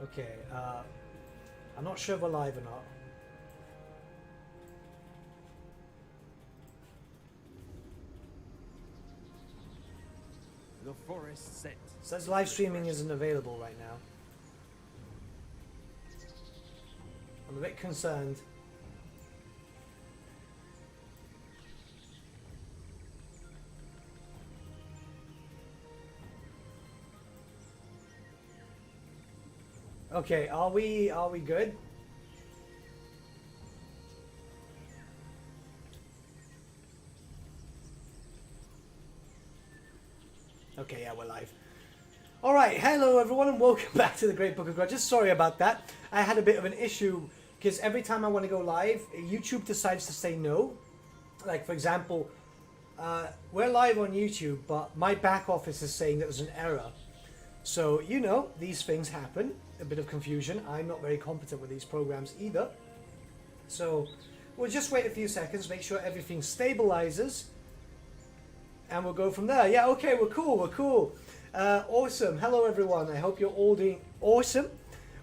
Okay, I'm not sure if we're live or not. The forest set. Says live streaming isn't available right now. I'm a bit concerned. Okay, are we good? Okay, yeah, we're live. Alright, hello everyone and welcome back to the Great Book of Grudges. Sorry about that. I had a bit of an issue because every time I want to go live, YouTube decides to say no. Like, for example, we're live on YouTube, but my back office is saying that there's an error. So, you know, these things happen. A bit of confusion. I'm not very competent with these programs either. So, we'll just wait a few seconds, make sure everything stabilizes. And we'll go from there. Yeah, okay, we're cool. Awesome. Hello, everyone. I hope you're all doing awesome.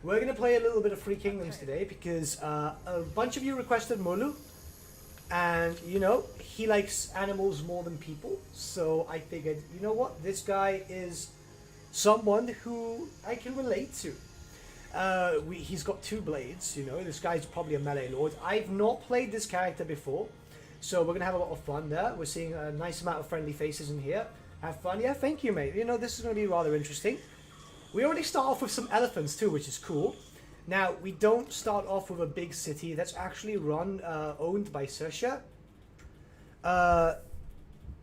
We're going to play a little bit of Three Kingdoms today because a bunch of you requested MULU. And, you know, he likes animals more than people. So I figured, you know what? This guy is someone who I can relate to. He's got two blades, you know. This guy's probably a melee lord. I've not played this character before. So we're going to have a lot of fun there. We're seeing a nice amount of friendly faces in here. Have fun. Yeah, thank you, mate. You know, this is going to be rather interesting. We already start off with some elephants too, which is cool. Now, we don't start off with a big city that's actually owned by Bertsche.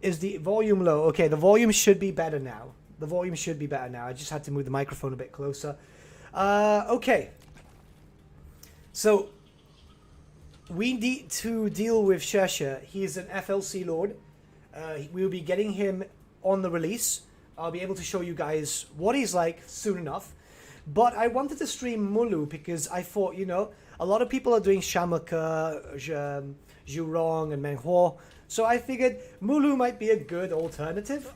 Is the volume low? Okay, the volume should be better now. The volume should be better now. I just had to move the microphone a bit closer. Okay. So, we need to deal with Bertsche. He is an FLC lord. We'll be getting him on the release. I'll be able to show you guys what he's like soon enough. But I wanted to stream MULU because I thought, you know, a lot of people are doing Shamuka, Zhurong, and Menhuo. So I figured MULU might be a good alternative.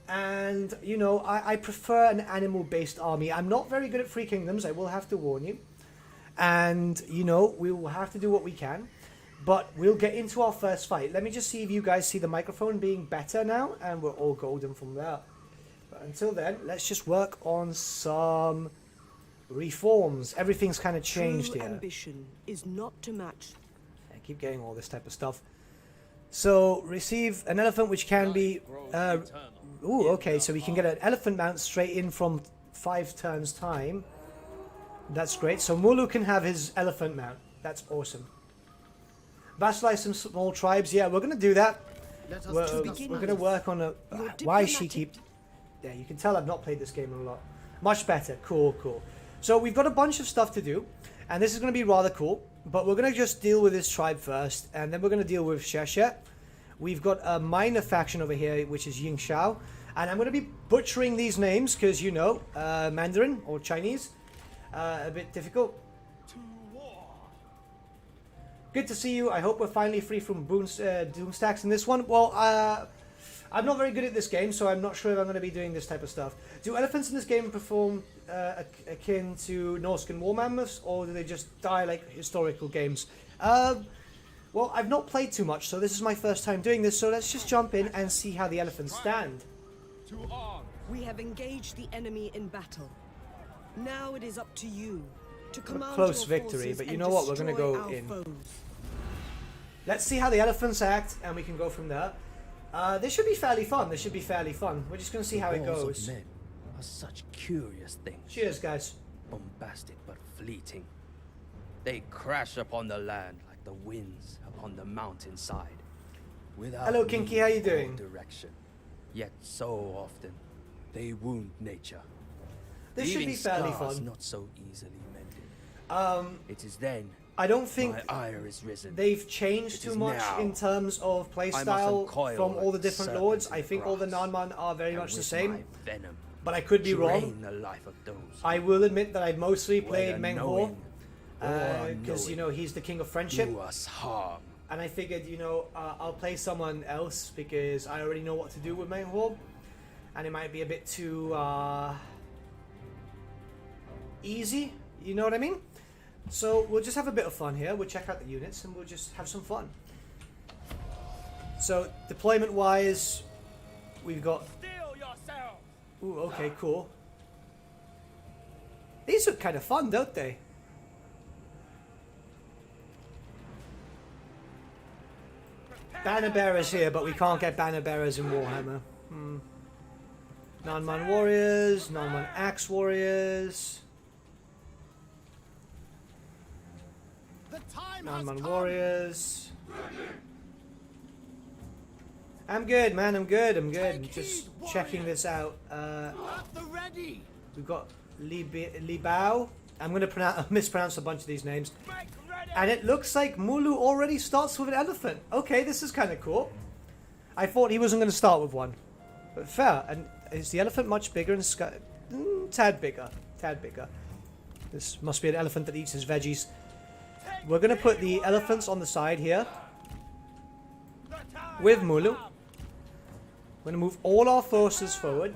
And, you know, I prefer an animal-based army. I'm not very good at Three Kingdoms, I will have to warn you. And, you know, we will have to do what we can. But we'll get into our first fight. Let me just see if you guys see the microphone being better now. And we're all golden from there. But until then, let's just work on some reforms. Everything's kind of changed here. Ambition is not to match. I keep getting all this type of stuff. So, receive an elephant which can be... ooh, okay, so we can get an elephant mount straight in from 5 turns time. That's great. So MULU can have his elephant mount. That's awesome. Vassalize some small tribes. Yeah, we're going to do that. We're going to work on a... why she keep... Yeah, you can tell I've not played this game a lot. Much better. Cool. So we've got a bunch of stuff to do. And this is going to be rather cool. But we're going to just deal with this tribe first. And then we're going to deal with Bertsche. We've got a minor faction over here, which is Ying Shao. And I'm going to be butchering these names because, you know, Mandarin or Chinese. A bit difficult. Good to see you. I hope we're finally free from Doomstacks in this one. Well, I'm not very good at this game, so I'm not sure if I'm going to be doing this type of stuff. Do elephants in this game perform akin to Norscan war mammoths, or do they just die like historical games? Well, I've not played too much, so this is my first time doing this, so let's just jump in and see how the elephants stand. We have engaged the enemy in battle. Now it is up to you to command close your victory, forces but you and know what? We're going to destroy go our in. foes. Let's see how the elephants act, and we can go from there. This should be fairly fun. We're just going to see how it goes. Men are such curious things. Cheers, guys. Bombastic but fleeting. They crash upon the land like the winds upon the mountainside. Without Hello, Kinky. How you doing? Direction. Yet so often they wound nature. This should be fairly fun. Not so easily mended. It is then I don't think my ire is risen. they've changed too much in terms of playstyle from all the different lords. I think all the Nanman are very much the same. But I could be wrong. The life of those I will admit that I've mostly played Menhuo. Because, you know, he's the king of friendship. do us harm. And I figured, you know, I'll play someone else because I already know what to do with Menhuo. And it might be a bit too... easy, you know what I mean? So we'll just have a bit of fun here. We'll check out the units and we'll just have some fun. So deployment wise, we've got... Ooh, okay, cool. These look kind of fun, don't they? Banner bearers here, but we can't get banner bearers in Warhammer. Nanman warriors, Nanman axe warriors. Nanman warriors. I'm good, man. I'm good. I'm good. I'm just checking this out. We've got Libao. I'm going to mispronounce a bunch of these names. And it looks like MULU already starts with an elephant. Okay, this is kind of cool. I thought he wasn't going to start with one. But fair. And is the elephant much bigger? Tad bigger. Tad bigger. This must be an elephant that eats his veggies. We're going to put the elephants on the side here. With MULU. We're going to move all our forces forward.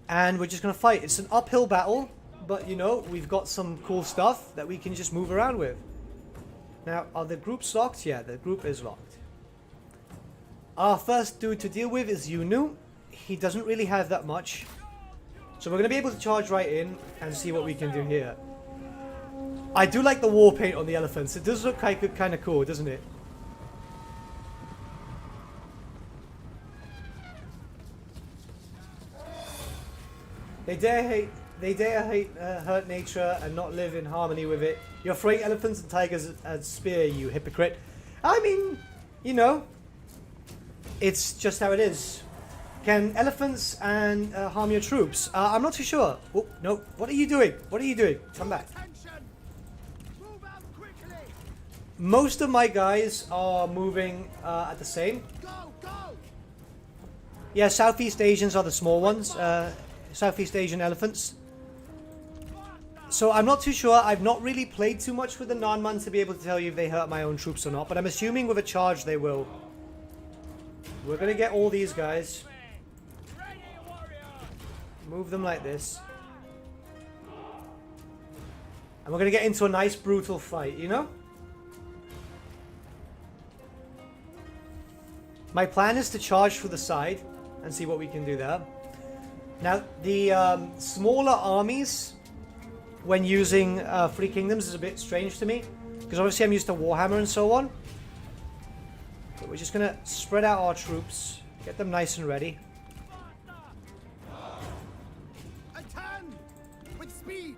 And we're just going to fight. It's an uphill battle. But, you know, we've got some cool stuff that we can just move around with. Now, are the groups locked? Yeah, the group is locked. Our first dude to deal with is Yunu. He doesn't really have that much. So we're going to be able to charge right in and see what we can do here. I do like the war paint on the elephants. It does look kind of cool, doesn't it? They dare hurt nature and not live in harmony with it. You're throwing elephants and tigers at spear, you hypocrite. I mean, you know, it's just how it is. Can elephants and harm your troops? I'm not too sure. Oh, no. What are you doing? What are you doing? Come back. Most of my guys are moving at the same. Yeah, Southeast Asians are the small ones. Southeast Asian elephants. So I'm not too sure. I've not really played too much with the Nanman to be able to tell you if they hurt my own troops or not. But I'm assuming with a charge they will. We're going to get all these guys. Move them like this. And we're going to get into a nice brutal fight, you know? My plan is to charge through the side and see what we can do there. Now, the smaller armies, when using Three Kingdoms, is a bit strange to me. Because obviously I'm used to Warhammer and so on. But we're just going to spread out our troops. Get them nice and ready. With speed.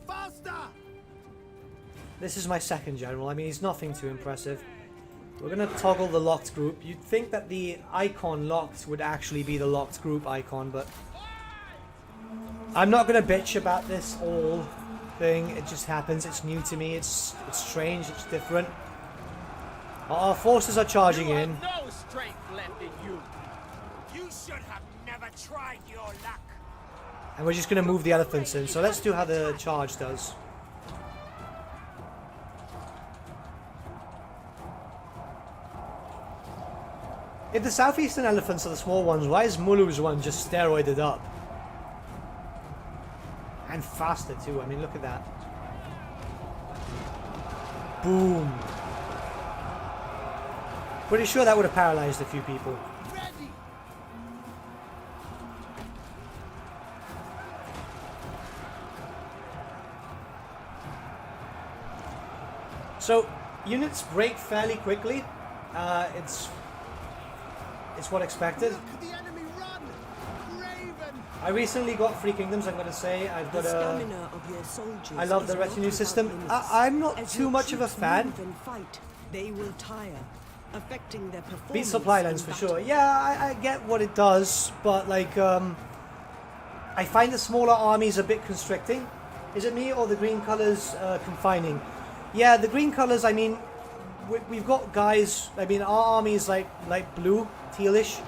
Faster. This is my second general. I mean, he's nothing too impressive. We're going to toggle the locked group. You'd think that the icon locked would actually be the locked group icon, but I'm not going to bitch about this whole thing. It just happens. It's new to me. It's strange. It's different. Our forces are charging in. No strength left in you. You should have never tried your luck. And we're just going to move the elephants in. So let's do how the charge does. If the southeastern elephants are the small ones, why is MULU's one just steroided up? And faster too, I mean, look at that. Boom. Pretty sure that would have paralyzed a few people. So, units break fairly quickly. It's what expected. I recently got Three Kingdoms, I'm going to say. I've got I love the retinue system. I'm not too much of a fan. They will tire, affecting their performance. Beat supply lines for sure. Yeah, I get what it does, but like, I find the smaller armies a bit constricting. Is it me or the green colors confining? Yeah, the green colors, I mean, we've got guys, I mean, our army is like blue, tealish.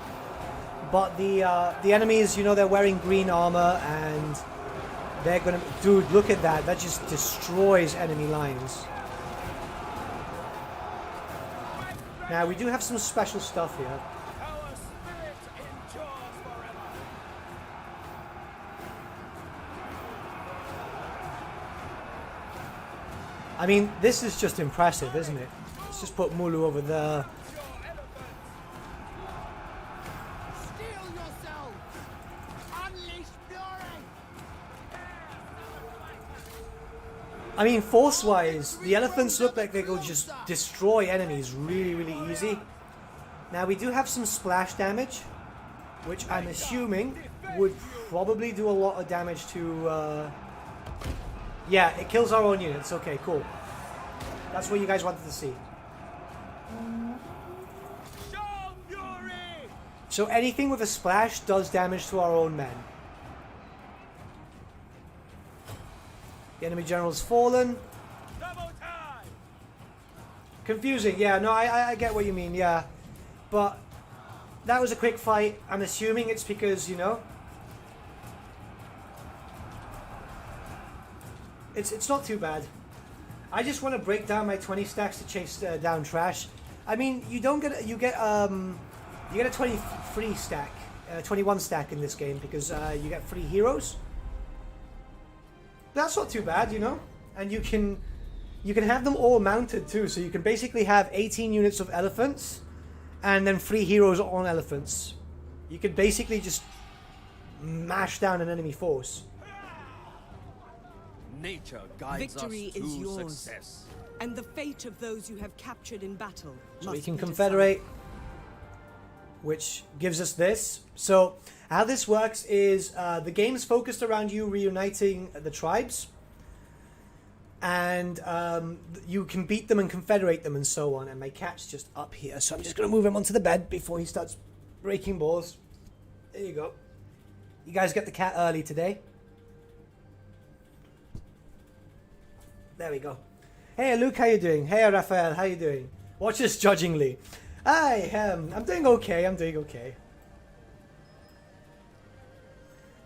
But the enemies, you know, they're wearing green armor and they're gonna... Dude, look at that. That just destroys enemy lines. Now, we do have some special stuff here. I mean, this is just impressive, isn't it? Let's just put MULU over there. Steel yourself! Unleash fury! I mean, force-wise, the elephants look like they will just destroy enemies really, really easy. Now, we do have some splash damage, which I'm assuming would probably do a lot of damage to... Yeah, it kills our own units. Okay, cool. That's what you guys wanted to see. Show fury! So anything with a splash does damage to our own men. The enemy general's fallen. Double time! Confusing, yeah, no, I get what you mean, yeah. But that was a quick fight. I'm assuming it's because, you know, it's not too bad. I just want to break down my 20 stacks to chase down trash. I mean, you get a 23 stack, 21 stack in this game because you get 3 heroes. That's not too bad, you know, and you can have them all mounted too. So you can basically have 18 units of elephants, and then 3 heroes on elephants. You could basically just mash down an enemy force. Nature guides Victory us is to yours. success. And the fate of those you have captured in battle So we must can be confederate, which gives us this. So how this works is the game's focused around you reuniting the tribes, and you can beat them and confederate them and so on. And my cat's just up here, so I'm just going to move him onto the bed before he starts breaking balls. There you go. You guys get the cat early today. There we go. Hey Luke, how you doing? Hey Raphael, how you doing? Watch this judgingly. Hi, I'm doing okay. I'm doing okay.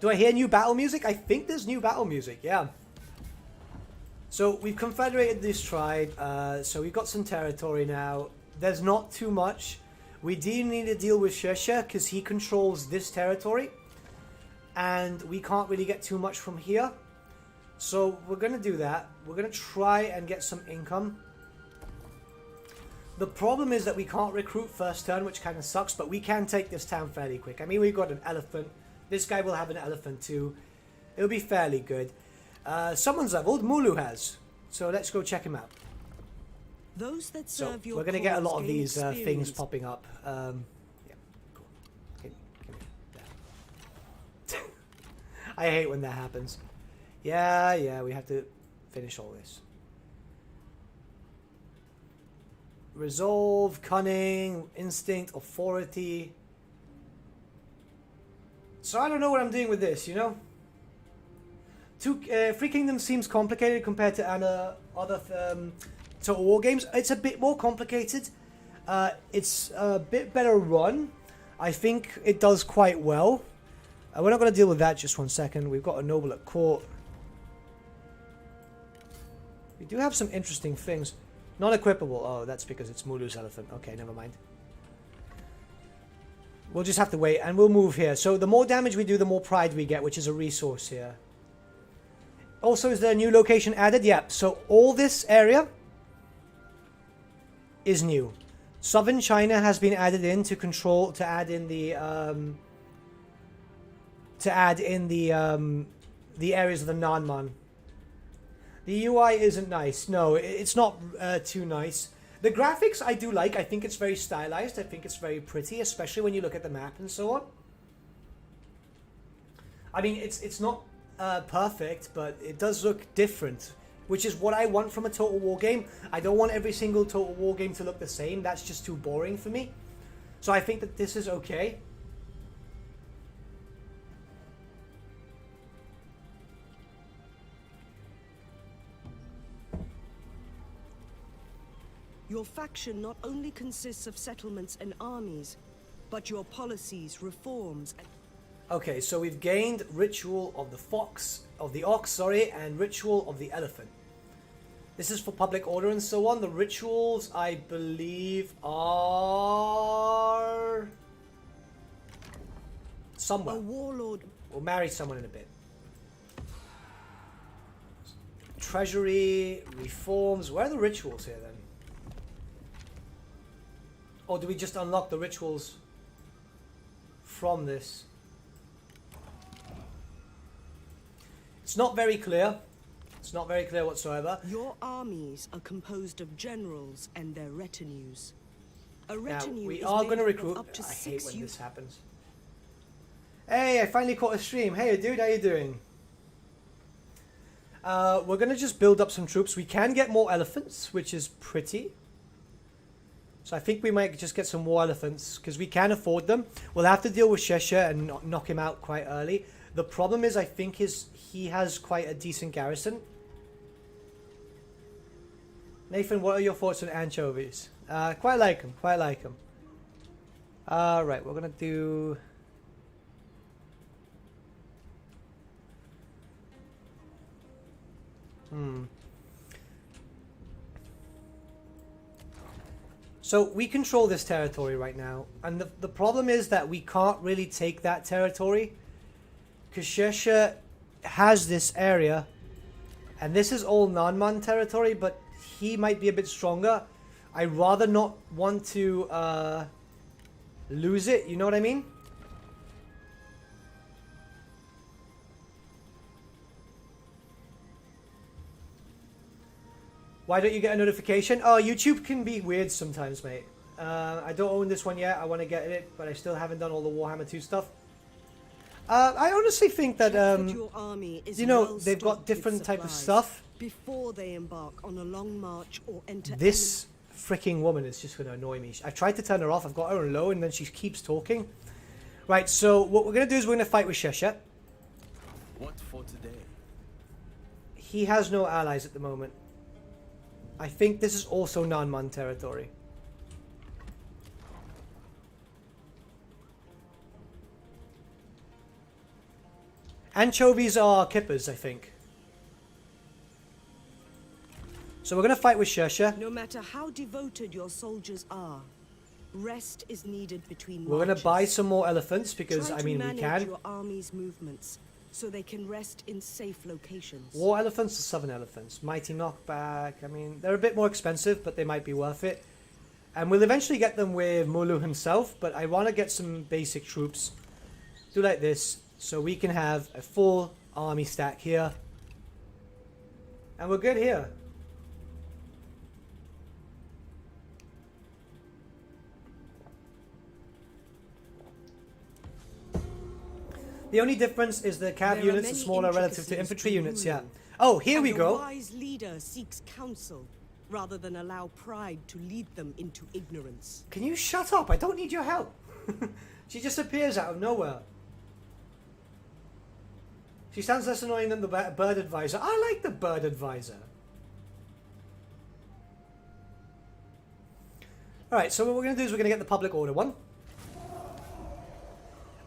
Do I hear new battle music? I think there's new battle music. Yeah. So we've confederated this tribe. So we've got some territory now. There's not too much. We do need to deal with Shesha because he controls this territory, and we can't really get too much from here. So we're going to do that. We're going to try and get some income. The problem is that we can't recruit first turn, which kind of sucks, but we can take this town fairly quick. I mean, we've got an elephant. This guy will have an elephant too. It'll be fairly good. Someone's leveled. MULU has. So let's go check him out. Those that So serve your we're going to get a cause lot of gain these things experience. popping up. Yeah, cool. Give me that. I hate when that happens. Yeah, we have to finish all this. Resolve, cunning, instinct, authority. So I don't know what I'm doing with this, you know? Free Kingdom seems complicated compared to other Total War games. It's a bit more complicated. It's a bit better run. I think it does quite well. We're not going to deal with that just 1 second. We've got a noble at court. We do have some interesting things. Non-equipable. Oh, that's because it's MULU's elephant. Okay, never mind. We'll just have to wait, and we'll move here. So the more damage we do, the more pride we get, which is a resource here. Also, is there a new location added? Yep. So all this area is new. Southern China has been added in to control, to add in the areas of the Nanman. The UI isn't nice. No, it's not too nice. The graphics I do like. I think it's very stylized. I think it's very pretty, especially when you look at the map and so on. I mean, it's not perfect, but it does look different, which is what I want from a Total War game. I don't want every single Total War game to look the same. That's just too boring for me. So I think that this is okay. Your faction not only consists of settlements and armies, but your policies, reforms, and Okay, so we've gained Ritual of the Ox, and Ritual of the Elephant. This is for public order and so on. The rituals, I believe, are somewhere. a warlord. We'll marry someone in a bit. treasury, reforms. Where are the rituals here then? Or do we just unlock the rituals from this? It's not very clear. It's not very clear whatsoever. Your armies are composed of generals and their retinues. A Now, retinue we is are made going to up of recruit. up to I hate 6 when units. this happens. Hey, I finally caught a stream. Hey, dude, how you doing? We're going to just build up some troops. We can get more elephants, which is pretty. So I think we might just get some more elephants, because we can afford them. We'll have to deal with Shesha and knock him out quite early. The problem is, I think he has quite a decent garrison. Nathan, what are your thoughts on anchovies? Quite like them, quite like them. Alright, we're going to do... So we control this territory right now, and the problem is that we can't really take that territory because Shesha has this area, and this is all Nanman territory, but he might be a bit stronger. I'd rather not want to lose it, you know what I mean? Why don't you get a notification? Oh, YouTube can be weird sometimes, mate. I don't own this one yet. I want to get it, but I still haven't done all the Warhammer 2 stuff. I honestly think that, your army is you know, well they've got stocked with different type of supplies stuff. before they embark on a long march or enter This freaking woman is just going to annoy me. I tried to turn her off. I've got her on low, and then she keeps talking. Right, so what we're going to do is we're going to fight with Shesha. What for today? He has no allies at the moment. I think this is also Nanman territory. Anchovies are kippers, I think. So we're going to fight with Shesha. No matter how devoted your soldiers are, rest is needed between We're going to marches. buy some more elephants because, Try I to mean, we manage can. your army's movements so they can rest in safe locations. War elephants or southern elephants? Mighty knockback. I mean, they're a bit more expensive, but they might be worth it. And we'll eventually get them with MULU himself, but I want to get some basic troops. Do like this, so we can have a full army stack here. And we're good here. The only difference is the cav There are units are many smaller relative to intricacies infantry to units, yeah. MULU. Oh, here And we a go. wise leader seeks counsel rather than allow pride to lead them into ignorance. Can you shut up? I don't need your help. She just appears out of nowhere. She sounds less annoying than the bird advisor. I like the bird advisor. Alright, so what we're going to do is we're going to get the public order one.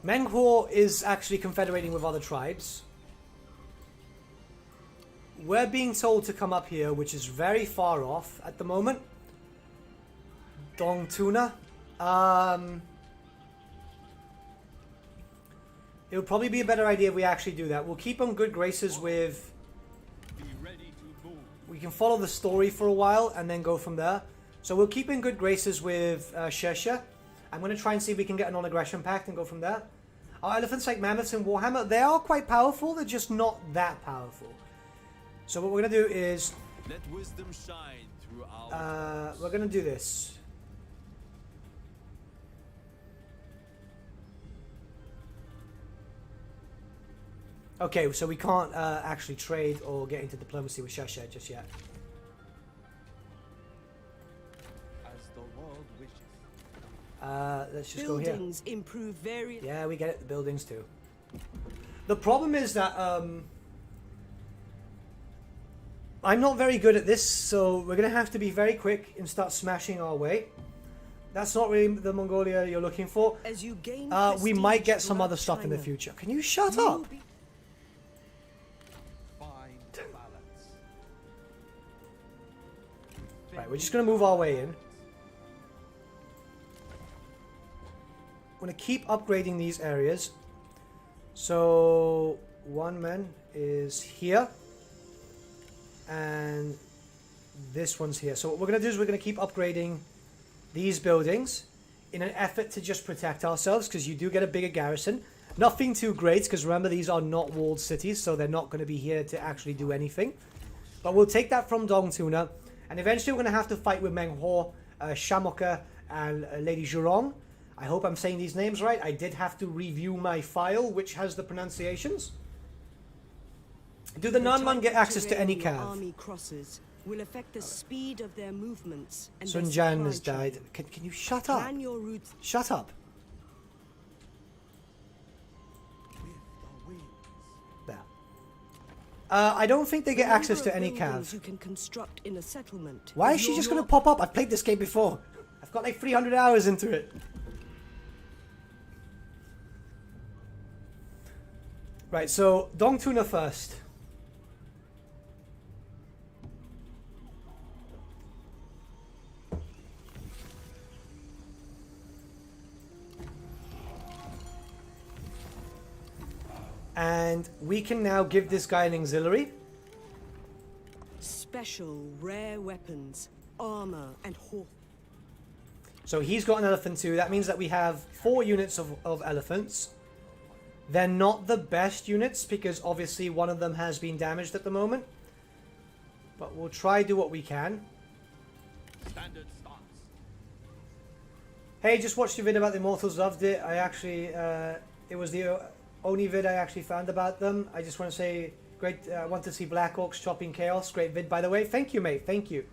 Menghor is actually confederating with other tribes. We're being told to come up here, which is very far off at the moment. Dongtuna. It would probably be a better idea if we actually do that. We'll keep on good graces with... We can follow the story for a while and then go from there. So we'll keep in good graces with Shesha. I'm going to try and see if we can get a non-aggression pact and go from there. Are elephants like mammoths in Warhammer? They are quite powerful. They're just not that powerful. So what we're going to do is... Let wisdom shine through our we're going to do this. Okay, so we can't actually trade or get into diplomacy with Shesha just yet. as the world wishes. Let's just go here. Buildings improve various... Yeah, we get it. The buildings too. The problem is that I'm not very good at this, so we're going to have to be very quick and start smashing our way. That's not really the Mongolia you're looking for. As you gain We might get prestige some other throughout stuff in the China, future. Can you shut you will up? be- Find balance. Right, we're just going to move our way in. I'm going to keep upgrading these areas. So, one man is here. and this one's here. So what we're going to do is we're going to keep upgrading these buildings in an effort to just protect ourselves, because you do get a bigger garrison. Nothing too great, because remember, these are not walled cities, so they're not going to be here to actually do anything. But we'll take that from Dong Tuna, and eventually we're going to have to fight with Meng Huo, Shamoka, and Lady Zhurong. I hope I'm saying these names right. I did have to review my file, which has the pronunciations. Do the Nanman get access to any cav? Army crosses will affect the speed of their movements and Sun their Jian has supply died. chain. Can you shut up? Plan your routes. Shut up. There. I don't think they get The access number to of any buildings cav. you can construct in a settlement. Why is she just going to pop up? I've played this game before. I've got like 300 hours into it. Right, so Dong Tuna first. And we can now give this guy an auxiliary. Special rare weapons, armor, and horse. So he's got an elephant too. That means that we have 4 units of elephants. They're not the best units because obviously one of them has been damaged at the moment. But we'll try do what we can. Standard stance. Hey, just watched your video about the Immortals. Loved it. I actually, it was the only vid I actually found about them. I just want to say, great. I want to see Black Orcs chopping chaos. Great vid, by the way. Thank you, mate. Thank you.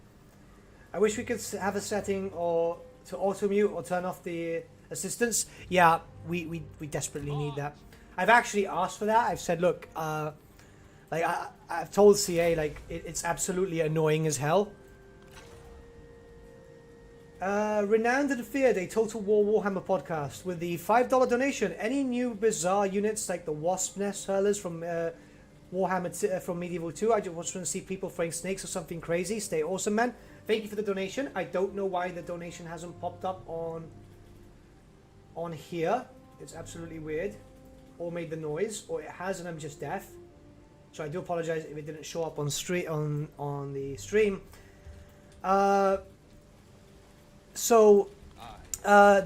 I wish we could have a setting or to auto mute or turn off the assistance. Yeah, we desperately need that. I've actually asked for that. I've said, look, like I've told CA like it's absolutely annoying as hell. Renowned and feared, a Total War Warhammer podcast with the $5 donation. Any new bizarre units like the Wasp Nest Hurlers from Warhammer from Medieval 2? I just want to see people throwing snakes or something crazy. Stay awesome, man. Thank you for the donation. I don't know why the donation hasn't popped up on here. It's absolutely weird. Or made the noise, or it has and I'm just deaf. So I do apologize if it didn't show up on the stream. The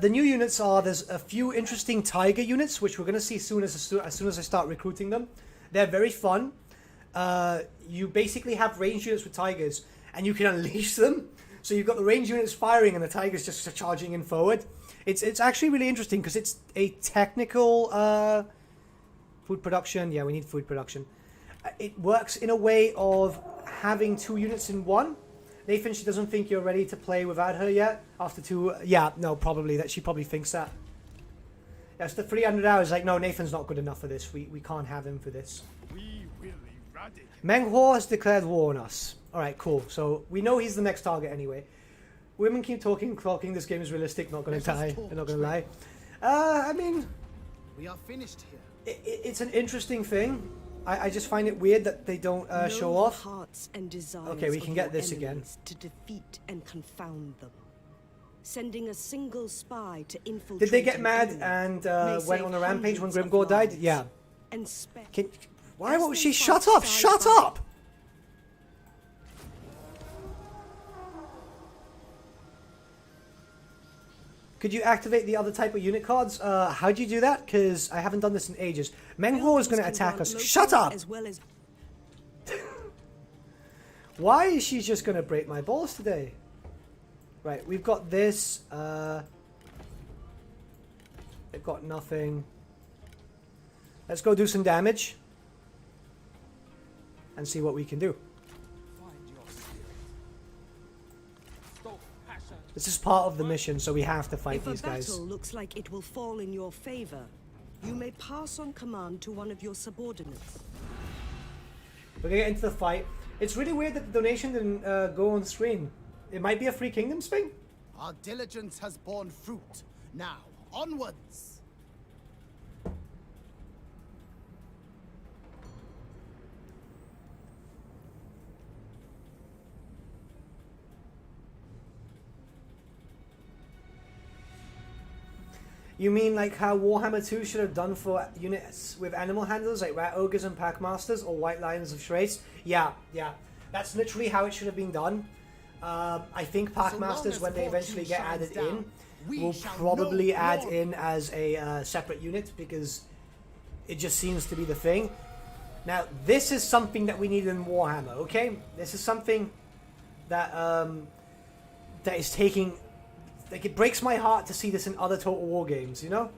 new units are, there's a few interesting tiger units which we're going to see as soon as I start recruiting them. They're very fun. You basically have ranged units with tigers and you can unleash them. So you've got the ranged units firing and the tigers just charging in forward. It's actually really interesting because it's a technical food production. Yeah, we need food production. It works in a way of having 2 units in one. Nathan, she doesn't think you're ready to play without her yet. After 2, yeah, no, probably that she probably thinks that. That's the 300 hours. Like, no, Nathan's not good enough for this. We can't have him for this. We will eradicate. Meng Huo has declared war on us. All right, cool. So we know he's the next target anyway. Women keep talking. This game is realistic. Not gonna die. I'm not gonna lie. I mean, We are finished here. it's an interesting thing. I just find it weird that they don't show Know the off. hearts and desires Okay, we of can get your this again. enemies to defeat and confound them. Sending a single spy to infiltrate. Did they get an mad enemy and may went save on a rampage when hundreds of Grimgor died? lives. Yeah. And Why As won't they she fight shut up? side Shut by up! Could you activate the other type of unit cards? How do you do that? Because I haven't done this in ages. Meng Huo is going to attack us. Shut up! As well as Why is she just going to break my balls today? Right, we've got this. They've got nothing. Let's go do some damage. And see what we can do. Find your spirit. Stoke passion. This is part of the mission, so we have to fight if a these guys. battle looks like it will fall in your favor, you may pass on command to one of your subordinates. We're going to get into the fight. It's really weird that the donation didn't go on screen. It might be a Free Kingdoms thing. Our diligence has borne fruit. Now, onwards! You mean like how Warhammer 2 should have done for units with animal handlers like Rat Ogres and Packmasters or White Lions of Shraids? Yeah, yeah. That's literally how it should have been done. I think Pack Masters, when they eventually get added in, will probably add in as a separate unit, because it just seems to be the thing. Now, this is something that we need in Warhammer, okay? This is something that that is taking... Like, it breaks my heart to see this in other Total War games, you know?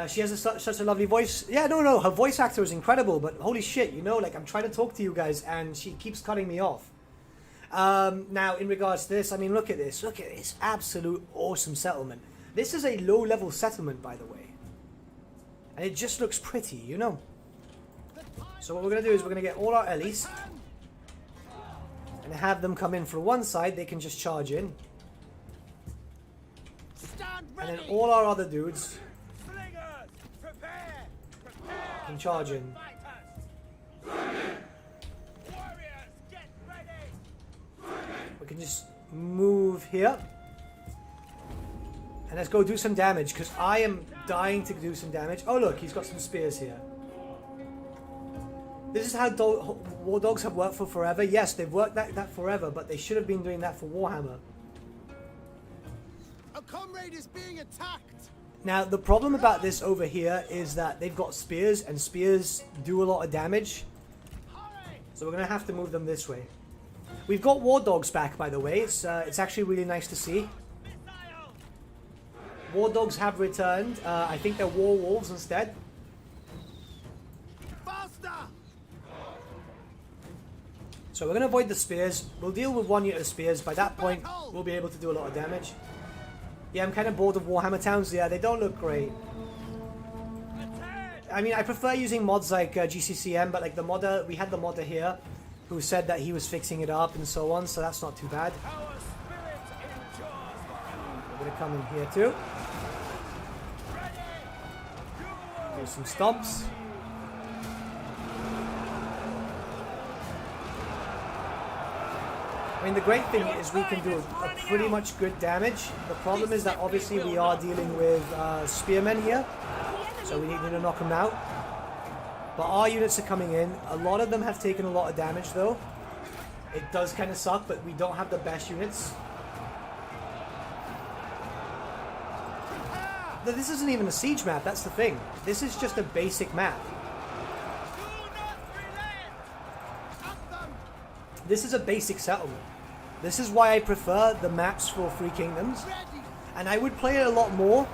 She has such a lovely voice. Yeah, no, her voice actor is incredible, but holy shit, you know, like, I'm trying to talk to you guys, and she keeps cutting me off. Now, in regards to this, I mean, look at this. Look at this absolute awesome settlement. This is a low-level settlement, by the way. And it just looks pretty, you know? So what we're going to do is we're going to get all our Ellies and have them come in for one side. They can just charge in. And then all our other dudes can charge in. We can just move here. And let's go do some damage, because I am dying to do some damage. Oh look, he's got some spears here. This is how War Dogs have worked for forever. Yes, they've worked that forever, but they should have been doing that for Warhammer. A comrade is being attacked. Now, the problem about this over here is that they've got spears, and spears do a lot of damage. So we're going to have to move them this way. We've got War Dogs back, by the way. It's actually really nice to see. War Dogs have returned. I think they're War Wolves instead. So we're going to avoid the spears. We'll deal with one unit of spears. By that point, we'll be able to do a lot of damage. Yeah, I'm kind of bored of Warhammer towns. Yeah, they don't look great. I mean, I prefer using mods like GCCM, but like the modder, we had the modder here who said that he was fixing it up and so on, so that's not too bad. We're going to come in here too. Do some stomps. I mean, the great thing is we can do a pretty much good damage. The problem is that obviously we are dealing with spearmen here, so we need to knock them out. But our units are coming in. A lot of them have taken a lot of damage though. It does kind of suck, but we don't have the best units. This isn't even a siege map, that's the thing. This is just a basic map. This is a basic settlement. This is why I prefer the maps for Three Kingdoms. And I would play it a lot more.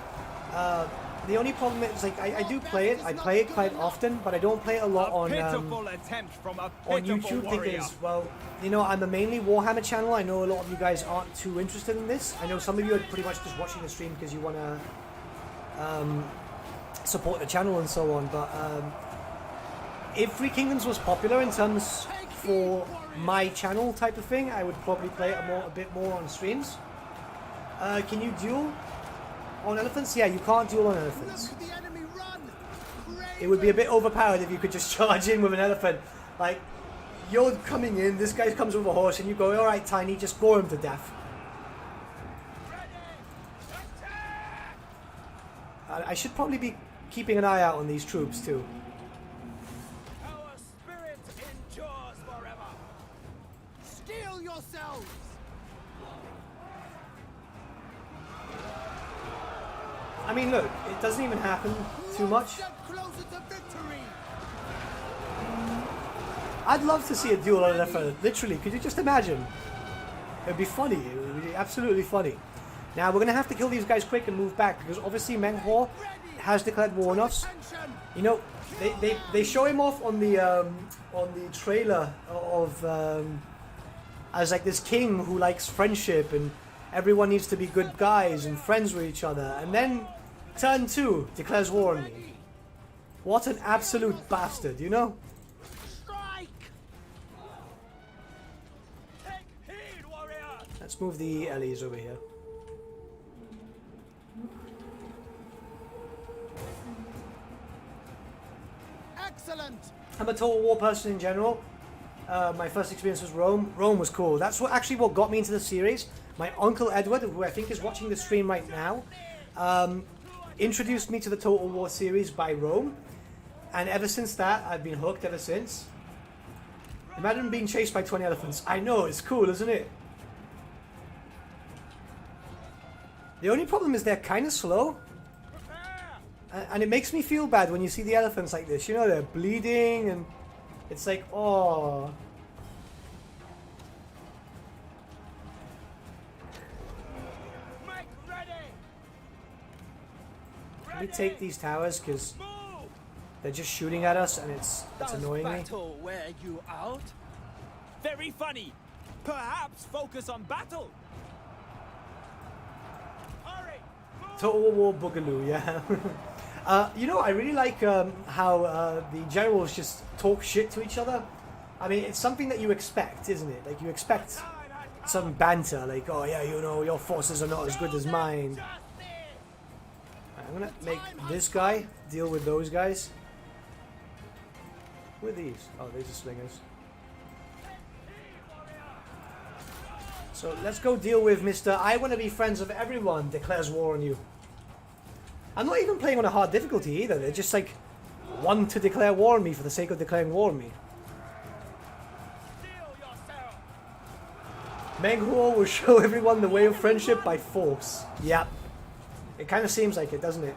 The only problem is, like, I do play it. I play it quite often, but I don't play it a lot on YouTube because, well, you know, I'm a mainly Warhammer channel. I know a lot of you guys aren't too interested in this. I know some of you are pretty much just watching the stream because you want to support the channel and so on. But if Three Kingdoms was popular in terms for my channel type of thing, I would probably play it a bit more on streams. Can you duel on elephants? Yeah, you can't duel on elephants. It would be a bit overpowered if you could just charge in with an elephant. Like, you're coming in, this guy comes with a horse, and you go, alright, Tiny, just gore him to death. I should probably be keeping an eye out on these troops, too. Yourselves. I mean, look, it doesn't even happen too much. I'd love to see a duel on an elephant. Literally, could you just imagine? It'd be funny. It would be absolutely funny. Now, we're going to have to kill these guys quick and move back, because obviously Menghor has declared war on us. You know, they show him off on the trailer of... as like this king who likes friendship and everyone needs to be good guys and friends with each other, and then turn 2 declares war on me. What an absolute bastard, you know? Strike! Take heed, warrior! Let's move the Ellies over here. Excellent. I'm a Total War person in general. My first experience was Rome. Rome was cool. That's what got me into the series. My uncle Edward, who I think is watching the stream right now, introduced me to the Total War series by Rome. And ever since that, I've been hooked ever since. Imagine being chased by 20 elephants. I know, it's cool, isn't it? The only problem is they're kind of slow. And it makes me feel bad when you see the elephants like this. You know, they're bleeding and it's like, oh. Make ready! Can we take these towers? Because they're just shooting at us and it's annoying me. battle wear you out? Very funny. Perhaps focus on battle. Hurry! Total War Boogaloo, yeah. You know, I really like how the generals just talk shit to each other. I mean, it's something that you expect, isn't it? Like, you expect some banter, like, oh yeah, you know, your forces are not as good as mine. I'm gonna make this guy deal with those guys. Who are these? Oh, these are slingers. So let's go deal with Mr. I want to be friends of everyone declares war on you. I'm not even playing on a hard difficulty either. They're just like want to declare war on me for the sake of declaring war on me. Menghor will show everyone the way of friendship by force. Yep. It kind of seems like it, doesn't it?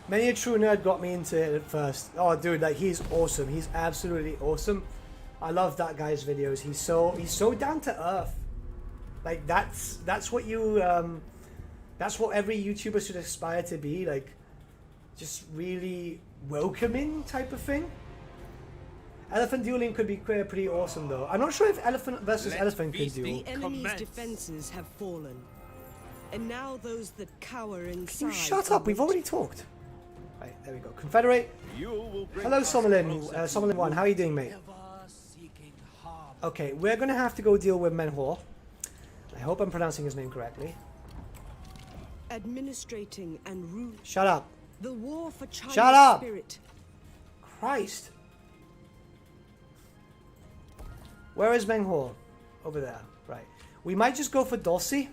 Many a true nerd got me into it at first. Oh, dude, like he's awesome. He's absolutely awesome. I love that guy's videos. He's so down to earth. Like that's what you that's what every YouTuber should aspire to be. Like, just really welcoming type of thing. Elephant dueling could be pretty awesome though. I'm not sure if elephant versus elephant can duel. The enemy's defenses have fallen, and now those that cower inside. Can you shut up? We've already talked. Right, there we go. Confederate. Hello, Sommerlin. Sommerlin 1. How are you doing, mate? Okay, we're going to have to go deal with Menhor. I hope I'm pronouncing his name correctly. Administrating and root. Shut up. The war for China's Shut up. spirit. Christ. Where is Menhor? Over there. Right. We might just go for Dossi.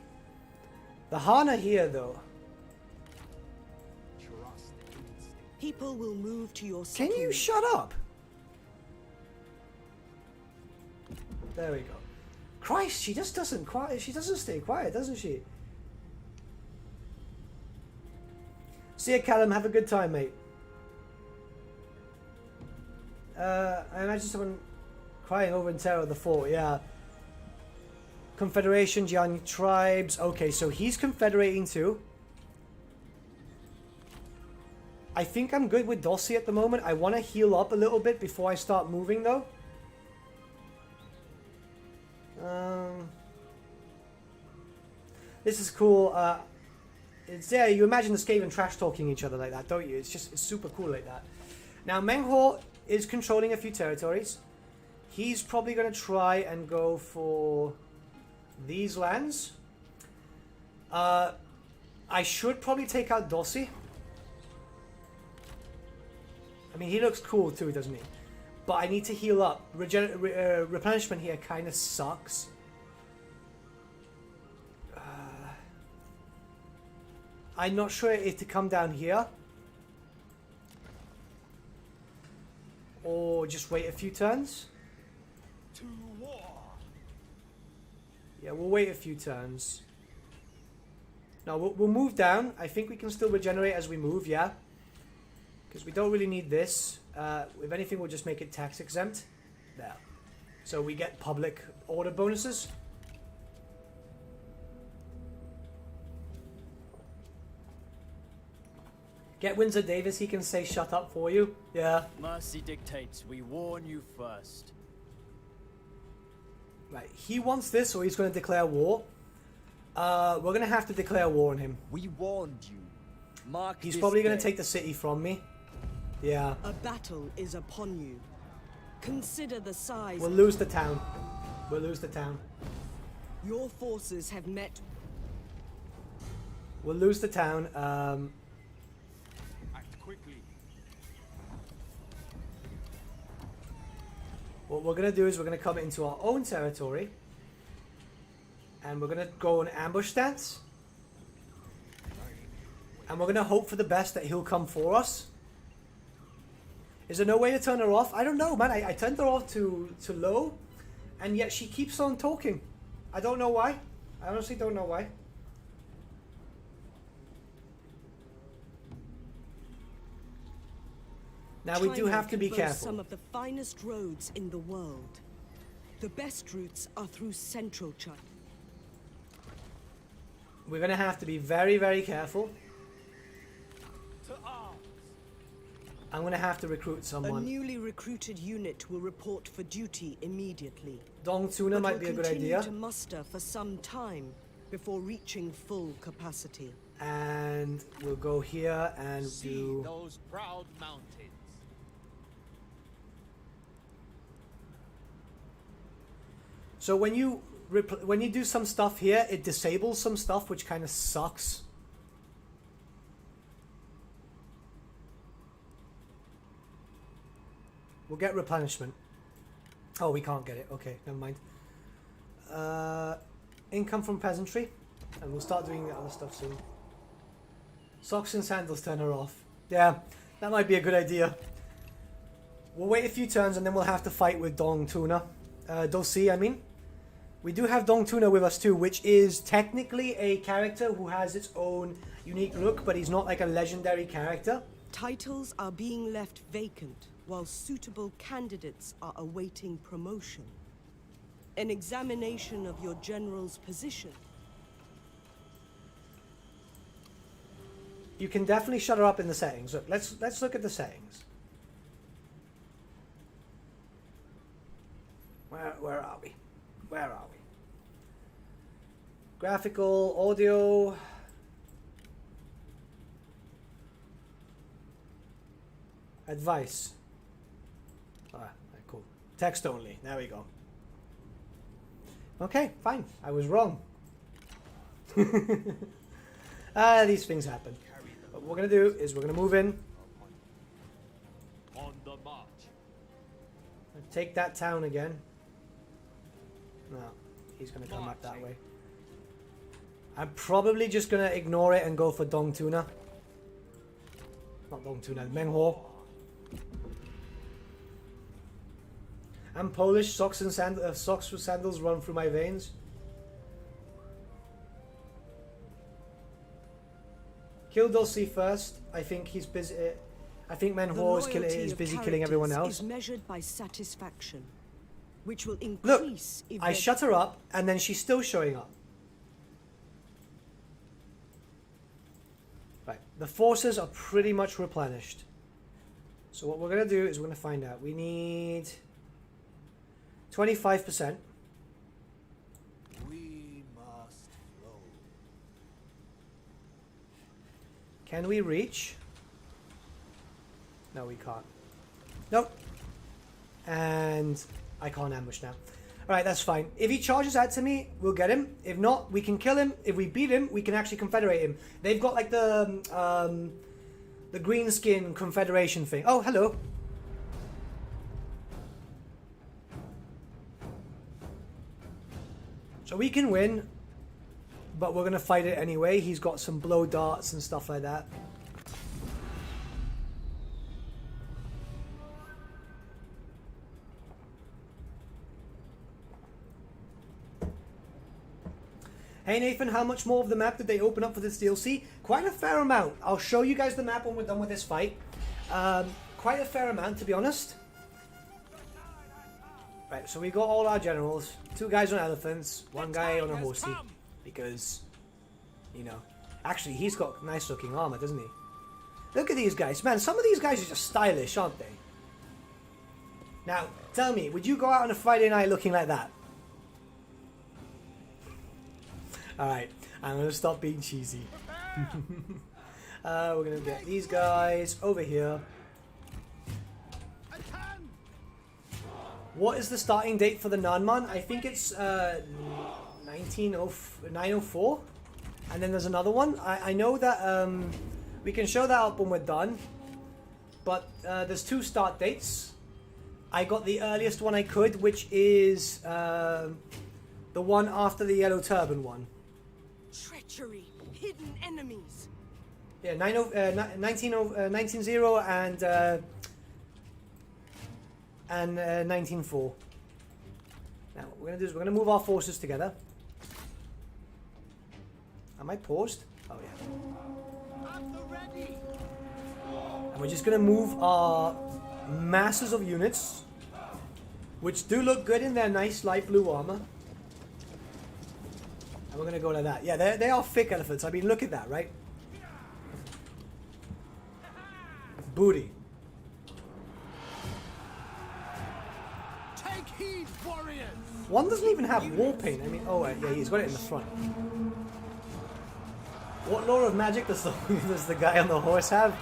The Han are here, though. People will move to your Can settlement. you shut up? There we go. Christ, she just doesn't quiet. She doesn't stay quiet, doesn't she? See ya, Callum. Have a good time, mate. I imagine someone crying over in terror of the fort. Yeah. Confederation, Jiang tribes. Okay, so he's confederating too. I think I'm good with Dossi at the moment. I want to heal up a little bit before I start moving, though. This is cool. It's yeah. You imagine the Skaven trash talking each other like that, don't you? It's super cool like that. Now Menghor is controlling a few territories. He's probably going to try and go for these lands. I should probably take out Dossi. I mean, he looks cool too, doesn't he? But I need to heal up. Replenishment here kind of sucks. I'm not sure if to come down here. Or just wait a few turns. To war. Yeah, we'll wait a few turns. No, we'll move down. I think we can still regenerate as we move, yeah. Because we don't really need this. If anything, we'll just make it tax exempt. There. So we get public order bonuses. Get Windsor Davis, he can say shut up for you. Yeah. Mercy dictates we warn you first. Right, he wants this, or he's going to declare war. We're going to have to declare war on him. We warned you. Mark He's this probably going day. to take the city from me. Yeah. A battle is upon you. Consider the size. We'll lose the town. We'll lose the town. Your forces have met. We'll lose the town. Act quickly. What we're going to do is we're going to come into our own territory. And we're going to go on ambush stance. And we're going to hope for the best that he'll come for us. Is there no way to turn her off? I don't know, man. I turned her off to low, and yet she keeps on talking. I don't know why. I honestly don't know why. Now we do have to be careful. Some of the finest roads in the world. The best routes are through central China. We're going to have to be very, very careful. To arms. I'm going to have to recruit A someone. newly recruited unit will report for duty immediately. Dong Tuna But might will be a good continue idea. to muster for some time before reaching full capacity. And we'll go here and See do... those proud mountains. So when you do some stuff here, it disables some stuff, which kind of sucks. We'll get replenishment. Oh, we can't get it. Okay, never mind. Income from peasantry. And we'll start doing the other stuff soon. Socks and sandals, turn her off. Yeah, that might be a good idea. We'll wait a few turns and then we'll have to fight with Dong Tuna. Dosi, I mean. We do have Dong Tuna with us too, which is technically a character who has its own unique look, but he's not like a legendary character. Titles are being left vacant, while suitable candidates are awaiting promotion. An examination of your general's position. You can definitely shut her up in the settings. Look, let's look at the settings. Where are we? Where are we? Graphical, audio. Advice. Alright, cool. Text only. There we go. Okay, fine. I was wrong. These things happen. What we're going to do is we're going to move in. On the march. Take that town again. No, he's going to come up that way. I'm probably just going to ignore it and go for Dong Tuna. Not Dong Tuna, Menghuo. I'm Polish. Socks with sandals run through my veins. Kill Dulcie first. I think he's busy. I think Menghuo is busy killing everyone else. Is measured by satisfaction, which will Look, increase. I shut her up, and then she's still showing up. Right, the forces are pretty much replenished. So what we're going to do is we're going to find out. We need 25%. We must flow. Can we reach? No, we can't. Nope. And I can't ambush now. Alright, that's fine. If he charges out to me, we'll get him. If not, we can kill him. If we beat him, we can actually confederate him. They've got like the green skin confederation thing. Oh, hello. So we can win, but we're going to fight it anyway. He's got some blow darts and stuff like that. Hey Nathan, how much more of the map did they open up for this DLC? Quite a fair amount. I'll show you guys the map when we're done with this fight. Quite a fair amount, to be honest. Right, so we got all our generals. 2 guys on elephants, 1 guy on a horsey. Because, you know, actually he's got nice looking armor, doesn't he? Look at these guys. Man, some of these guys are just stylish, aren't they? Now, tell me, would you go out on a Friday night looking like that? Alright, I'm going to stop being cheesy. We're going to get these guys over here. What is the starting date for the Nanman? I think it's 904. And then there's another one. I know that we can show that up when we're done. But there's 2 start dates. I got the earliest one I could, which is the one after the Yellow Turban one. Treachery, hidden enemies. Yeah, 19-0 and 19-4. Now, what we're going to do is we're going to move our forces together. Am I paused? Oh, yeah. And we're just going to move our masses of units, which do look good in their nice light blue armor. And we're going to go like that. Yeah, they are thick elephants. I mean, look at that, right? Booty. Take heed, warriors! One doesn't even have war paint. I mean, oh, yeah, he's got it in the front. What lore of magic does the guy on the horse have?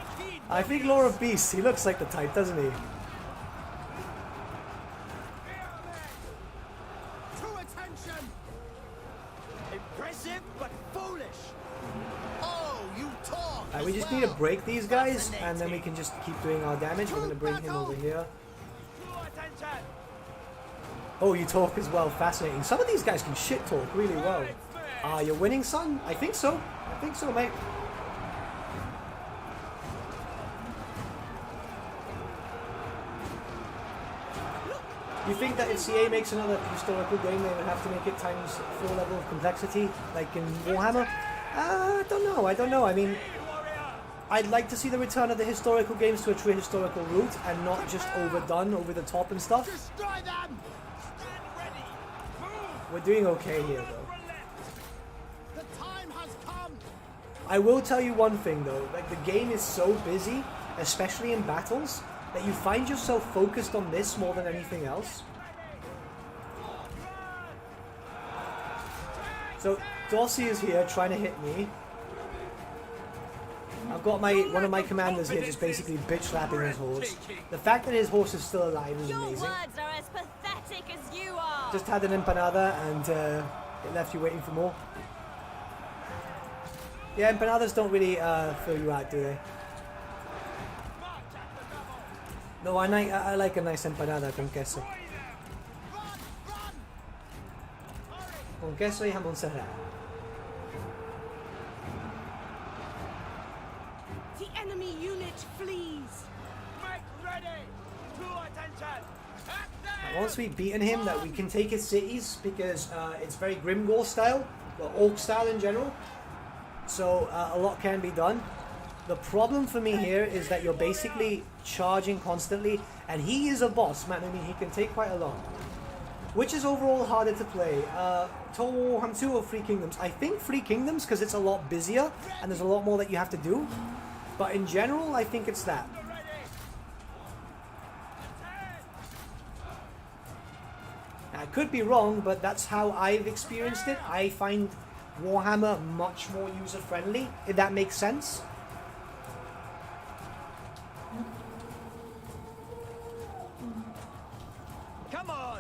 I think lore of beasts. He looks like the type, doesn't he? To attention! Impressive, but foolish. Oh, you talk! We just need to break these guys, and then we can just keep doing our damage. We're going to bring him over here. Oh, you talk as well. Fascinating. Some of these guys can shit talk really well. You're winning, son? I think so. I think so, mate. You think that if CA makes another historical game, they would have to make it times 4 level of complexity, like in Warhammer? I don't know. I don't know. I mean, I'd like to see the return of the historical games to a true historical route and not just overdone, over the top and stuff. Destroy them! We're doing okay here, though. The time has come! I will tell you one thing, though. Like, the game is so busy, especially in battles, that you find yourself focused on this more than anything else. So, Dorsey is here trying to hit me. I've got one of my commanders here just basically bitch slapping his horse. The fact that his horse is still alive is Your amazing. words are as pathetic as you are. Just had an empanada and it left you waiting for more. Yeah, empanadas don't really fill you out, do they? No, I like a nice empanada con queso. Con queso y jamón serrano. The enemy unit flees. And once we've beaten him, that we can take his cities because it's very Grimgore style, or Orc style in general. So a lot can be done. The problem for me here is that you're basically charging constantly, and he is a boss, man. I mean, he can take quite a lot. Which is overall harder to play, Total Warhammer 2 or Free Kingdoms? I think Free Kingdoms, because it's a lot busier, and there's a lot more that you have to do. But in general, I think it's that. Now, I could be wrong, but that's how I've experienced it. I find Warhammer much more user-friendly, if that makes sense.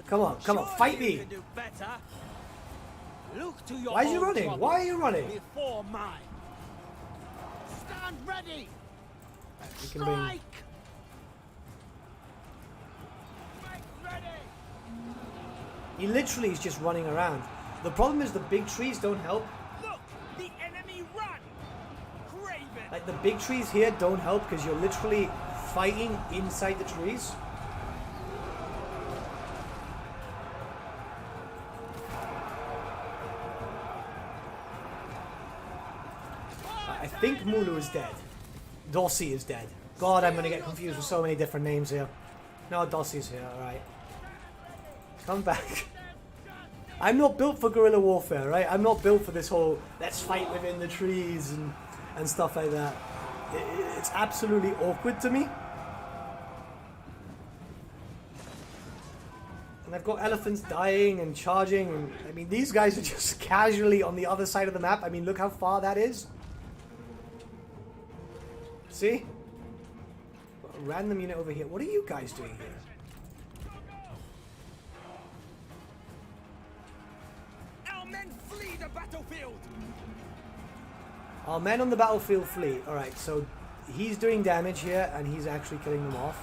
Come on, come on, fight me! Why are you running? Why are you running? Before mine. Stand ready! We can bring... He literally is just running around. The problem is the big trees don't help. Look, the enemy run. Craven. Like the big trees here don't help because you're literally fighting inside the trees. I think MULU is dead. Dorsey is dead. God, I'm gonna get confused with so many different names here. No, Dorsey's here, alright. Come back. I'm not built for guerrilla warfare, right? I'm not built for this whole let's fight within the trees and stuff like that. It's absolutely awkward to me. And I've got elephants dying and charging. And, I mean, these guys are just casually on the other side of the map. I mean, look how far that is. See? Got a random unit over here. What are you guys doing here? Our men flee the battlefield. Our men on the battlefield flee. Alright, so he's doing damage here and he's actually killing them off.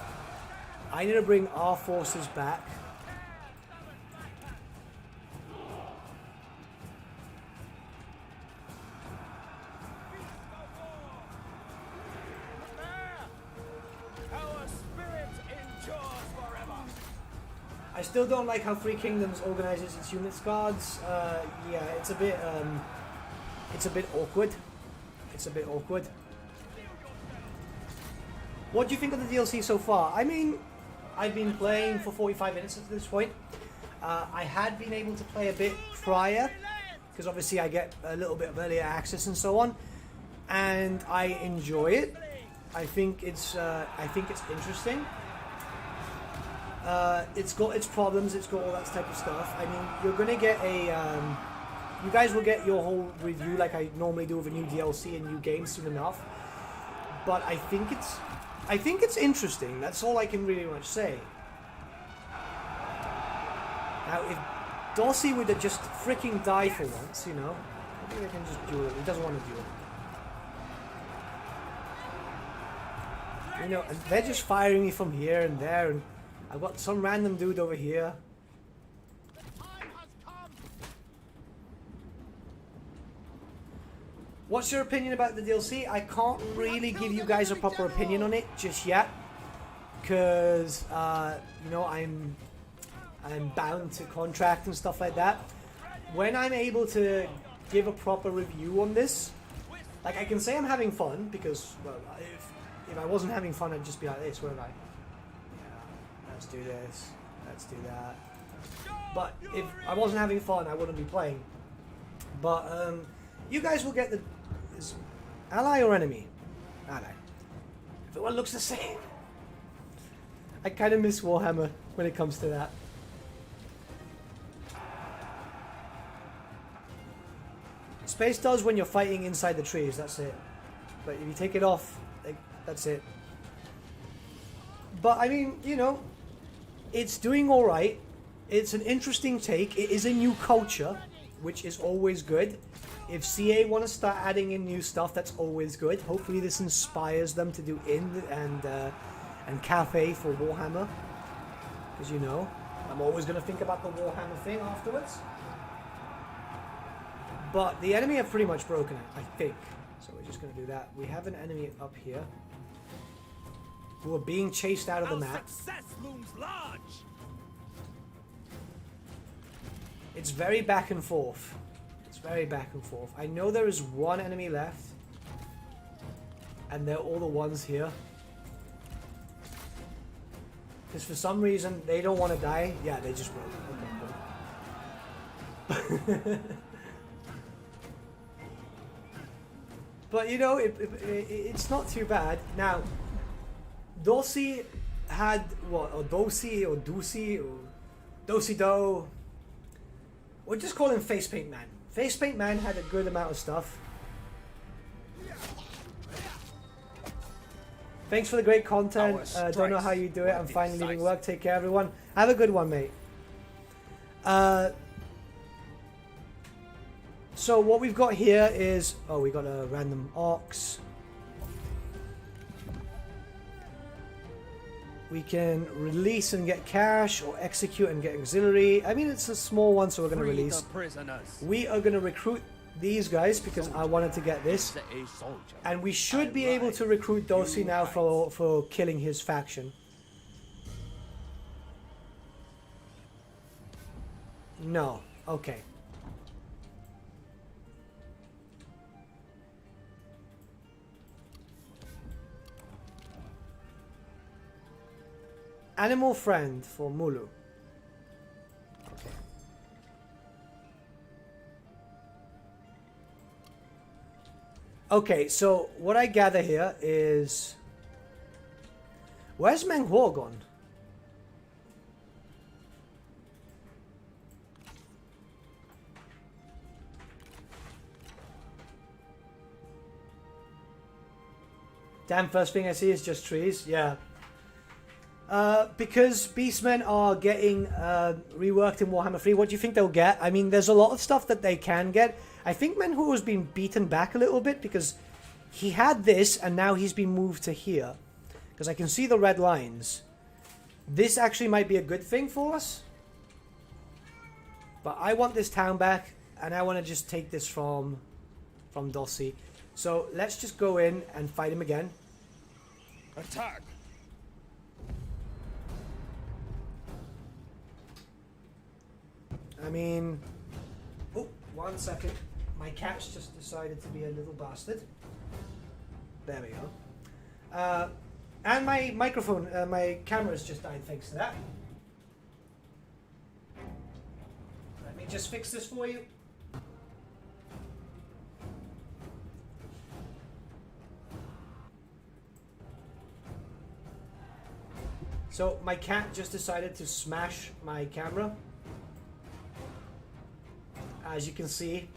I need to bring our forces back. I still don't like how Three Kingdoms organizes its units guards. Yeah, it's a bit awkward. It's a bit awkward. What do you think of the DLC so far? I mean, I've been playing for 45 minutes at this point. I had been able to play a bit prior, because obviously I get a little bit of earlier access and so on, and I enjoy it. I think it's interesting. It's got its problems. It's got all that type of stuff. I mean, you're gonna get a. You guys will get your whole review like I normally do of a new DLC and new game soon enough. But I think it's interesting. That's all I can really much say. Now, if Dossi would have just freaking die for once, you know, I think I can just duel it. He doesn't want to duel. You know, and they're just firing me from here and there, and I've got some random dude over here. What's your opinion about the DLC? I can't really give you guys a proper opinion on it just yet, because you know, I'm bound to contract and stuff like that. When I'm able to give a proper review on this, like, I can say I'm having fun, because, well, if I wasn't having fun, I'd just be like this, wouldn't I? Yeah, let's do this, let's do that. But if I wasn't having fun, I wouldn't be playing. But you guys will get the ally or enemy? Ally. Everyone looks the same. I kind of miss Warhammer when it comes to that. Space does when you're fighting inside the trees, that's it. But if you take it off, like, that's it. But I mean, you know, it's doing alright. It's an interesting take. It is a new culture, which is always good. If CA want to start adding in new stuff, that's always good. Hopefully this inspires them to do Inn and Cafe for Warhammer. Because, you know, I'm always going to think about the Warhammer thing afterwards. But the enemy have pretty much broken it, I think. So we're just going to do that. We have an enemy up here who are being chased out of the map. Success looms large. It's very back and forth. It's very back and forth. I know there is one enemy left. And they're all the ones here. Because for some reason, they don't want to die. Yeah, they just broke. Okay, but you know, it's not too bad. Now, Dossi had what? Or Dossi or Dusi or Dossi Do. We'll just call him Facepaint Man. Facepaint Man had a good amount of stuff. Thanks for the great content. Don't know how you do it. I'm finally leaving work. Take care, everyone. Have a good one, mate. So what we've got here is... Oh, we got a random ox. We can release and get cash, or execute and get auxiliary. I mean, it's a small one, so we're going to release. We are going to recruit these guys because I wanted to get this. And we should be able to recruit Dossi now for killing his faction. No. Okay. Animal friend for MULU. Okay. Okay, so what I gather here is... Where's Meng Huo gone? Damn, first thing I see is just trees. Yeah. Because Beastmen are getting reworked in Warhammer 3, what do you think they'll get? I mean, there's a lot of stuff that they can get. I think Menhu has been beaten back a little bit because he had this and now he's been moved to here. Because I can see the red lines. This actually might be a good thing for us. But I want this town back and I want to just take this from Dossi. So let's just go in and fight him again. Attack! I mean... Oh, 1 second. My cat's just decided to be a little bastard. There we go. And my microphone, my camera's just died thanks to that. Let me just fix this for you. So my cat just decided to smash my camera. As you can see.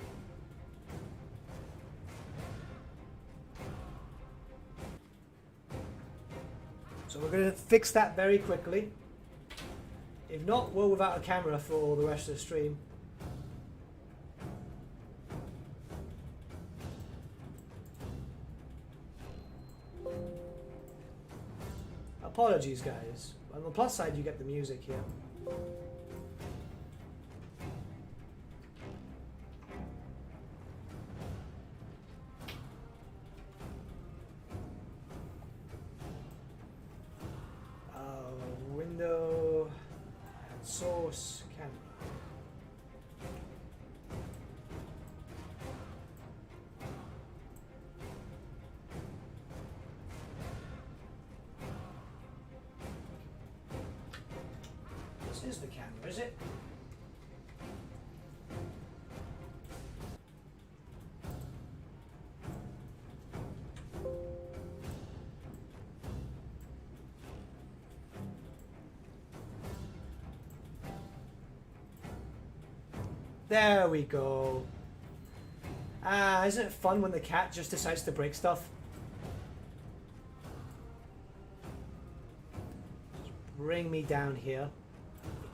So we're going to fix that very quickly. If not, we're without a camera for the rest of the stream. Apologies, guys. On the plus side, you get the music here. Window and source camera. This is the camera, is it? There we go. Isn't it fun when the cat just decides to break stuff? Just bring me down here.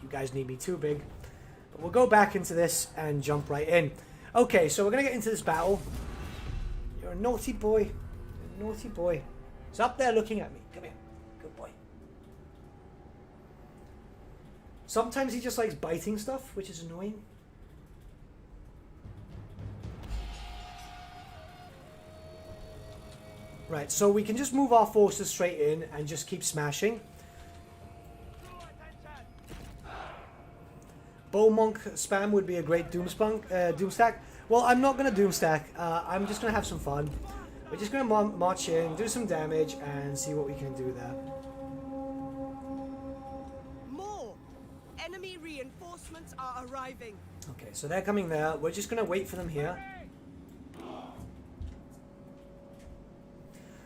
You guys need me too big. But we'll go back into this and jump right in. Okay, so we're going to get into this battle. You're a naughty boy. You're a naughty boy. He's up there looking at me. Come here. Good boy. Sometimes he just likes biting stuff, which is annoying. Right, so we can just move our forces straight in and just keep smashing. Bow monk spam would be a great doomstack. Well, I'm not going to doomstack. I'm just going to have some fun. We're just going to march in, do some damage, and see what we can do there. More! Enemy reinforcements are arriving. Okay, so they're coming there. We're just going to wait for them here.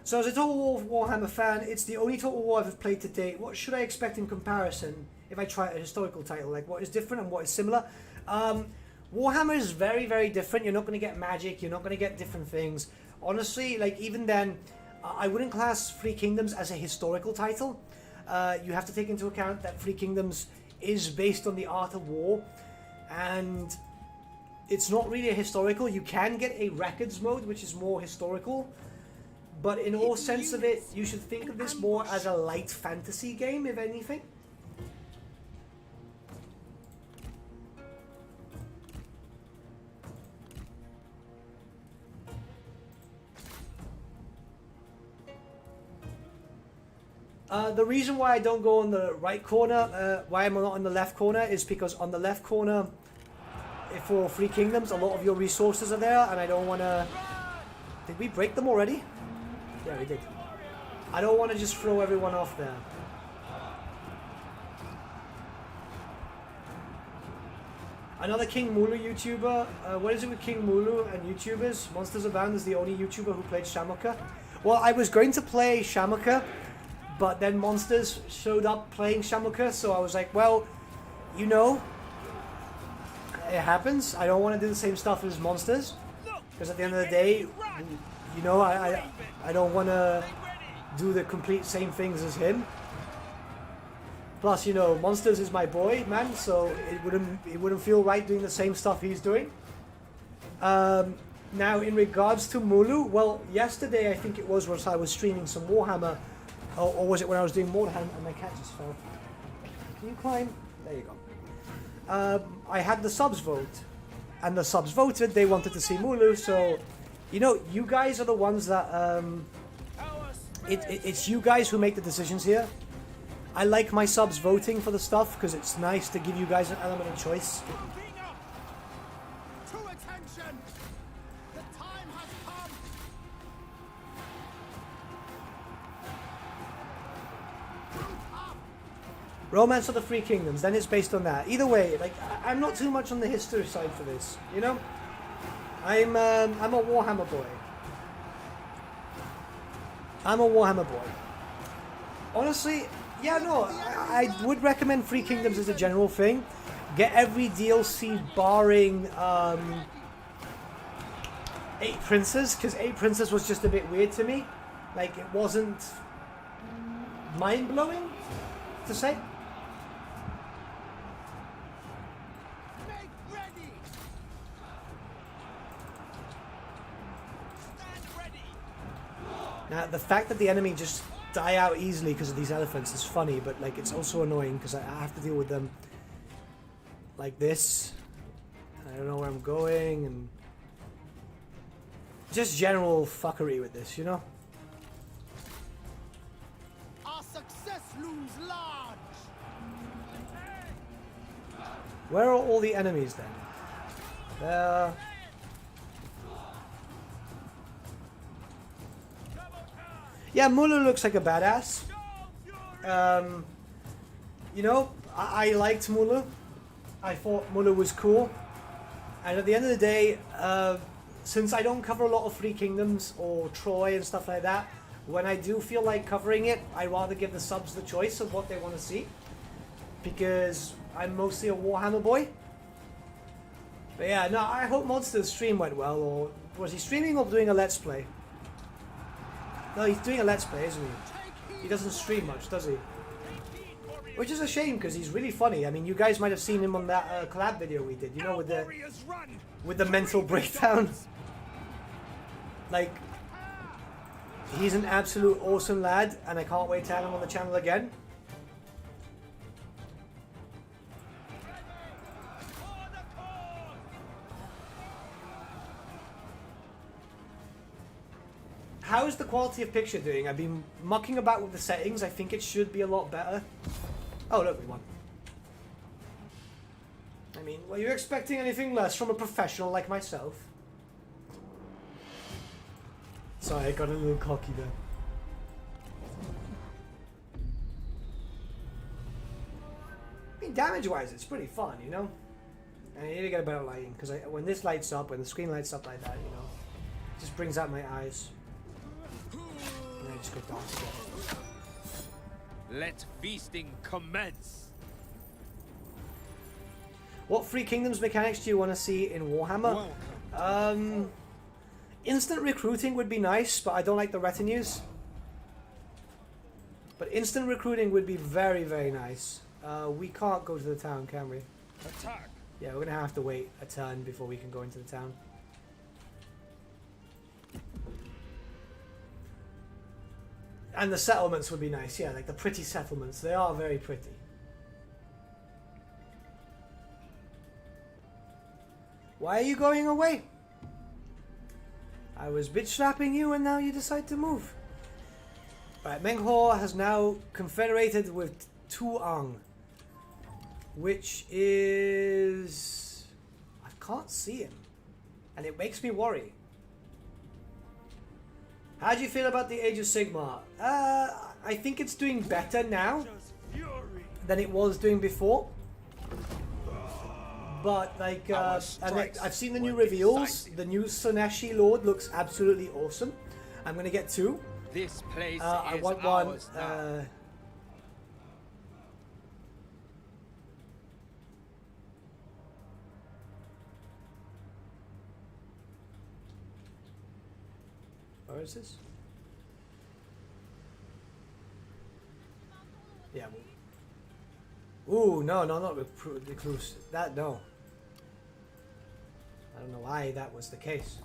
So as a Total War Warhammer fan, it's the only Total War I've played to date. What should I expect in comparison if I try a historical title? Like, what is different and what is similar? Warhammer is very, very different. You're not going to get magic. You're not going to get different things. Honestly, like, even then, I wouldn't class Three Kingdoms as a historical title. You have to take into account that Three Kingdoms is based on the art of war. And it's not really a historical. You can get a records mode, which is more historical. But in all sense of it, you should think of this more as a light fantasy game, if anything. The reason why I don't go on the right corner, why I'm not on the left corner, is because on the left corner, for Three Kingdoms, a lot of your resources are there, and I don't want to... Did we break them already? Yeah, we did. I don't want to just throw everyone off there. Another King MULU YouTuber. What is it with King MULU and YouTubers? Monsters Abound is the only YouTuber who played Shamuka. Well, I was going to play Shamuka, but then Monsters showed up playing Shamuka, so I was like, well, you know, it happens. I don't want to do the same stuff as Monsters, because at the end of the day, you know, I don't want to do the complete same things as him. Plus, you know, Monsters is my boy, man, so it wouldn't feel right doing the same stuff he's doing. Now, in regards to MULU, well, yesterday I think it was I was streaming some Warhammer, or was it when I was doing Warhammer and my cat just fell. Can you climb? There you go. I had the subs vote, and the subs voted. They wanted to see MULU, so... You know, you guys are the ones that, it's you guys who make the decisions here. I like my subs voting for the stuff, because it's nice to give you guys an element of choice. Romance of the Three Kingdoms, then it's based on that. Either way, like, I'm not too much on the history side for this, you know? I'm a Warhammer boy. I'm a Warhammer boy. Honestly, yeah, no, I would recommend Three Kingdoms as a general thing. Get every DLC barring 8 Princes, because 8 Princes was just a bit weird to me. Like, it wasn't mind-blowing to say. Make ready! Stand ready! Now, the fact that the enemy just die out easily because of these elephants is funny, but like it's also annoying because I have to deal with them like this. I don't know where I'm going, and just general fuckery with this, you know? Our success looms large. Where are all the enemies then? There. Yeah, MULU looks like a badass. You know, I liked MULU. I thought MULU was cool. And at the end of the day, since I don't cover a lot of Three Kingdoms or Troy and stuff like that, when I do feel like covering it, I rather give the subs the choice of what they want to see. Because I'm mostly a Warhammer boy. But yeah, no, I hope Monster's stream went well. Or was he streaming or doing a Let's Play? No, he's doing a Let's Play, isn't he? He doesn't stream much, does he? Which is a shame, because he's really funny. I mean, you guys might have seen him on that collab video we did, you know, with the mental breakdown. Like, he's an absolute awesome lad, and I can't wait to have him on the channel again. How is the quality of picture doing? I've been mucking about with the settings. I think it should be a lot better. Oh, look, we won. I mean, were you expecting anything less from a professional like myself? Sorry, I got a little cocky there. I mean, damage-wise, it's pretty fun, you know? And I need to get a better lighting, because when this lights up, when the screen lights up like that, you know, it just brings out my eyes. And I just go down to it. Let feasting commence. What Three Kingdoms mechanics do you want to see in Warhammer? Instant recruiting would be nice, but I don't like the retinues. But instant recruiting would be very, very nice. We can't go to the town, can we? Attack. Yeah, we're going to have to wait a turn before we can go into the town. And the settlements would be nice, yeah, like the pretty settlements. They are very pretty. Why are you going away? I was bitch slapping you and now you decide to move. Right, Menghor has now confederated with Tuang, which is... I can't see him. And it makes me worry. How do you feel about the Age of Sigmar? I think it's doing better now than it was doing before. But like, I've seen the new reveals. The new Soneshi Lord looks absolutely awesome. I'm gonna get 2. This place I is want ours one. now. Where is this? Yeah. Ooh, no, not recluse. That, no. I don't know why that was the case.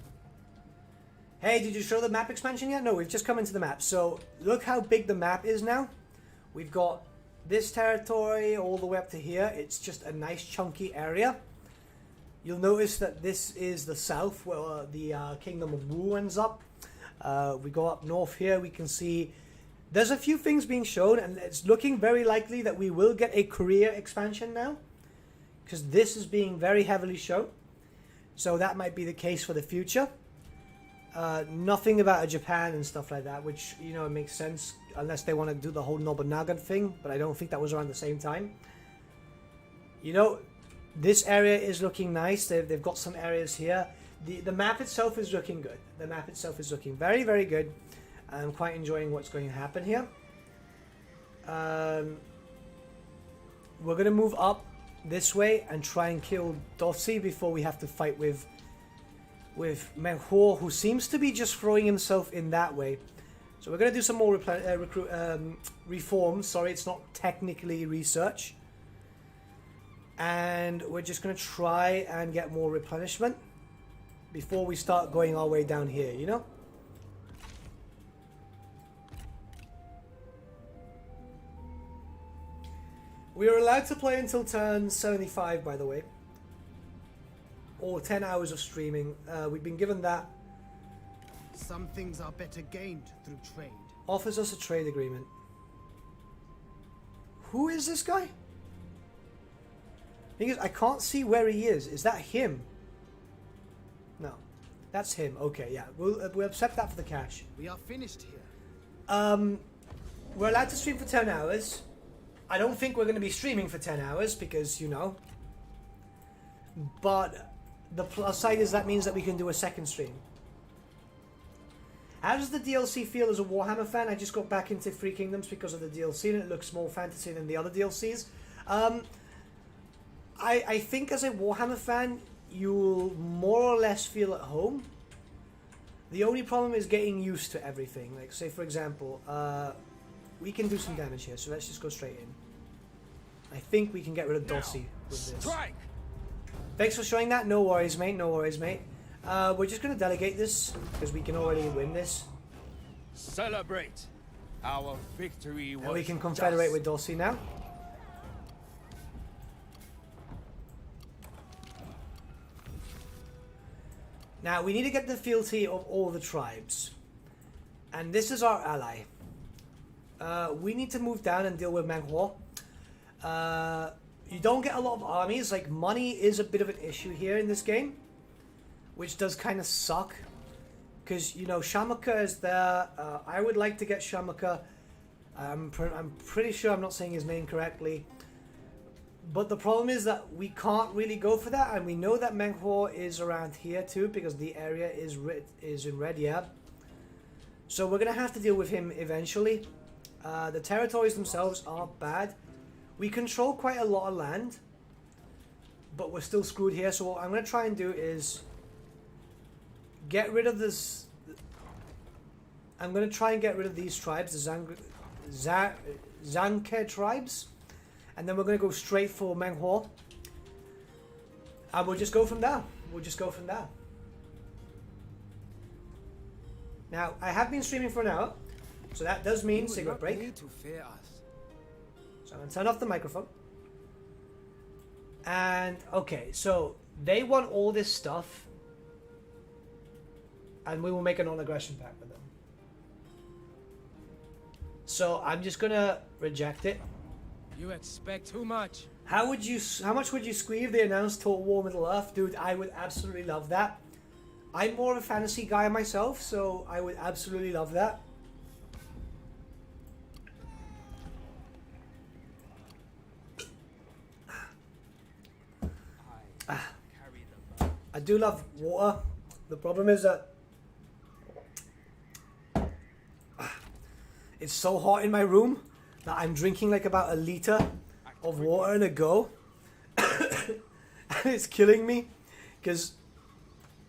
Hey, did you show the map expansion yet? No, we've just come into the map. So, look how big the map is now. We've got this territory all the way up to here. It's just a nice chunky area. You'll notice that this is the south where the Kingdom of Wu ends up. We go up north here, we can see there's a few things being shown, and it's looking very likely that we will get a Korea expansion now, because this is being very heavily shown, so that might be the case for the future. Nothing about Japan and stuff like that, which, you know, it makes sense unless they want to do the whole Nobunaga thing, but I don't think that was around the same time. You know, this area is looking nice. They've got some areas here. The map itself is looking good. The map itself is looking very, very good. I'm quite enjoying what's going to happen here. We're going to move up this way and try and kill Dossi before we have to fight with Menhor, who seems to be just throwing himself in that way. So we're going to do some more reforms. Sorry, it's not technically research. And we're just going to try and get more replenishment before we start going our way down here, you know? We are allowed to play until turn 75, by the way. Or 10 hours of streaming. We've been given that. Some things are better gained through trade. Offers us a trade agreement. Who is this guy? Thing is, I can't see where he is. Is that him? No. That's him. Okay, yeah. We'll accept that for the cash. We are finished here. We're allowed to stream for 10 hours. I don't think we're going to be streaming for 10 hours because, you know. But the plus side is that means that we can do a second stream. How does the DLC feel as a Warhammer fan? I just got back into Three Kingdoms because of the DLC and it looks more fantasy than the other DLCs. I think as a Warhammer fan, you'll more or less feel at home. The only problem is getting used to everything. Like, say, for example, we can do some damage here, so let's just go straight in. I think we can get rid of Dossi with this. Strike! Thanks for showing that. No worries, mate. No worries, mate. We're just going to delegate this, because we can already win this. Celebrate! Our victory was And we can confederate just. with Dossi now. Now, we need to get the fealty of all the tribes. And this is our ally. We need to move down and deal with Menhor. You don't get a lot of armies. Like, money is a bit of an issue here in this game. Which does kind of suck. Because, you know, Shamaka is there. I would like to get Shamaka. I'm pretty sure I'm not saying his name correctly. But the problem is that we can't really go for that. And we know that Menhor is around here too. Because the area is in red, yeah. So we're going to have to deal with him eventually. The territories themselves aren't bad. We control quite a lot of land. But we're still screwed here. So what I'm going to try and do is get rid of this. I'm going to try and get rid of these tribes. The Zanke tribes. And then we're going to go straight for Menhor. And we'll just go from there. We'll just go from there. Now, I have been streaming for an hour. So that does mean cigarette break. Need to fear us. So I'm going to turn off the microphone. And, okay, so they want all this stuff. And we will make a non-aggression pact with them. So I'm just going to reject it. You expect too much. How much would you squeeze if they announced Total War Middle Earth? Dude, I would absolutely love that. I'm more of a fantasy guy myself, so I would absolutely love that. I do love water. The problem is that it's so hot in my room that I'm drinking like about a liter of water in a go. And it's killing me because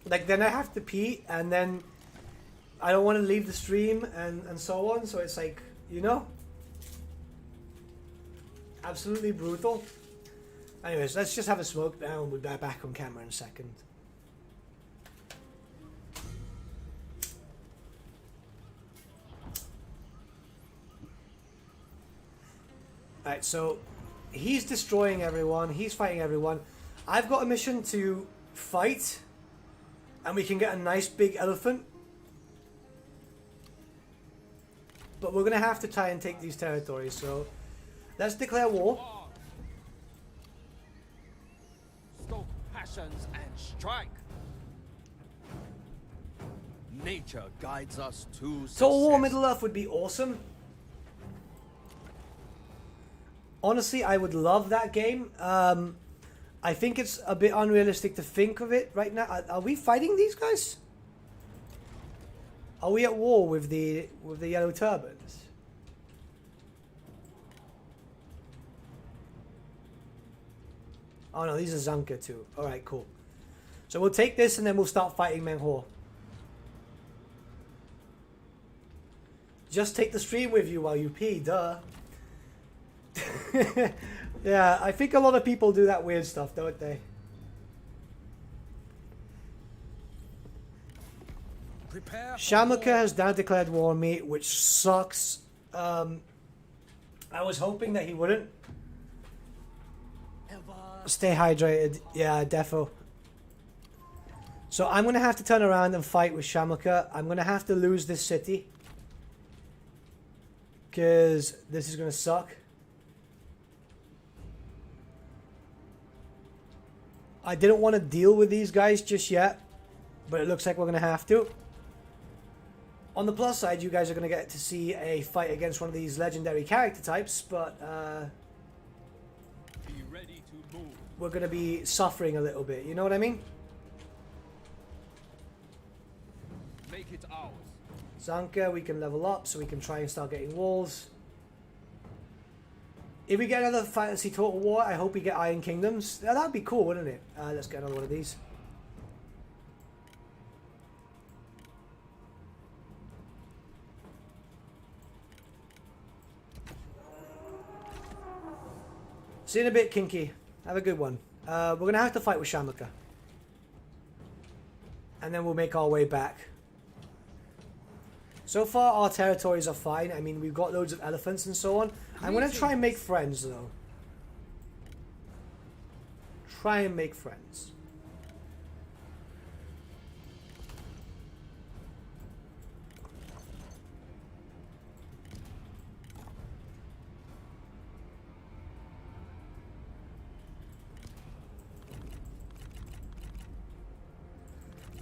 like then I have to pee and then I don't want to leave the stream and so on. So it's like, you know, absolutely brutal. Anyways, let's just have a smoke now and we'll be back on camera in a second. Alright, so he's destroying everyone, he's fighting everyone. I've got a mission to fight and we can get a nice big elephant. But we're going to have to try and take these territories, so let's declare war. Stoke passions and strike. nature guides us to Total War success. Middle-earth would be awesome. Honestly, I would love that game. I think it's a bit unrealistic to think of it right now. Are we fighting these guys? Are we at war with the yellow turbans? Oh no, these are Zanka too. Alright, cool. So we'll take this and then we'll start fighting Menghor. Just take the stream with you while you pee, duh. Yeah, I think a lot of people do that weird stuff, don't they? Shamuka has now declared war on me, which sucks. I was hoping that he wouldn't. Stay hydrated. Yeah, defo. So I'm going to have to turn around and fight with Shamuka. I'm going to have to lose this city. Because this is going to suck. I didn't want to deal with these guys just yet. But it looks like we're going to have to. On the plus side, you guys are going to get to see a fight against one of these legendary character types. But Be ready to move. we're going to be suffering a little bit. You know what I mean? Make it ours. Zanka, we can level up so we can try and start getting walls. If we get another Fantasy Total War, I hope we get Iron Kingdoms. Now, that'd be cool, wouldn't it? Let's get another one of these. See you in a bit, Kinky. Have a good one. We're going to have to fight with Shamuka. And then we'll make our way back. So far, our territories are fine. I mean, we've got loads of elephants and so on. I'm going to try and make friends, though. Try and make friends.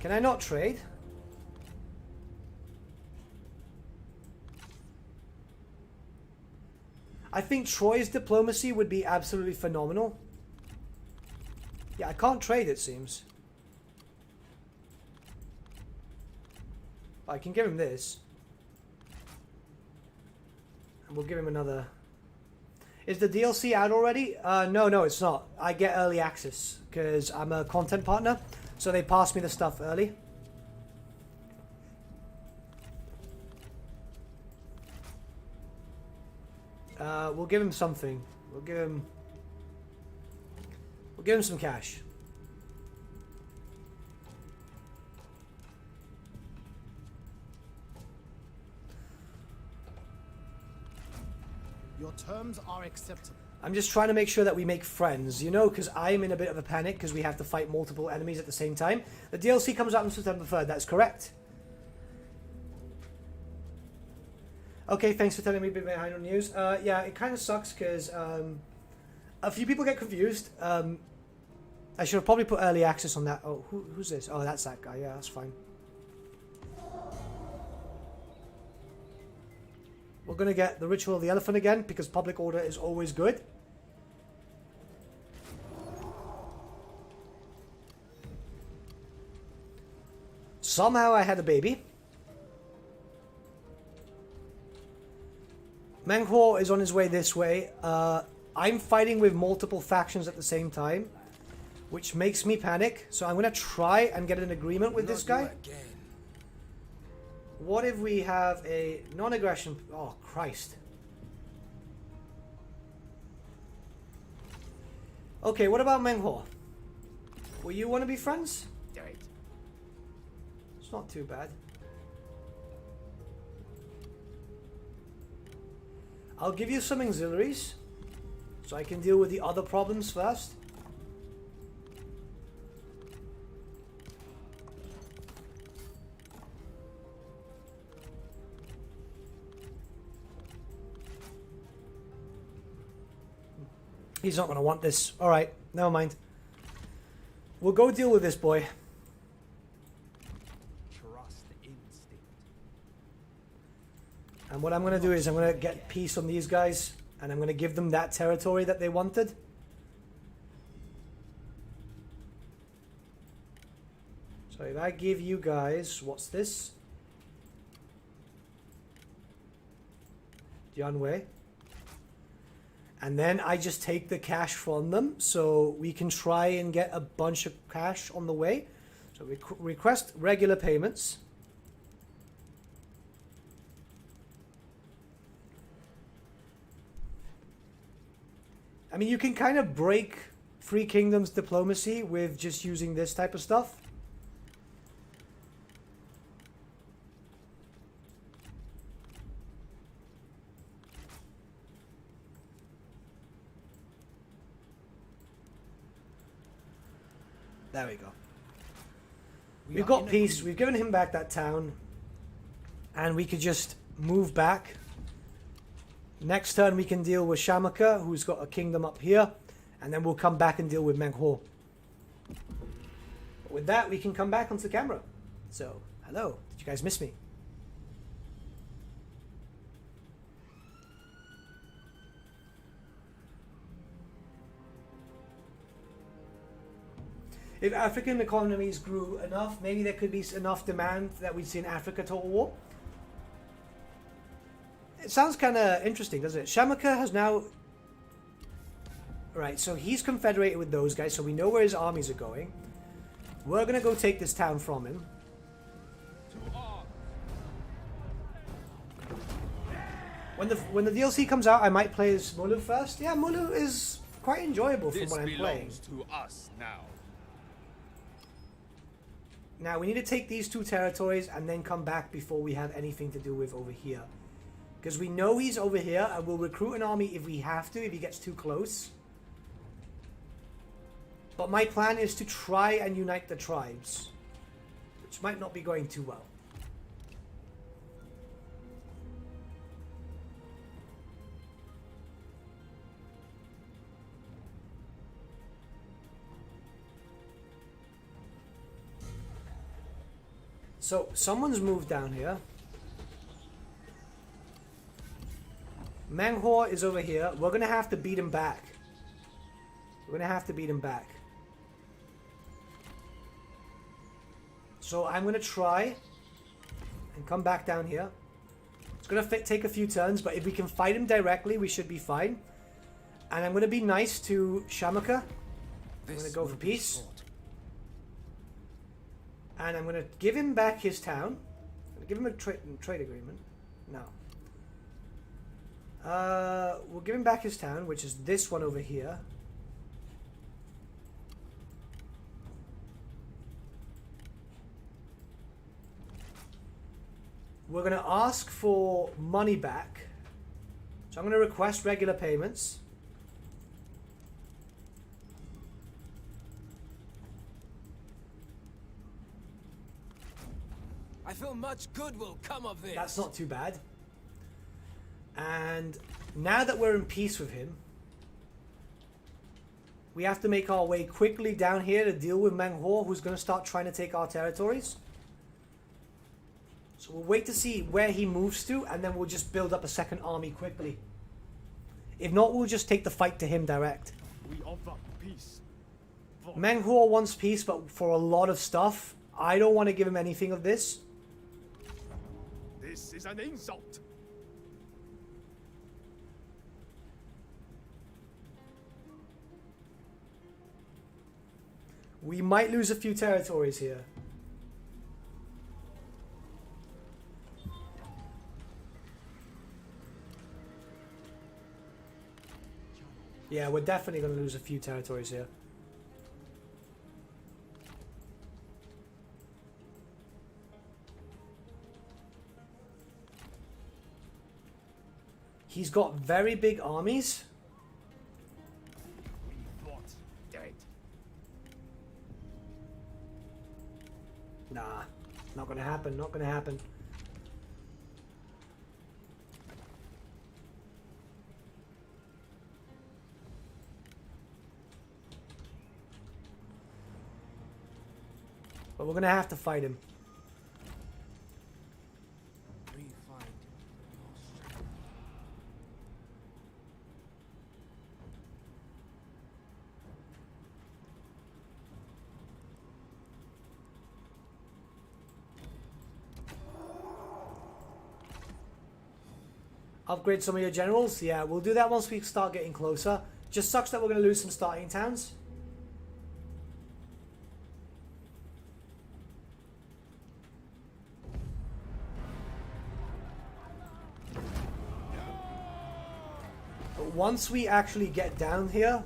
Can I not trade? I think Troy's diplomacy would be absolutely phenomenal. Yeah, I can't trade, it seems. I can give him this. And we'll give him another. Is the DLC out already? No, it's not. I get early access because I'm a content partner. So they pass me the stuff early. We'll give him something. We'll give him some cash. Your terms are acceptable. I'm just trying to make sure that we make friends, you know, because I'm in a bit of a panic because we have to fight multiple enemies at the same time. The DLC comes out on September 3rd, that's correct. Okay, thanks for telling me a bit behind on news. Yeah, it kind of sucks because a few people get confused. I should have probably put early access on that. Oh, who's this? Oh, that's that guy. Yeah, that's fine. We're going to get the Ritual of the Elephant again because public order is always good. Somehow I had a baby. Menghor is on his way this way. I'm fighting with multiple factions at the same time, which makes me panic. So I'm going to try and get an agreement with this guy. What if we have a non-aggression? Oh, Christ. Okay, what about Menghor? Will you want to be friends? It's not too bad. I'll give you some auxiliaries, so I can deal with the other problems first. He's not going to want this. Alright, never mind. We'll go deal with this boy. Trust in And what I'm going to do is I'm going to get peace on these guys, and I'm going to give them that territory that they wanted. So if I give you guys, what's this? Jianwei. And then I just take the cash from them, so we can try and get a bunch of cash on the way. So we request regular payments. I mean, you can kind of break Three Kingdoms diplomacy with just using this type of stuff. There we go. We've got peace. We've given him back that town. And we could just move back. Next turn we can deal with Shamaka, who's got a kingdom up here. And then we'll come back and deal with Menghuo. With that, we can come back onto camera. So, hello. Did you guys miss me? If African economies grew enough, maybe there could be enough demand that we'd see in Africa total war. It sounds kind of interesting, doesn't it? Shamaka has now... Right, so he's confederated with those guys, so we know where his armies are going. We're going to go take this town from him. When the DLC comes out, I might play as MULU first. Yeah, MULU is quite enjoyable from what I'm playing. to us now. Now, we need to take these two territories and then come back before we have anything to do with over here. Because we know he's over here, and we'll recruit an army if we have to, if he gets too close. But my plan is to try and unite the tribes, which might not be going too well. So, someone's moved down here. Menghuo is over here. We're going to have to beat him back. We're going to have to beat him back. So, I'm going to try and come back down here. It's going to take a few turns, but if we can fight him directly, we should be fine. And I'm going to be nice to Shamaka. I'm going to go for peace. And I'm going to give him back his town. I'm going to give him a trade agreement. No. We'll give him back his town, which is this one over here. We're going to ask for money back. So I'm going to request regular payments. I feel much good will come of this. That's not too bad. And now that we're in peace with him, we have to make our way quickly down here to deal with Menghuo, who's going to start trying to take our territories. So we'll wait to see where he moves to, and then we'll just build up a second army quickly. If not, we'll just take the fight to him direct. We offer peace. Menghuo wants peace, but for a lot of stuff, I don't want to give him anything of this. This is an insult. We might lose a few territories here. Yeah, we're definitely going to lose a few territories here. He's got very big armies. We fought dead. Nah, not going to happen, not going to happen. But we're going to have to fight him. We find your Upgrade some of your generals? Yeah, we'll do that once we start getting closer. Just sucks that we're going to lose some starting towns. But once we actually get down here,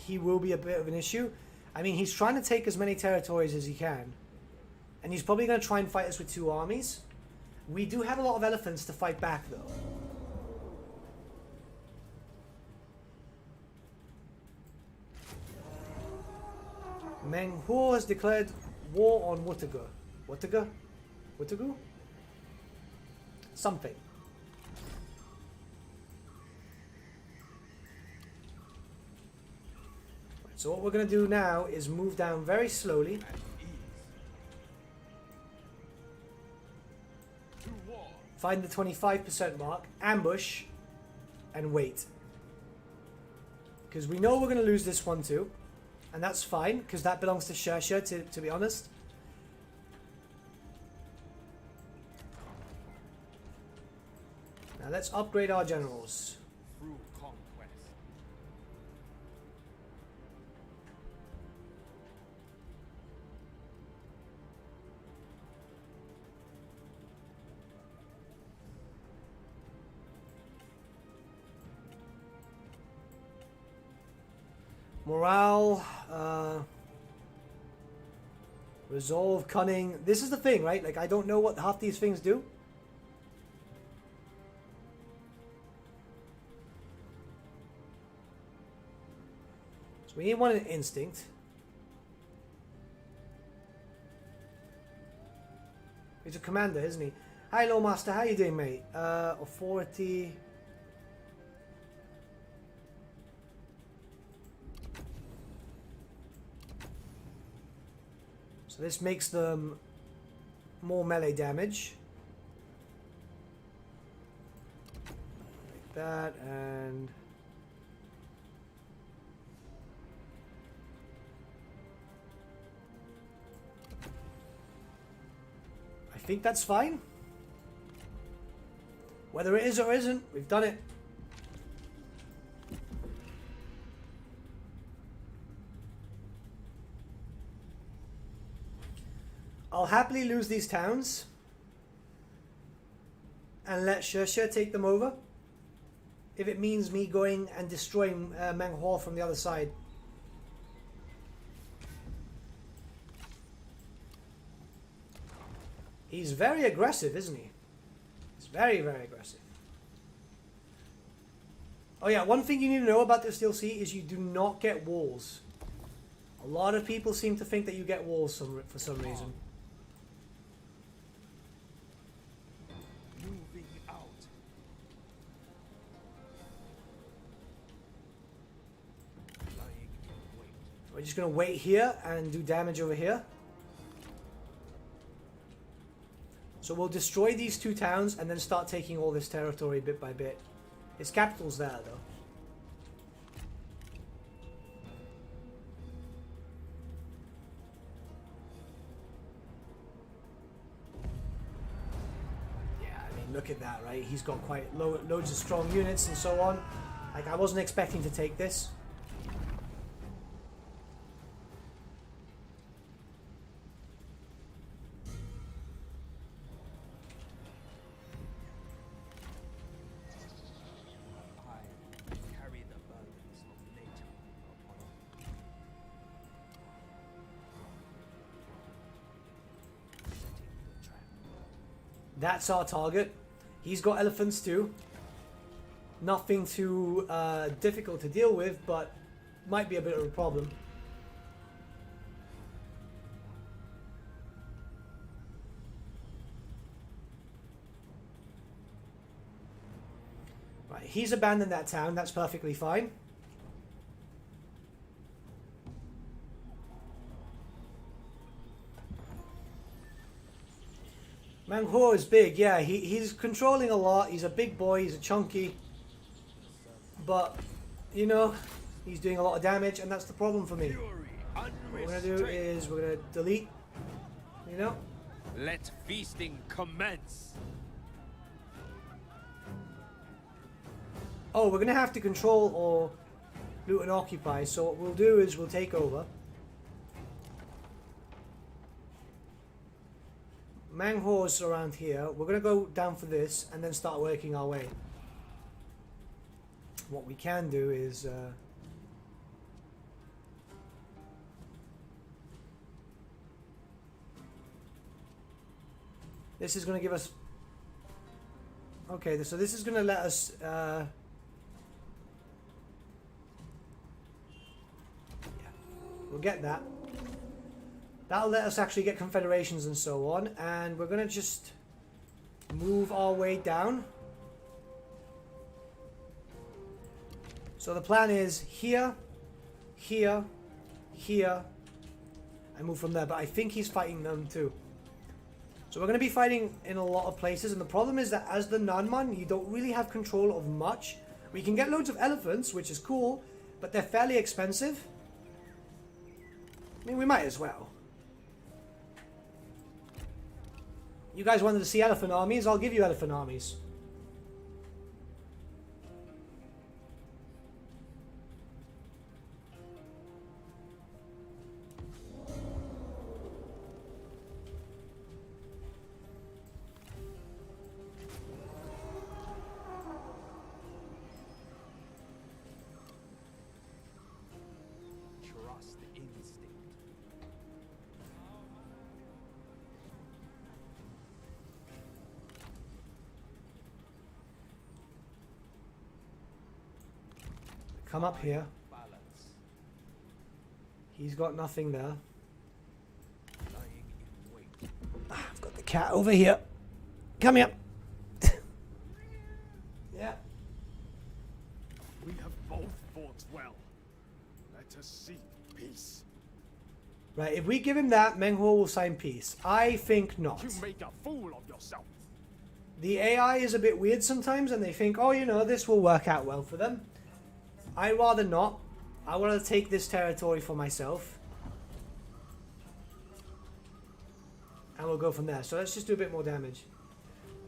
he will be a bit of an issue. I mean, he's trying to take as many territories as he can. And he's probably going to try and fight us with 2 armies. We do have a lot of elephants to fight back, though. Meng Huo has declared war on Wutagu. Wutagu? Wutagu? Something. So what we're going to do now is move down very slowly. Find the 25% mark, ambush, and wait. Because we know we're going to lose this one too. And that's fine, because that belongs to Shersha, to be honest. Now let's upgrade our generals. Through conquest. Morale, resolve, cunning. This is the thing, right? Like, I don't know what half these things do. So we need one in instinct. He's a commander, isn't he? Hi, Low Master. How you doing, mate? Authority. So this makes them more melee damage. Like that, and I think that's fine. Whether it is or isn't, we've done it. I'll happily lose these towns and let Shersha take them over if it means me going and destroying Meng Huo from the other side. He's very aggressive, isn't he? He's very, very aggressive. Oh yeah, one thing you need to know about this DLC is you do not get walls. A lot of people seem to think that you get walls for some reason. Moving out. Lying in wait. We're just going to wait here and do damage over here. So we'll destroy these 2 towns and then start taking all this territory bit by bit. His capital's there, though. Yeah, I mean, look at that, right? He's got quite loads of strong units and so on. Like, I wasn't expecting to take this. That's our target. He's got elephants too. Nothing too difficult to deal with, but might be a bit of a problem. Right, he's abandoned that town. That's perfectly fine. Meng Huo is big, yeah, he's controlling a lot, he's a big boy, he's a chunky, but, you know, he's doing a lot of damage, and that's the problem for me. What we're going to do is, we're going to delete, you know? Let feasting commence. Oh, we're gonna have to control or loot and occupy. So what we'll do is we'll take over. Manghor's around here. We're gonna go down for this and then start working our way. What we can do is this is gonna give us. Okay, so this is gonna let us. Yeah, we'll get that. That'll let us actually get confederations and so on, and we're gonna just move our way down. So the plan is here, here, here, and move from there. But I think he's fighting them too. So we're going to be fighting in a lot of places, and the problem is that as the Nanman, you don't really have control of much. We can get loads of elephants, which is cool, but they're fairly expensive. I mean, we might as well. You guys wanted to see elephant armies? I'll give you elephant armies. Trust the instinct. Come up here. Balance. He's got nothing there. Lying in wait. Ah, I've got the cat over here. Come here. Yeah. We have both fought well. Let us seek peace. Right, if we give him that, Menghor will sign peace. I think not. You make a fool of yourself. The AI is a bit weird sometimes, and they think, oh, you know, this will work out well for them. I'd rather not. I want to take this territory for myself. And we'll go from there. So let's just do a bit more damage.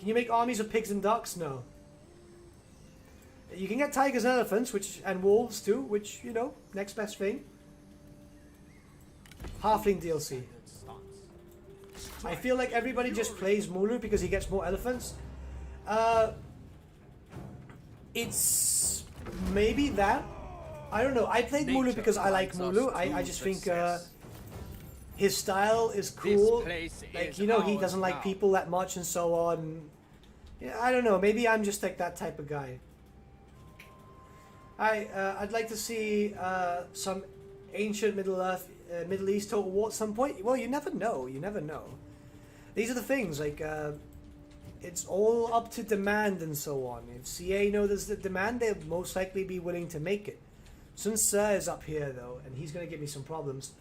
Can you make armies of pigs and ducks? No. You can get tigers and elephants, and wolves too, which, you know, next best thing. Halfling DLC. I feel like everybody just plays MULU because he gets more elephants. It's maybe that. I don't know. I played MULU because I like MULU. I just think his style is cool. Like, you know, he doesn't like people that much and so on. Yeah, I don't know. Maybe I'm just like that type of guy. I'd like to see some ancient Middle East Total War at some point. Well, you never know. You never know. These are the things, like, it's all up to demand and so on. If CA know there's the demand, they'll most likely be willing to make it. Sun Tzu is up here, though, and he's going to give me some problems.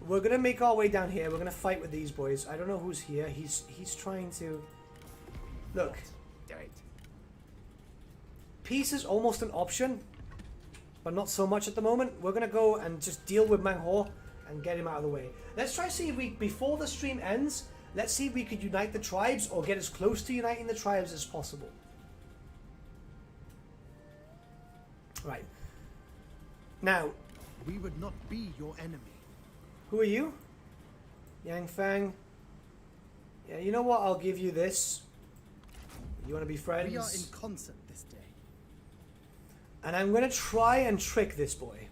We're going to make our way down here. We're going to fight with these boys. I don't know who's here. He's trying to... Look. Peace is almost an option, but not so much at the moment. We're going to go and just deal with Menghor and get him out of the way. Let's try to see if we, before the stream ends, let's see if we could unite the tribes or get as close to uniting the tribes as possible. Right. Now, We would not be your enemy. who are you? Yang Fang. Yeah, you know what? I'll give you this. You want to be friends? We are in concert this day. And I'm going to try and trick this boy.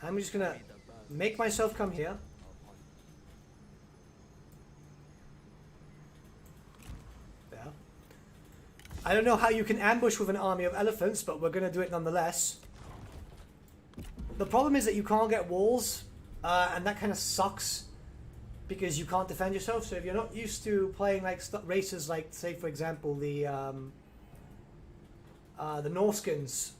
I'm just going to make myself come here. There. I don't know how you can ambush with an army of elephants, but we're going to do it nonetheless. The problem is that you can't get walls, and that kind of sucks because you can't defend yourself. So if you're not used to playing like races like, say for example, the Norskins,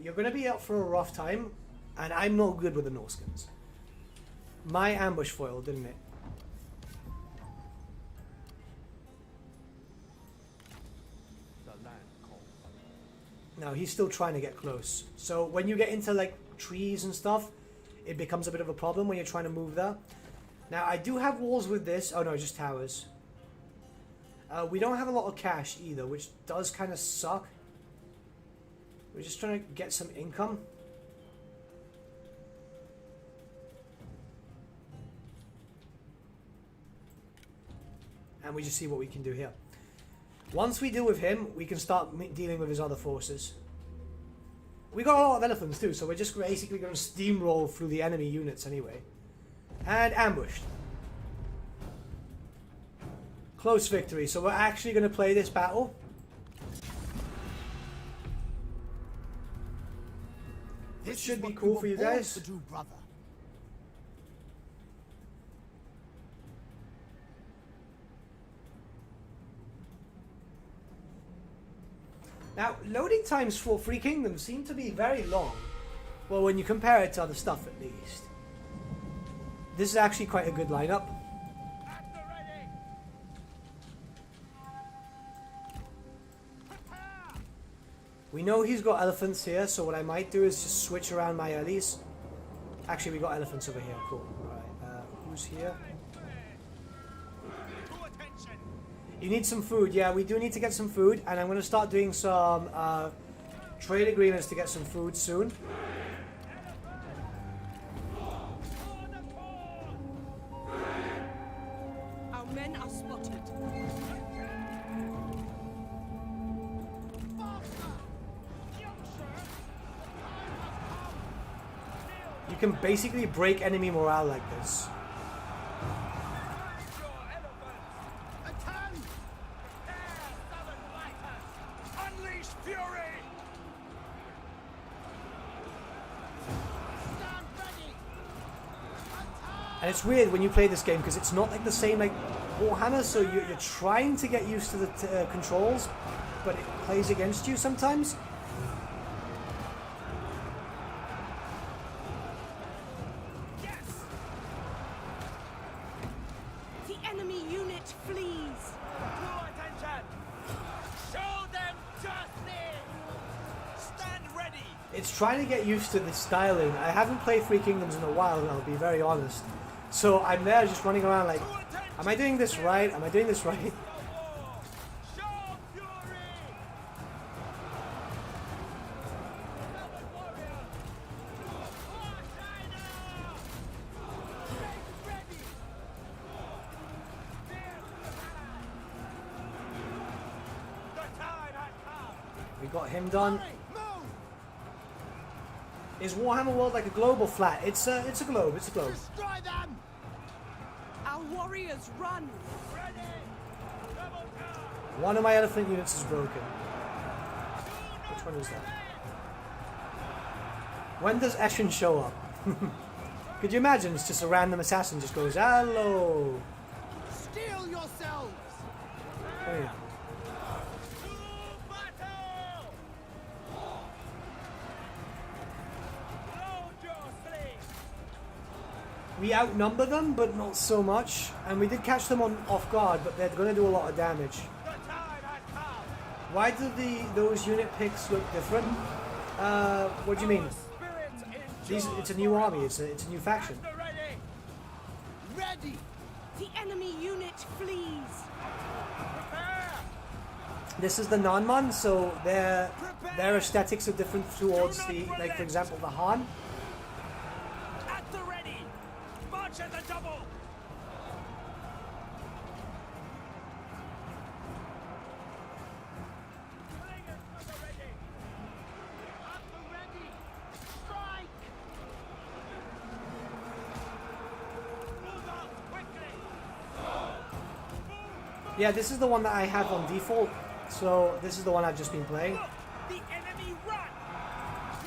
you're going to be up for a rough time, and I'm not good with the Norskins. My ambush foiled, didn't it? No, he's still trying to get close. So when you get into like trees and stuff, it becomes a bit of a problem when you're trying to move there. Now, I do have walls with this. Oh, no, just towers. We don't have a lot of cash either, which does kind of suck. We're just trying to get some income. And we just see what we can do here. Once we deal with him, we can start dealing with his other forces. We got a lot of elephants too, so we're just basically going to steamroll through the enemy units anyway. And ambushed. Close victory. So we're actually going to play this battle. This should be cool for you guys. Now, loading times for Three Kingdoms seem to be very long. Well, when you compare it to other stuff, at least. This is actually quite a good lineup. We know he's got elephants here, so what I might do is just switch around my allies. Actually, we got elephants over here. Cool. Alright, who's here? You need some food. Yeah, we do need to get some food, and I'm going to start doing some trade agreements to get some food soon. Our men are spotted. You can basically break enemy morale like this. And it's weird when you play this game because it's not like the same like Warhammer, so you're trying to get used to the controls, but it plays against you sometimes. Yes. The enemy unit flees. Draw attention! Show them justice! Stand ready! It's trying to get used to the styling. I haven't played Three Kingdoms in a while, and I'll be very honest. So I'm there just running around like, am I doing this right? Am I doing this right? We got him done. Is Warhammer World like a global flat? It's a globe. It's a globe. Destroy them! Our warriors run. One of my elephant units is broken. Which one is that? When does Eshin show up? Could you imagine it's just a random assassin just goes, hello. Steel yourselves! Hey. We outnumber them, but not so much. And we did catch them off guard, but they're going to do a lot of damage. Why do those unit picks look different? What do you mean? It's a new army. It's a new faction. Ready! The enemy unit flees. This is the Nanman, so their aesthetics are different towards the, like for example, the Han. At the ready! March at the double! Yeah, this is the one that I have on default, so this is the one I've just been playing. The enemy run!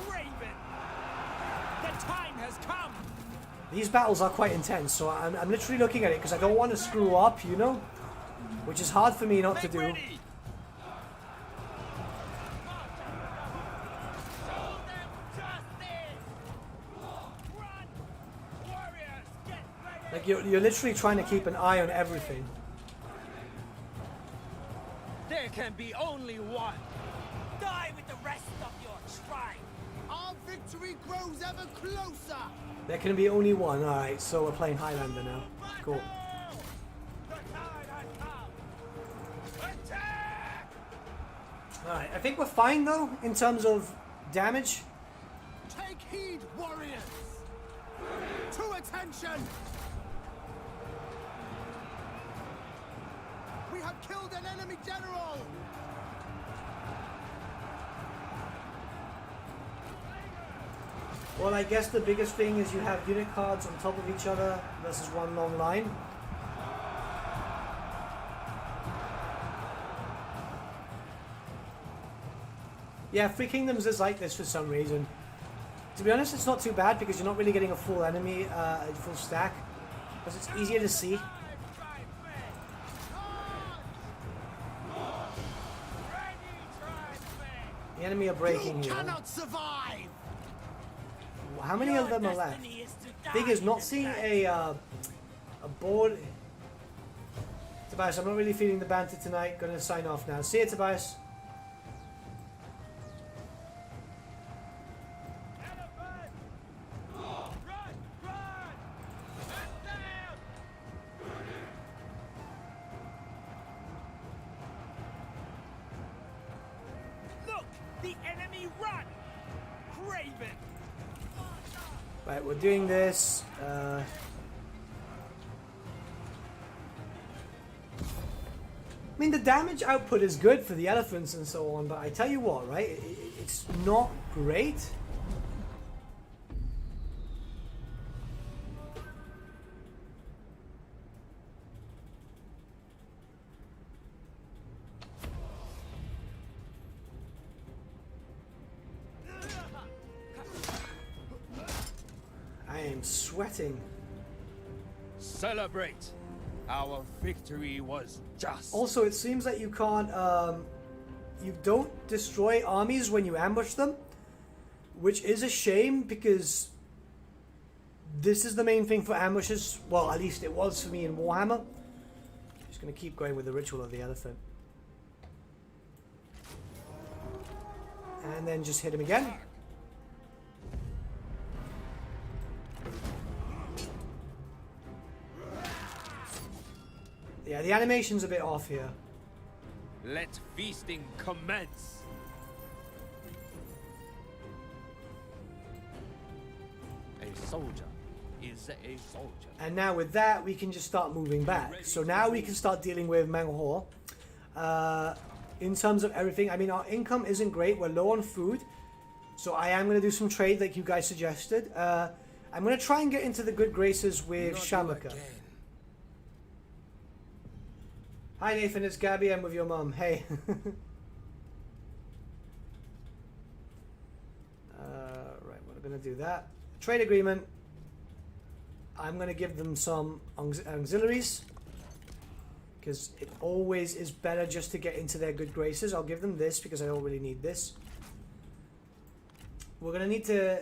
Raven! The time has come! These battles are quite intense, so I'm literally looking at it because I don't want to screw up, you know? Which is hard for me not to do. Ready. Like, you're literally trying to keep an eye on everything. There can be only one. Die with the rest of your tribe. Our victory grows ever closer. There can be only one. Alright, so we're playing Highlander now. Cool. Alright, I think we're fine though, in terms of damage. Take heed, warriors. To attention. We have killed an enemy general. Well, I guess the biggest thing is you have unit cards on top of each other versus one long line. Yeah, Three Kingdoms is like this for some reason. To be honest, it's not too bad because you're not really getting a full enemy, a full stack. Because it's easier to see. The enemy are breaking You here. cannot survive. How many of them are left? Thing is, not seeing a board. Tobias, I'm not really feeling the banter tonight. Gonna sign off now. See you, Tobias. Look! The enemy run! Craven! Right, we're doing this. I mean, the damage output is good for the elephants and so on, but I tell you what, right? It's not great. I am sweating. Celebrate! Our victory was just. Also, it seems like you can't, you don't destroy armies when you ambush them, which is a shame because this is the main thing for ambushes. Well, at least it was for me in Warhammer. Just gonna keep going with the ritual of the elephant. And then just hit him again. Yeah, the animation's a bit off here. Let feasting commence! A soldier is a soldier. And now with that, we can just start moving back. So now we can start dealing with Manghor. In terms of everything, I mean, our income isn't great. We're low on food. So I am going to do some trade like you guys suggested. I'm going to try and get into the good graces with Shamaka. Hi Nathan, it's Gabby. I'm with your mum. Hey. Right, we're going to do that. Trade agreement. I'm going to give them some auxiliaries. Because it always is better just to get into their good graces. I'll give them this because I don't really need this. We're going to need to...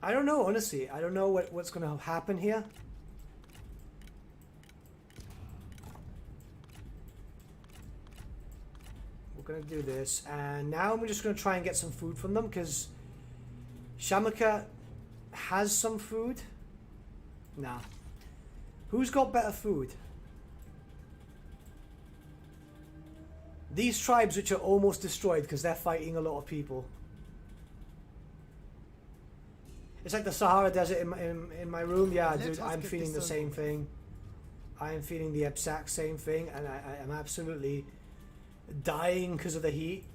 I don't know, honestly. I don't know what's going to happen here. We're going to do this. And now we're just going to try and get some food from them because Shamaka has some food. Nah. Who's got better food? These tribes which are almost destroyed because they're fighting a lot of people. It's like the Sahara Desert in my room. Yeah, dude, I'm feeling the same thing. I am feeling the exact same thing, and I am absolutely dying because of the heat.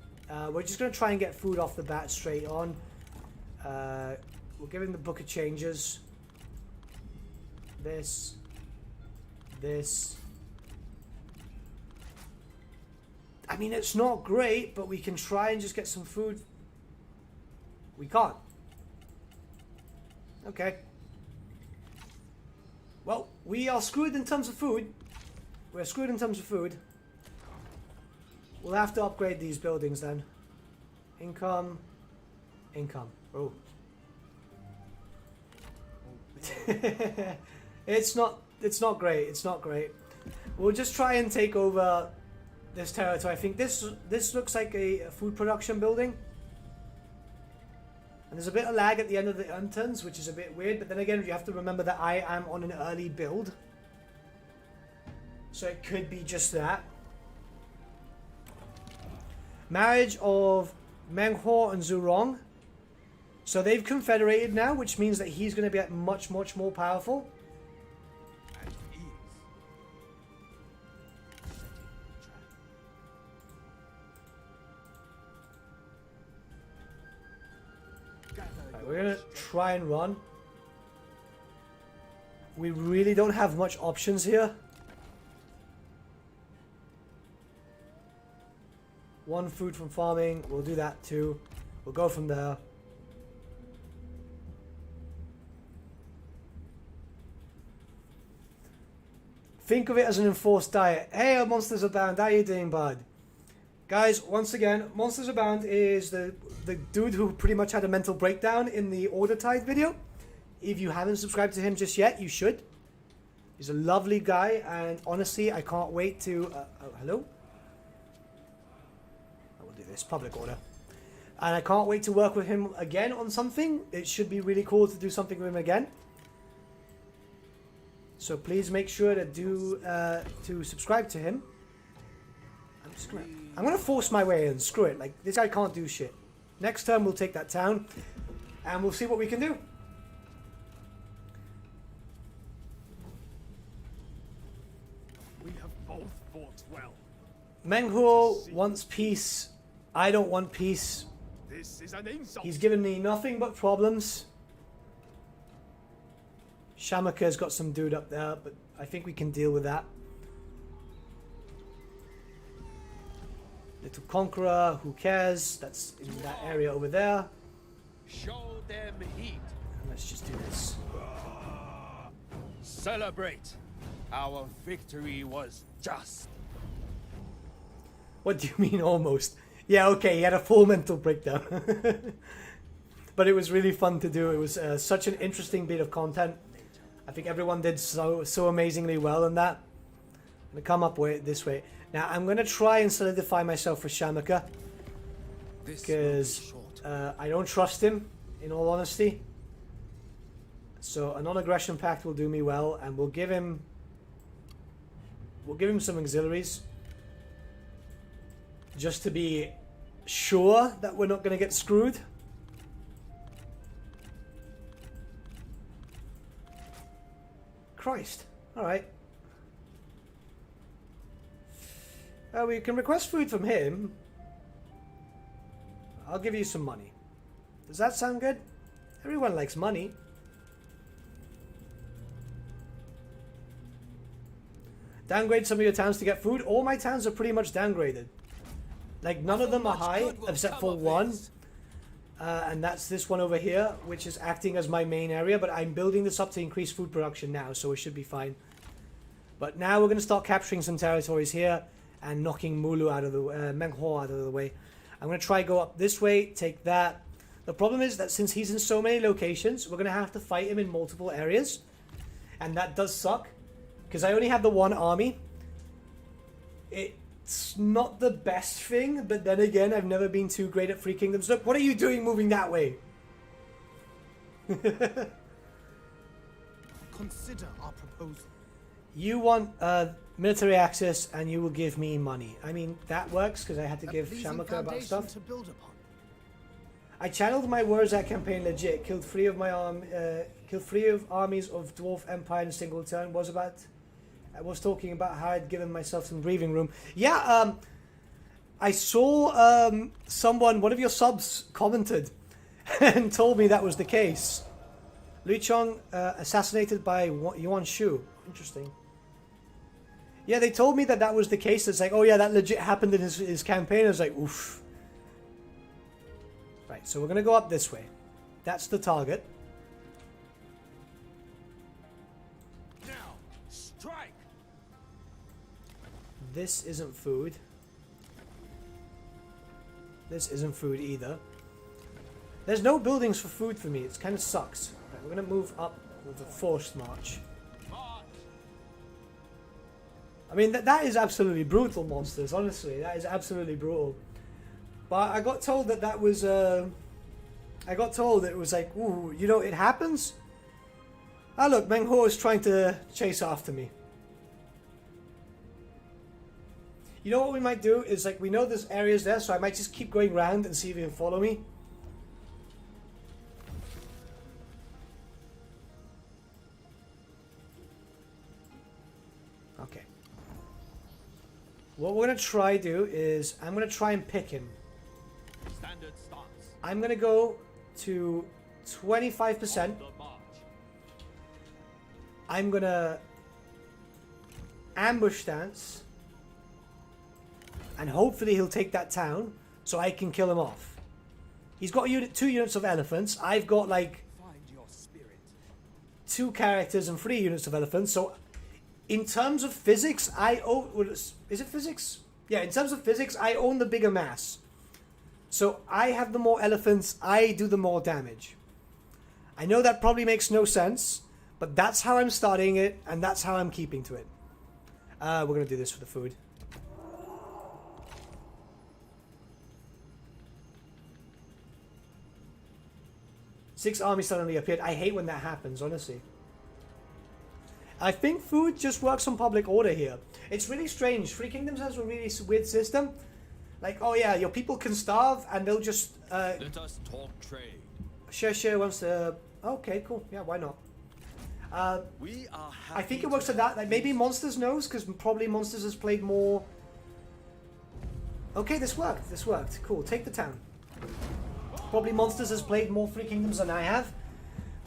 We're just going to try and get food off the bat straight on. We're giving the book of changes. This. I mean, it's not great, but we can try and just get some food. We can't. Okay. Well, we are screwed in terms of food. We're screwed in terms of food. We'll have to upgrade these buildings then. Income. Oh. It's not great. It's not great. We'll just try and take over this territory. I think this looks like a food production building. And there's a bit of lag at the end of the unturns, which is a bit weird. But then again, you have to remember that I am on an early build. So it could be just that. Marriage of Menghor and Zurong. So they've confederated now, which means that he's going to be much, much more powerful. At ease. Right, we're going to try and run. We really don't have much options here. One food from farming. We'll do that too. We'll go from there. Think of it as an enforced diet. Hey, Monsters Abound. How you doing, bud? Guys, once again, Monsters Abound is the dude who pretty much had a mental breakdown in the Order Tide video. If you haven't subscribed to him just yet, you should. He's a lovely guy, and honestly, I can't wait to... hello? I will do this. Public order. And I can't wait to work with him again on something. It should be really cool to do something with him again. So please make sure to subscribe to him. I'm gonna force my way in. Screw it. Like, this guy can't do shit. Next turn we'll take that town, and we'll see what we can do. We have both fought well. Menghor wants peace. I don't want peace. This is an insult. He's given me nothing but problems. Shamaka's got some dude up there, but I think we can deal with that. Little Conqueror, who cares? That's in that area over there. Show them heat. Let's just do this. Celebrate. Our victory was just. What do you mean almost? Yeah, okay, he had a full mental breakdown. But it was really fun to do. It was such an interesting bit of content. I think everyone did so amazingly well in that. I'm going to come up with this way. Now, I'm going to try and solidify myself for Shamaka. Because I don't trust him, in all honesty. So a non-aggression pact will do me well, and we'll give him some auxiliaries. Just to be sure that we're not going to get screwed. Christ. Alright. We can request food from him. I'll give you some money. Does that sound good? Everyone likes money. Downgrade some of your towns to get food. All my towns are pretty much downgraded. Like, none of them are high, except for one. And that's this one over here, which is acting as my main area. But I'm building this up to increase food production now, so it should be fine. But now we're going to start capturing some territories here and knocking MULU out of the Menghor out of the way. I'm going to try go up this way, take that. The problem is that since he's in so many locations, we're going to have to fight him in multiple areas. And that does suck, because I only have the one army. It's not the best thing, but then again, I've never been too great at Free Kingdoms. Look, what are you doing moving that way? Consider our proposal. You want military access, and you will give me money. I mean, that works, because I had to give Shamaka about stuff. To build upon. I channeled my Wurzak campaign legit. Killed three of armies of Dwarf Empire in a single turn. I was talking about how I'd given myself some breathing room. Yeah, I saw one of your subs commented and told me that was the case. Lu Chong assassinated by Yuan Shu. Interesting. Yeah, they told me that was the case. It's like, oh yeah, that legit happened in his campaign. I was like, oof. Right, so we're going to go up this way. That's the target. Now, strike. This isn't food. This isn't food either. There's no buildings for food for me. It kind of sucks. Right, we're going to move up with a forced march. I mean, that is absolutely brutal, monsters. Honestly, that is absolutely brutal. But I got told that was I got told it was like, ooh, you know, it happens. Ah, look, Meng Ho is trying to chase after me. You know what we might do is, like, we know there's areas there, so I might just keep going round and see if he can follow me. Okay. What we're going to try do is, I'm going to try and pick him. Standard stance. I'm going to go to 25%. The march. I'm going to ambush stance. And hopefully he'll take that town so I can kill him off. He's got 2 units of elephants. I've got like Find your spirit. 2 characters and 3 units of elephants. So in terms of physics, I own... Is it physics? Yeah, in terms of physics, I own the bigger mass. So I have the more elephants. I do the more damage. I know that probably makes no sense. But that's how I'm starting it. And that's how I'm keeping to it. We're going to do this for the food. Six armies suddenly appeared. I hate when that happens, honestly. I think food just works on public order here. It's really strange. Three Kingdoms has a really weird system. Like, oh yeah, your people can starve and they'll just... Let us talk trade. Share wants to... Okay, cool. Yeah, why not? We are I think it works to that. Like, maybe Monsters knows, because probably Monsters has played more... Okay, this worked. This worked. Cool. Take the town. Probably Monsters has played more Three Kingdoms than I have.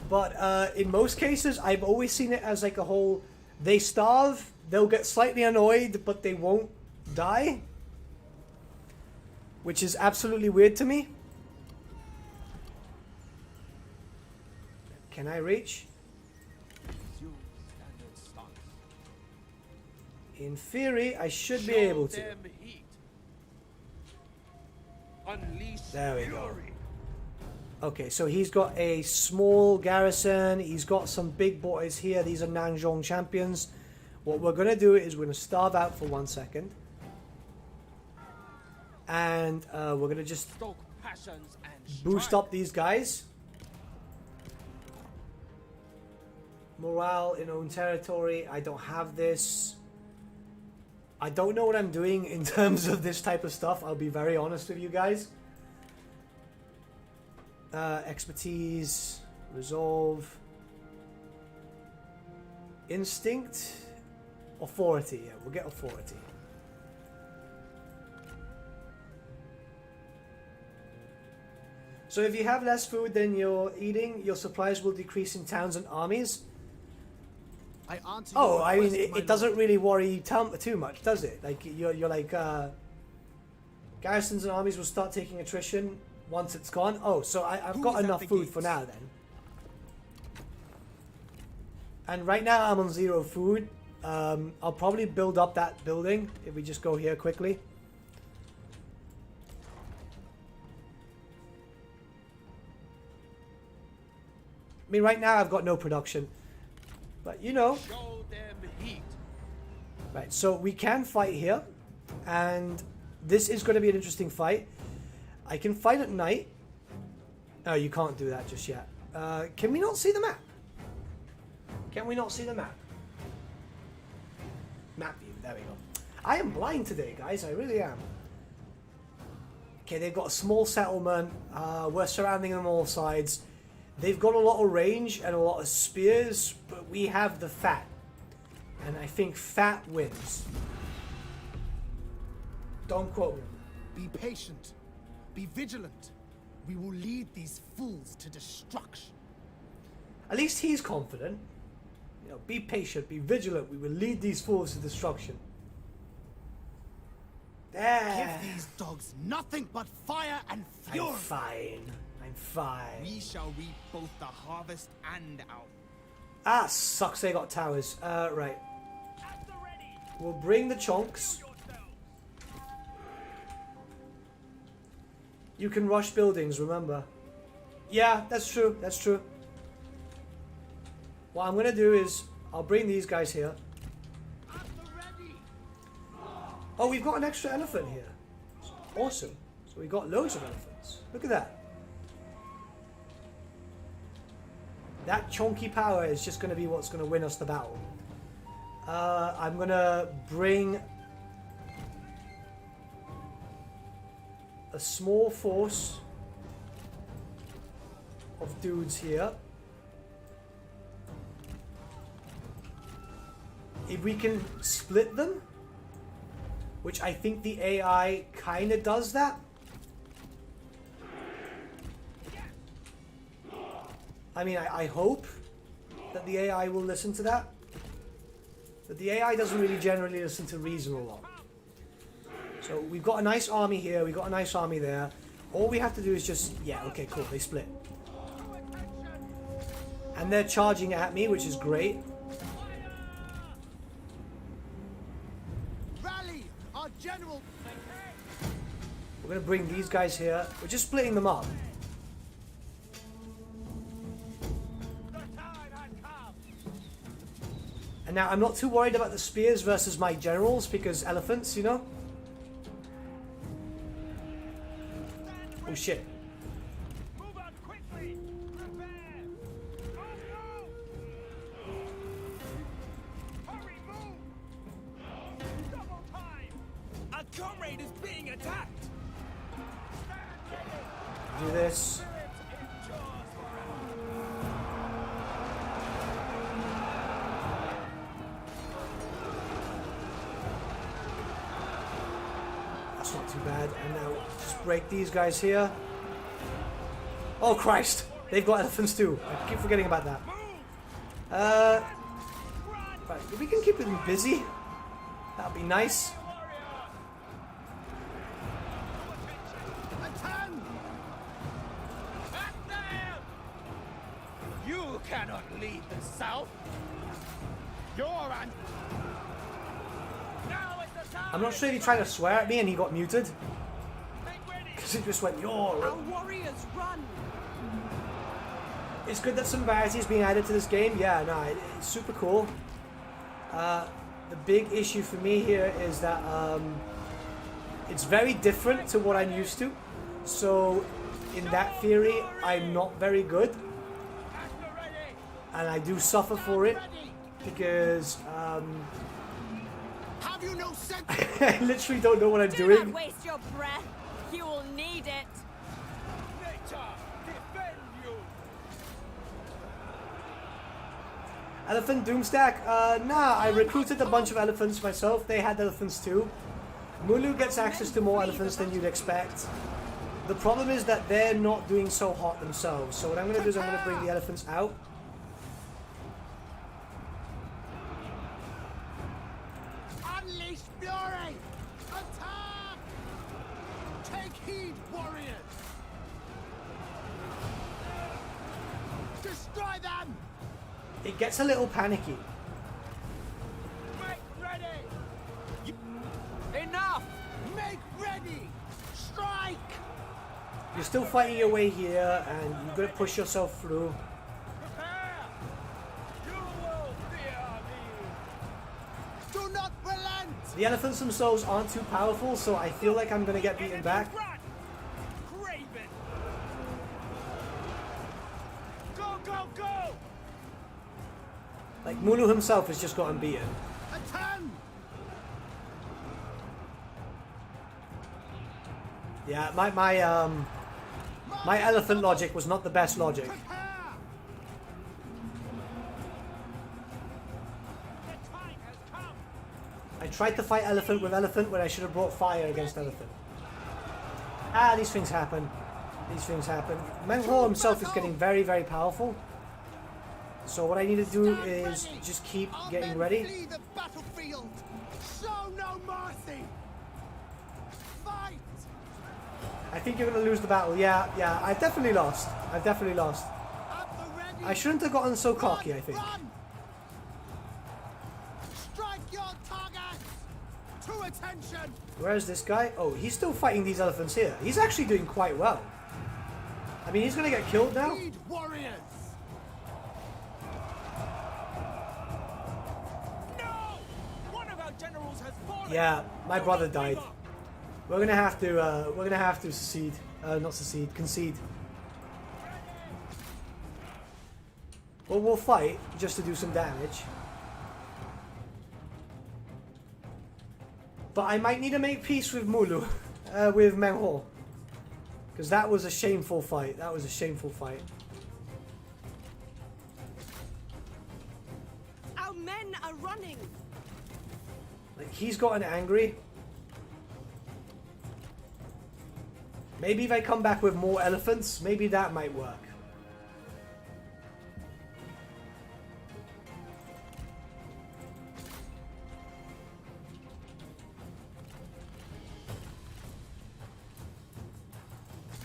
But in most cases, I've always seen it as like a whole... They starve, they'll get slightly annoyed, but they won't die. Which is absolutely weird to me. Can I reach? In theory, I should be able to. There we go. Okay, so he's got a small garrison. He's got some big boys here. These are Nanzhong champions. What we're going to do is we're going to starve out for 1 second. And we're going to just boost up these guys. Morale in own territory. I don't have this. I don't know what I'm doing in terms of this type of stuff. I'll be very honest with you guys. Expertise, resolve, instinct, authority. Yeah, we'll get authority. So if you have less food than you're eating, your supplies will decrease in towns and armies. Oh, I mean, it doesn't really worry you too much, does it? Like, you're like, garrisons and armies will start taking attrition once it's gone. Oh, so I've got enough food for now then. And right now I'm on 0 food. I'll probably build up that building if we just go here quickly. I mean, right now I've got no production. But, you know. Show them heat. Right, so we can fight here. And this is going to be an interesting fight. I can fight at night. Oh, you can't do that just yet. Can we not see the map? Can we not see the map? Map view, there we go. I am blind today, guys. I really am. Okay, they've got a small settlement. We're surrounding them on all sides. They've got a lot of range and a lot of spears, but we have the fat. And I think fat wins. Don't quote me. Be patient. Be vigilant. We will lead these fools to destruction. At least he's confident. You know, be patient, be vigilant. We will lead these fools to destruction. There. Give these dogs nothing but fire and fury. I'm fine. I'm fine. We shall reap both the harvest and our... Ah, sucks they got towers. Right. We'll bring the chonks. You can rush buildings, remember. Yeah, that's true. That's true. What I'm going to do is, I'll bring these guys here. Oh, we've got an extra elephant here. Awesome. So we've got loads of elephants. Look at that. That chunky power is just going to be what's going to win us the battle. I'm going to bring a small force of dudes here. If we can split them, which I think the AI kind of does that. I mean, I hope that the AI will listen to that. But the AI doesn't really generally listen to reason a lot. So we've got a nice army here, we've got a nice army there. All we have to do is just, yeah, okay, cool, they split. And they're charging at me, which is great. Rally, our general. We're going to bring these guys here. We're just splitting them up. And now I'm not too worried about the spears versus my generals because elephants, you know? Oh shit. Move out quickly! Prepare! Move, move! Hurry, move! Double time! Our comrade is being attacked! Do this. That's not too bad. And now just break these guys here. Oh Christ! They've got elephants too. I keep forgetting about that. Right, if we can keep them busy, that'd be nice. You cannot lead the South! You're an... Now is the time! I'm not sure if he tried to swear at me and he got muted. Make ready! Because it just went, you're... Our warriors run. It's good that some variety is being added to this game. Yeah, no, it's super cool. The big issue for me here is that it's very different to what I'm used to. So, in that theory, I'm not very good. And I do suffer for it. Because Have you no sense? I literally don't know what I'm Do doing. not waste your breath. You will need it. Nature, defend you! Elephant Doomstack? Nah, I recruited a bunch of elephants myself. They had elephants too. MULU gets access to more elephants than you'd expect. The problem is that they're not doing so hot themselves. So what I'm going to do is I'm going to bring the elephants out. Unleash fury! Attack! Take heed, warriors! Destroy them! It gets a little panicky. Make ready! Enough! Make ready! Strike! You're still fighting your way here, and you've got to push yourself through. Prepare! You will fear me! Do not relent! The elephants themselves aren't too powerful, so I feel like I'm going to get beaten back. Run! Craven! Go, go, go! Like, MULU himself has just gotten beaten. Attend! Yeah, my elephant logic was not the best logic. Prepare! The time has come! I tried to fight elephant with elephant when I should have brought fire against elephant. Ah, these things happen. These things happen. Menghor himself is getting very, very powerful. So what I need to do is just keep Our getting men ready. Flee the battlefield! Show no mercy! Fight! I think you're going to lose the battle. Yeah, I've definitely lost. I've definitely lost. At the ready! I shouldn't have gotten so cocky, I Run, think. run! Strike your targets! To attention! Where's this guy? Oh, he's still fighting these elephants here. He's actually doing quite well. I mean, he's going to get killed now. Lead warriors! No! One of our generals has fallen! Yeah, my brother died. We're gonna have to secede. Not secede, concede. But we'll fight just to do some damage. But I might need to make peace with MULU, with Menhor. Because that was a shameful fight. That was a shameful fight. Our men are running. Like, he's gotten angry. Maybe if I come back with more elephants, maybe that might work.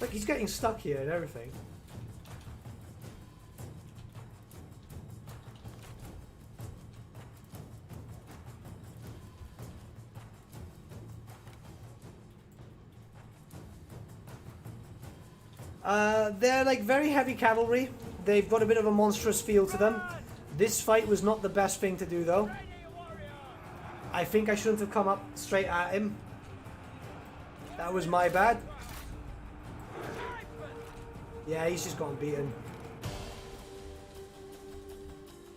Look, he's getting stuck here and everything. They're like very heavy cavalry. They've got a bit of a monstrous feel to them. This fight was not the best thing to do though. I think I shouldn't have come up straight at him. That was my bad. Yeah, he's just gotten beaten.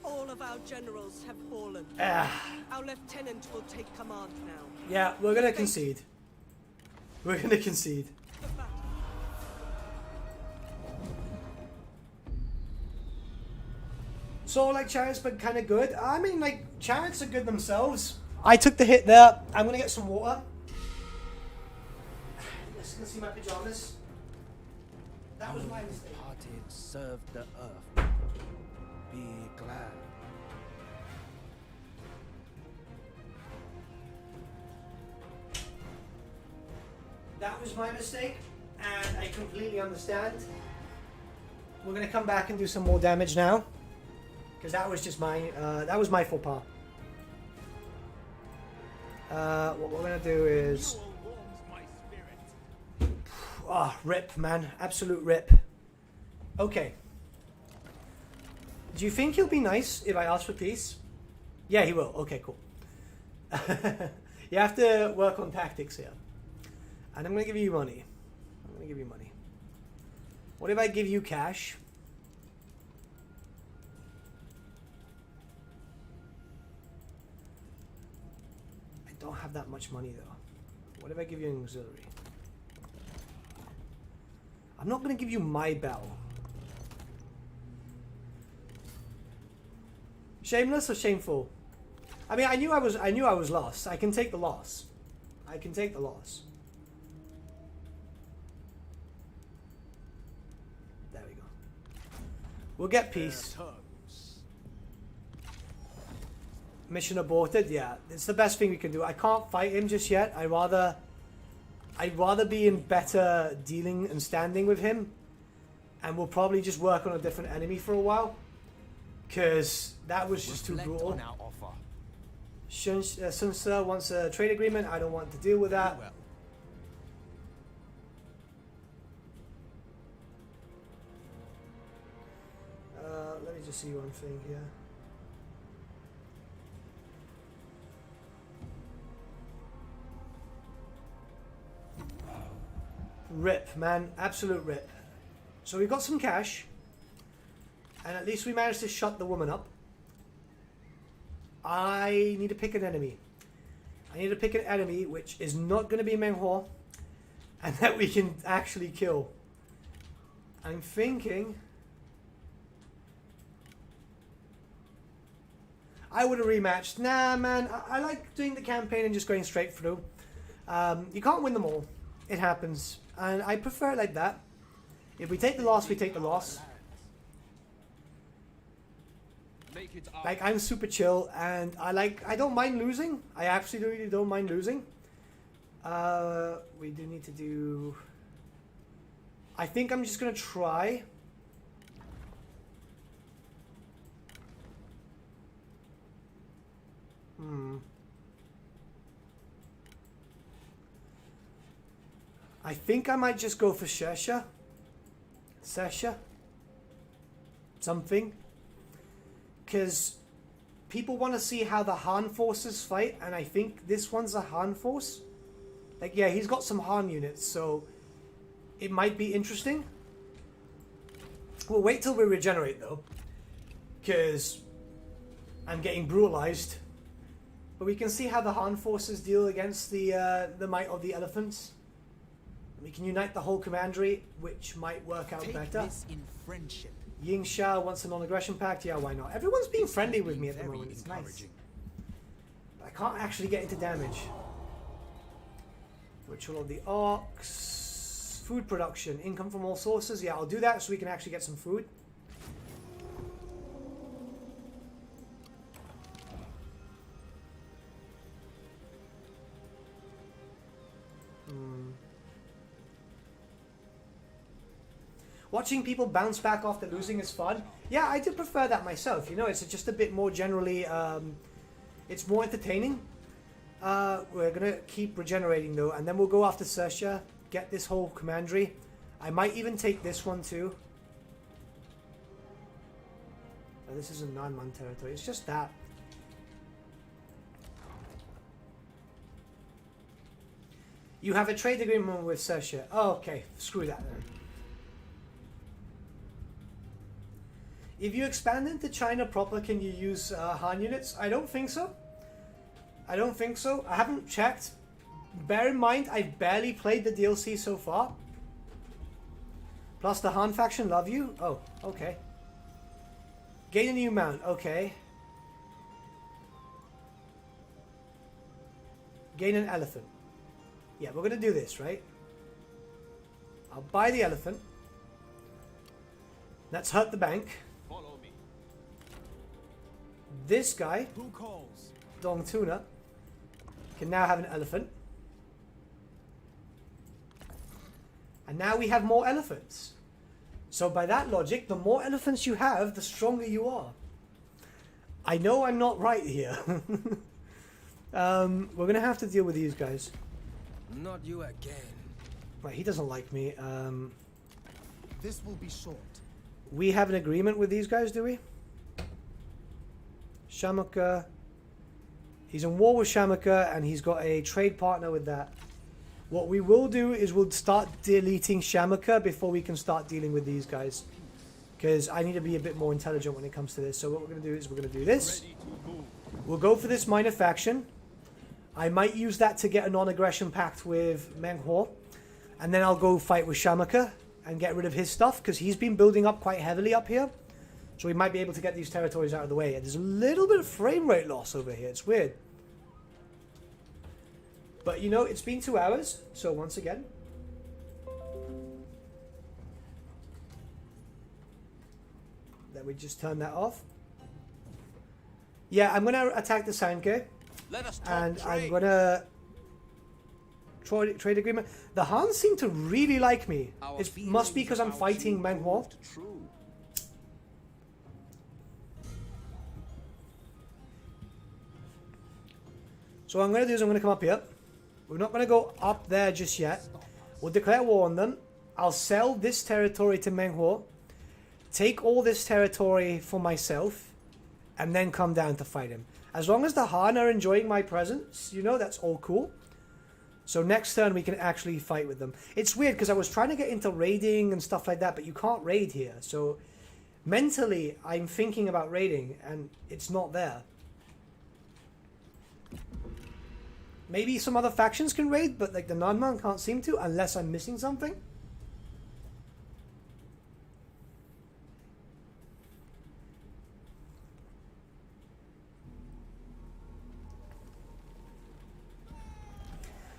All of our generals have fallen. Our lieutenant will take command now. Yeah, we're gonna concede. We're gonna concede. The battle. So, like, chariots been kind of good. I mean, like, chariots are good themselves. I took the hit there. I'm gonna get some water. Just gonna see my pajamas. That was my mistake. Parted served the earth. Be glad. That was my mistake, and I completely understand. We're gonna come back and do some more damage now, because that was just my faux pas. What we're gonna do is, rip, man, absolute rip. Okay. Do you think he'll be nice if I ask for peace? Yeah, he will. Okay, cool. You have to work on tactics here. And I'm going to give you money. I'm going to give you money. What if I give you cash? I don't have that much money though. What if I give you an auxiliary? I'm not going to give you my bell. Shameless or shameful? I mean, I knew I was lost. I can take the loss. I can take the loss. There we go. We'll get peace. Mission aborted. Yeah, it's the best thing we can do. I can't fight him just yet. I'd rather be in better dealing and standing with him, and we'll probably just work on a different enemy for a while, because that was just too brutal. Sun Tzu wants a trade agreement. I don't want to deal with that. Let me just see one thing here. Rip, man. Absolute rip. So we've got some cash. And at least we managed to shut the woman up. I need to pick an enemy. I need to pick an enemy which is not going to be Menhor. And that we can actually kill. I'm thinking... I would have rematched. Nah, man. I like doing the campaign and just going straight through. You can't win them all. It happens. And I prefer it like that. If we take the loss, we take the loss. Like, I'm super chill, and I don't mind losing. I absolutely don't mind losing. We do need to do... I think I'm just going to try... I think I might just go for Sesha. Something. Because people want to see how the Han forces fight, and I think this one's a Han force. Like, yeah, he's got some Han units, so it might be interesting. We'll wait till we regenerate, though. because I'm getting brutalized. But we can see how the Han forces deal against the might of the elephants. We can unite the whole commandery, which might work out Take better. this in friendship. Ying Sha wants a non-aggression pact. Yeah, why not? Everyone's being friendly with me at the moment. It's nice. I can't actually get into damage. Ritual of the Ox. Food production. Income from all sources. Yeah, I'll do that so we can actually get some food. Watching people bounce back after losing is fun. Yeah, I do prefer that myself. You know, it's just a bit more generally, it's more entertaining. We're going to keep regenerating though, and then we'll go after Sersha, get this whole commandery. I might even take this one too. Oh, this is a Nanman territory. It's just that. You have a trade agreement with Sersha. Oh, okay. Screw that then. If you expand into China proper, can you use Han units? I don't think so. I don't think so. I haven't checked. Bear in mind, I've barely played the DLC so far. Plus the Han faction love you. Oh, okay. Gain a new mount. Okay. Gain an elephant. Yeah, we're going to do this, right? I'll buy the elephant. Let's hurt the bank. Follow me. This guy, Who calls? Dong Tuna, can now have an elephant. And now we have more elephants. So by that logic, the more elephants you have, the stronger you are. I know I'm not right here. We're going to have to deal with these guys. Not you again. Right, he doesn't like me. This will be short. We have an agreement with these guys, do we? Shamaka. He's in war with Shamaka, and he's got a trade partner with that. What we will do is we'll start deleting Shamaka before we can start dealing with these guys. Because I need to be a bit more intelligent when it comes to this. So what we're going to do is we're going to do this. We'll go for this minor faction. I might use that to get a non-aggression pact with Meng Huo. And then I'll go fight with Shamaka and get rid of his stuff. Because he's been building up quite heavily up here. So we might be able to get these territories out of the way. There's a little bit of frame rate loss over here. It's weird. But you know, it's been 2 hours. So once again. Then we just turn that off. Yeah, I'm going to attack the Sanke. Let us talk And trade. I'm going to... Trade agreement. The Han seem to really like me. It must be because I'm fighting Meng Huo. So what I'm going to do is I'm going to come up here. We're not going to go up there just yet. We'll declare war on them. I'll sell this territory to Meng Huo. Take all this territory for myself. And then come down to fight him. As long as the Han are enjoying my presence, you know, that's all cool. So next turn we can actually fight with them. It's weird because I was trying to get into raiding and stuff like that, but you can't raid here. So mentally I'm thinking about raiding and it's not there. Maybe some other factions can raid, but like the Nanman can't seem to unless I'm missing something.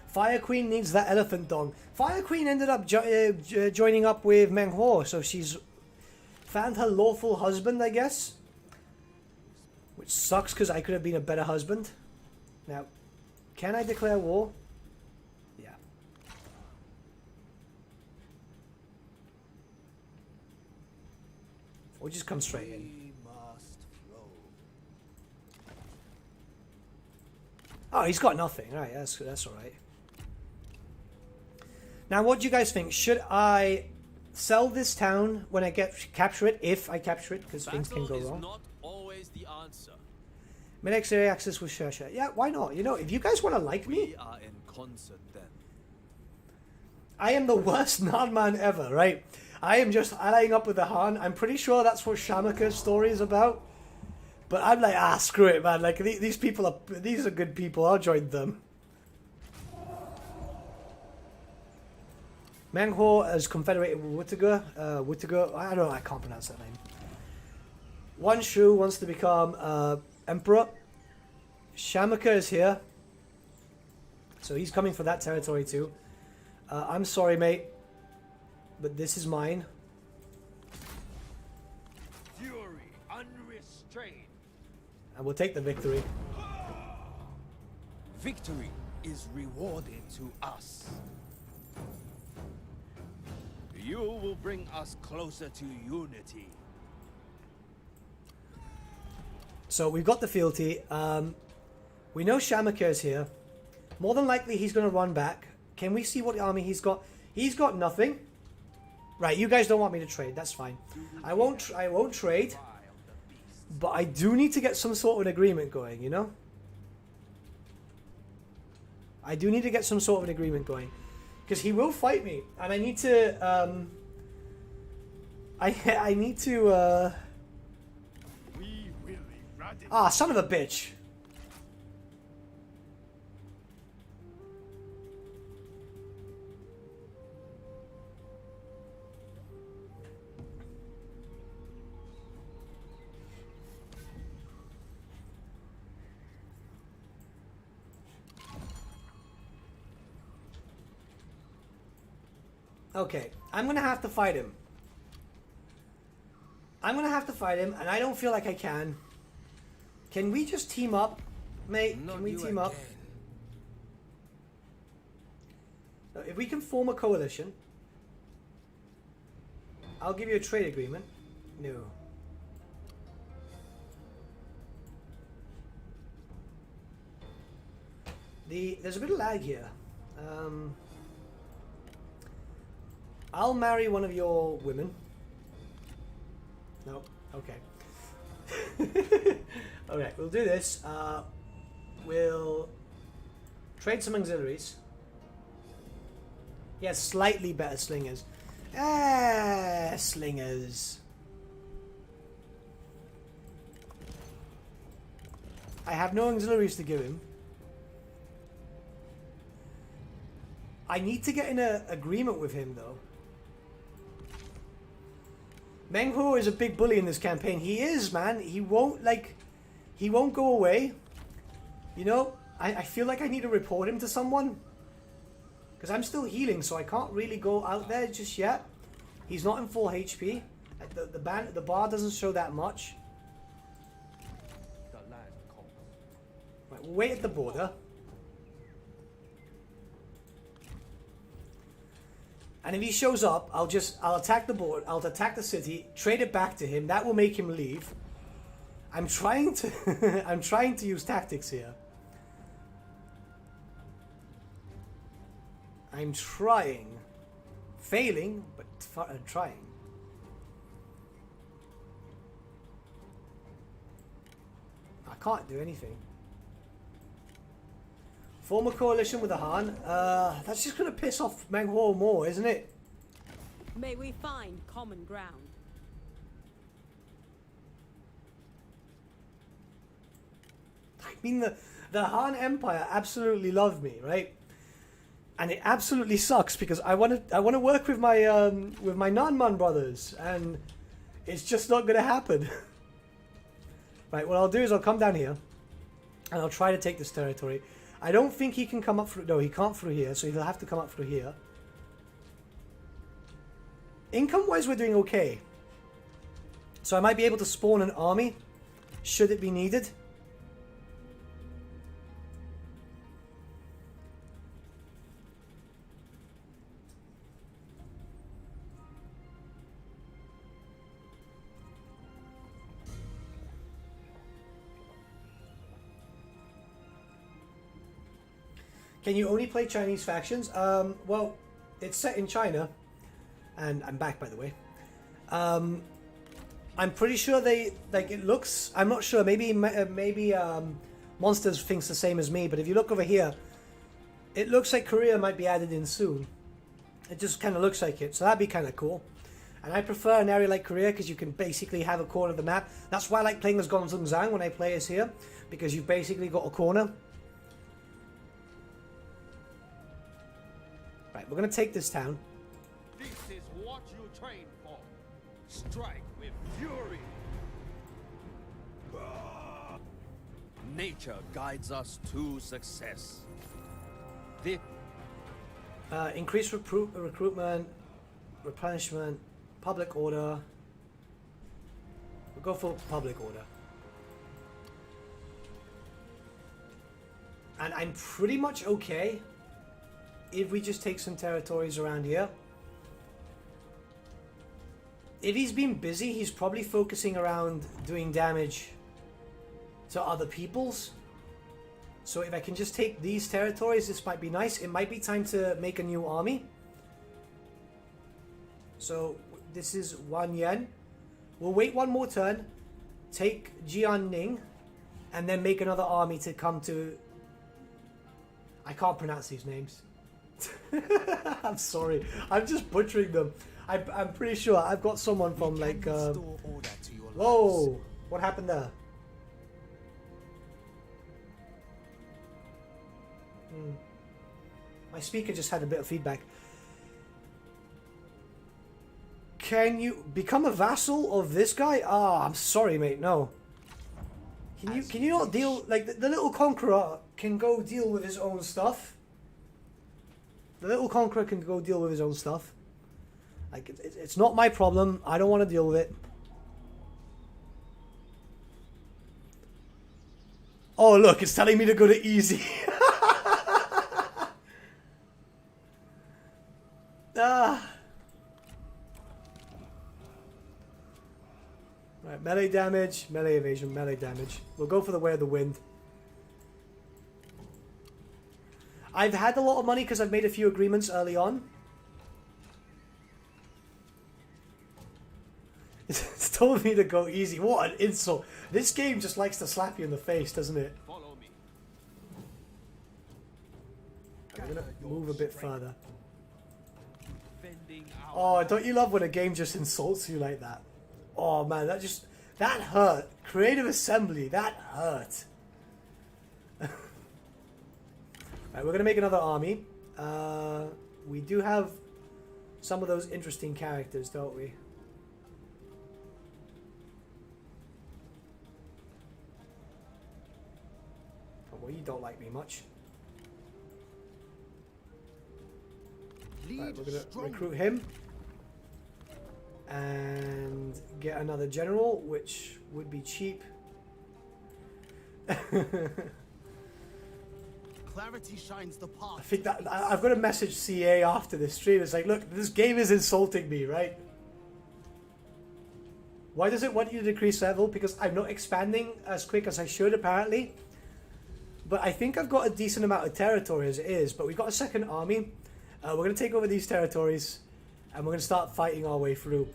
Fire Queen needs that elephant dong. Fire Queen ended up joining up with Meng Huo, so she's found her lawful husband, I guess. Which sucks because I could have been a better husband. Now, can I declare war? Yeah. Or just come straight in. Oh, he's got nothing. All right, that's all right. Now, what do you guys think? Should I sell this town when I capture it? If I capture it, because things can go wrong. Not always the answer. Mid-X area access with Shersha. Yeah, why not? You know, if you guys want to like me, We are in concert then. I am the worst Nanman ever, right? I am just allying up with the Han. I'm pretty sure that's what Shamaka's story is about. But I'm like, ah, screw it, man. Like, these people are, these are good people. I'll join them. Mengho has confederated with Wuttiger. I don't know, I can't pronounce that name. Wan Shu wants to become emperor. Shamaka is here. So he's coming for that territory too. I'm sorry, mate, but this is mine. Fury unrestrained. And we'll take the victory. Victory is rewarded to us. You will bring us closer to unity. So we've got the fealty. We know Shamaka is here. More than likely he's going to run back. Can we see what army he's got? He's got nothing. Right, you guys don't want me to trade. That's fine. I won't trade. But I do need to get some sort of an agreement going, you know? I do need to get some sort of an agreement going. Because he will fight me. And I need to... I need to... We will eradicate. Ah, son of a bitch. Okay, I'm gonna have to fight him. I'm gonna have to fight him, and I don't feel like I can. Can we just team up, mate? Can we team up? If we can form a coalition, I'll give you a trade agreement. No. There's a bit of lag here. I'll marry one of your women. No, okay. Alright, we'll do this. We'll trade some auxiliaries. Yeah, slightly better slingers. Slingers. I have no auxiliaries to give him. I need to get in an agreement with him, though. Menghu is a big bully in this campaign. He is, man. He won't go away. You know, I feel like I need to report him to someone. Because I'm still healing, so I can't really go out there just yet. He's not in full HP. The bar doesn't show that much. Right, we'll wait at the border. And if he shows up, I'll attack the board. I'll attack the city, trade it back to him. That will make him leave. I'm trying to I'm trying to use tactics here. I'm trying. Failing, but trying. I can't do anything. Form a coalition with the Han. That's just going to piss off Menghuo more, isn't it? May we find common ground. I mean, the Han Empire absolutely love me, right? And it absolutely sucks because I want to work with my Nanman brothers, and it's just not going to happen. Right, what I'll do is I'll come down here, and I'll try to take this territory. I don't think he can come up through... No, he can't through here, so he'll have to come up through here. Income-wise, we're doing okay. So I might be able to spawn an army, should it be needed. Can you only play Chinese factions? Well, it's set in China, and I'm back, by the way. I'm pretty sure they it looks. I'm not sure. Maybe Monsters thinks the same as me. But if you look over here, it looks like Korea might be added in soon. It just kind of looks like it, so that'd be kind of cool. And I prefer an area like Korea because you can basically have a corner of the map. That's why I like playing as Gonzung Zhang when I play as here, because you've basically got a corner. Right, we're going to take this town. This is what you train for. Strike with fury. Nature guides us to success. The Increase recruitment, replenishment, public order. We'll go for public order. And I'm pretty much okay if we just take some territories around here. If he's been busy, he's probably focusing around doing damage to other peoples. So if I can just take these territories, this might be nice. It might be time to make a new army. So this is 1 yen. We'll wait one more turn, take Jianning, and then make another army to come to... I can't pronounce these names. I'm sorry. I'm just butchering them. I'm pretty sure I've got someone from like... Whoa! What happened there? My speaker just had a bit of feedback. Can you become a vassal of this guy? Ah, I'm sorry, mate. No. Can you not deal like the little conqueror can go deal with his own stuff? The little conqueror can go deal with his own stuff. Like it's not my problem. I don't want to deal with it. Oh look, it's telling me to go to easy. Right, melee damage, melee evasion, melee damage. We'll go for the way of the wind. I've had a lot of money because I've made a few agreements early on. It's told me to go easy. What an insult. This game just likes to slap you in the face, doesn't it? Follow me. I'm going to move a bit further. Defending Oh, our don't you love when a game just insults you like that? Oh man, that hurt. Creative Assembly, that hurt. Right, we're gonna make another army. We do have some of those interesting characters, don't we? Oh, well, you don't like me much. Right, we're gonna recruit him and get another general, which would be cheap. Clarity shines the path. I think that I've got to message CA after this stream. It's like, look, this game is insulting me, right? Why does it want you to decrease level? Because I'm not expanding as quick as I should, apparently. But I think I've got a decent amount of territory as it is. But we've got a second army. We're going to take over these territories. And we're going to start fighting our way through.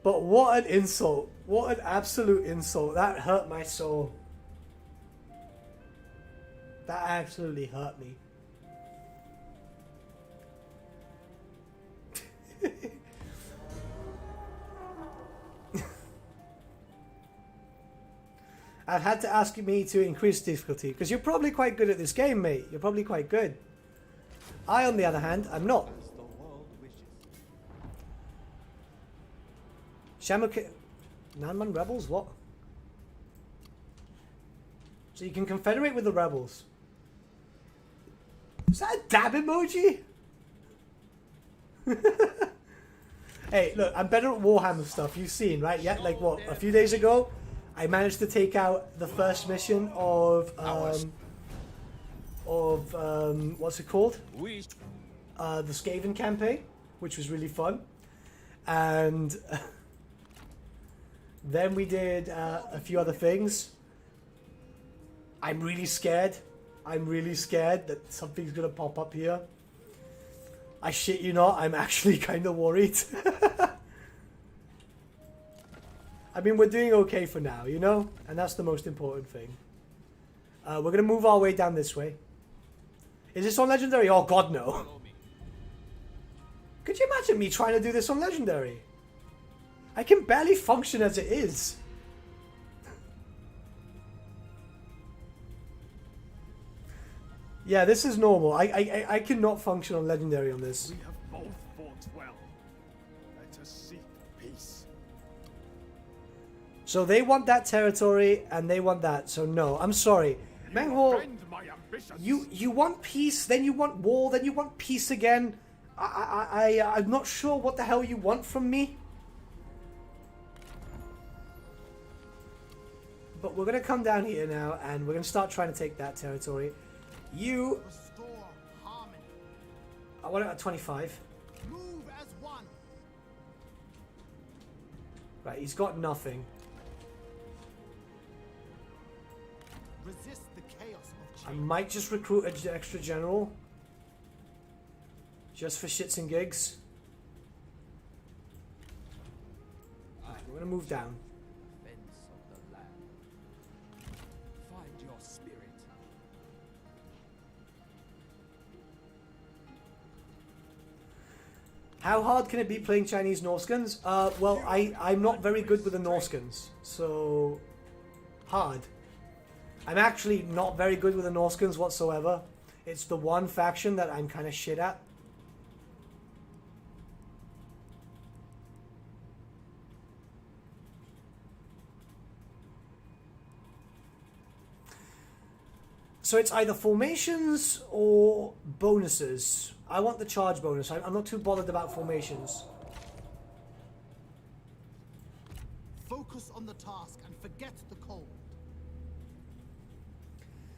But what an insult. What an absolute insult. That hurt my soul. That absolutely hurt me. I've had to ask me to increase difficulty because you're probably quite good at this game, mate. You're probably quite good. I, on the other hand, I'm not. Shamuke... Nanman rebels? What? So you can confederate with the rebels. Is that a dab emoji? Hey, look, I'm better at Warhammer stuff. You've seen, right? Yeah, like what? A few days ago, I managed to take out the first mission of what's it called? The Skaven campaign, which was really fun. And then we did a few other things. I'm really scared. I'm really scared that something's gonna pop up here. I shit you not, I'm actually kind of worried. I mean, we're doing okay for now, you know? And that's the most important thing. We're gonna move our way down this way. Is this on Legendary? Oh god, no. Could you imagine me trying to do this on Legendary? I can barely function as it is. Yeah, this is normal. I cannot function on Legendary on this. We have both fought well. Let us seek peace. So they want that territory, and they want that. So no, I'm sorry. Menghor, Offend my ambitions. you want peace, then you want war, then you want peace again. I'm not sure what the hell you want from me. But we're going to come down here now, and we're going to start trying to take that territory. You... Restore harmony. I want it at 25. Move as one. Right, he's got nothing. Resist the chaos of I change. might just recruit an extra general. Just for shits and gigs. Right, we're going to move down. Defense of the land. Find your spirit. How hard can it be playing Chinese Norskins? Well, I'm not very good with the Norskins, so hard. I'm actually not very good with the Norskins whatsoever. It's the one faction that I'm kind of shit at. So it's either formations or bonuses. I want the charge bonus. I'm not too bothered about formations. Focus on the task and forget the cold.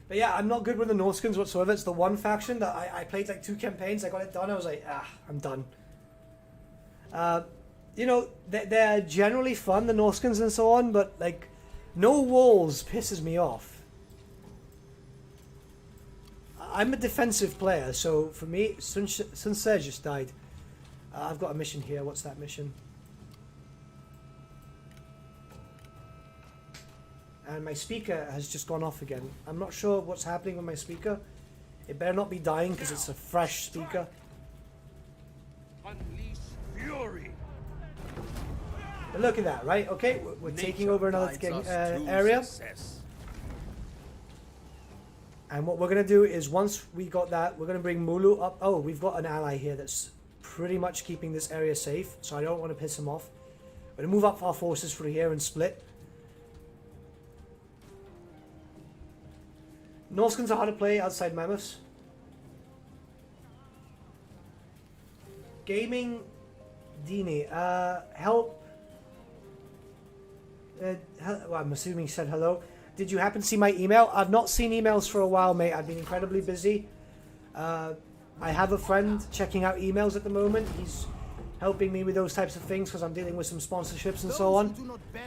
But yeah, I'm not good with the Norskins whatsoever. It's the one faction that I played like 2 campaigns. I got it done. I was like, I'm done. You know, they're generally fun, the Norskins and so on, but like, no walls pisses me off. I'm a defensive player, so for me, Sun Se just died. I've got a mission here. What's that mission? And my speaker has just gone off again. I'm not sure what's happening with my speaker. It better not be dying because it's a fresh speaker. Unleash fury. But look at that, right? Okay, we're taking over another Guides us to area. success. And what we're going to do is once we got that, we're going to bring MULU up. Oh, we've got an ally here that's pretty much keeping this area safe. So I don't want to piss him off. We're going to move up our forces through here and split. Norskins are hard to play outside Mammoths. Gaming Dini, help. Well, I'm assuming he said hello. Did you happen to see my email? I've not seen emails for a while, mate. I've been incredibly busy. I have a friend checking out emails at the moment. He's helping me with those types of things because I'm dealing with some sponsorships and so on.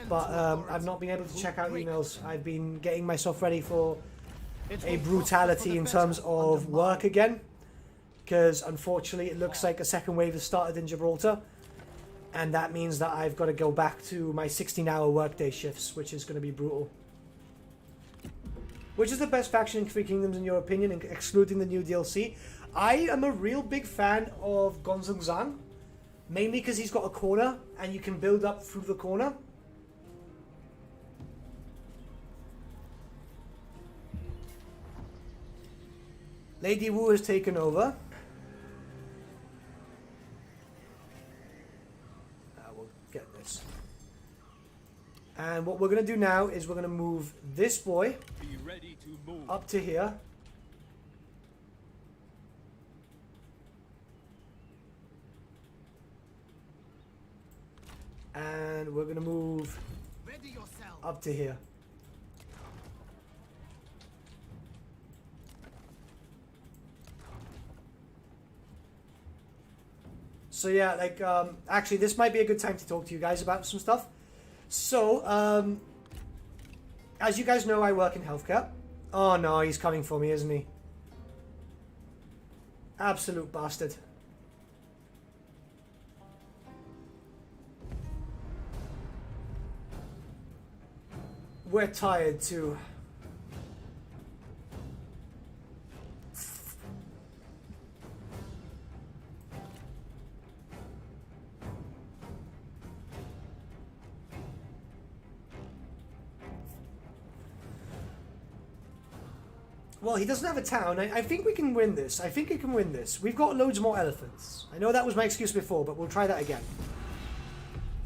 But I've not been able to check out emails. I've been getting myself ready for a brutality in terms of work again. Because unfortunately it looks like a second wave has started in Gibraltar. And that means that I've got to go back to my 16-hour workday shifts, which is going to be brutal. Which is the best faction in 3 Kingdoms in your opinion, excluding the new DLC? I am a real big fan of Gonzong Zhang. Mainly because he's got a corner and you can build up through the corner. Lady Wu has taken over. We'll get this. And what we're going to do now is we're going to move this boy Be ready to move. up to here. And we're going to move Ready yourself. up to here. So yeah, like, actually this might be a good time to talk to you guys about some stuff. So, as you guys know, I work in healthcare. Oh no, he's coming for me, isn't he? Absolute bastard. We're tired too. Well, he doesn't have a town. I think we can win this. I think we can win this. We've got loads more elephants. I know that was my excuse before, but we'll try that again.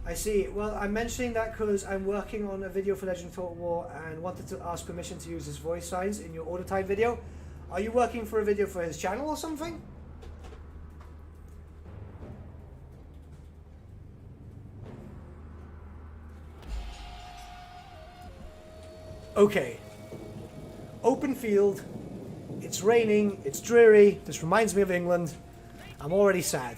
I see. Well, I'm mentioning that because I'm working on a video for Legend of Total War and wanted to ask permission to use his voice signs in your order type video. Are you working for a video for his channel or something? Okay. Open field. It's raining. It's dreary. This reminds me of England. I'm already sad.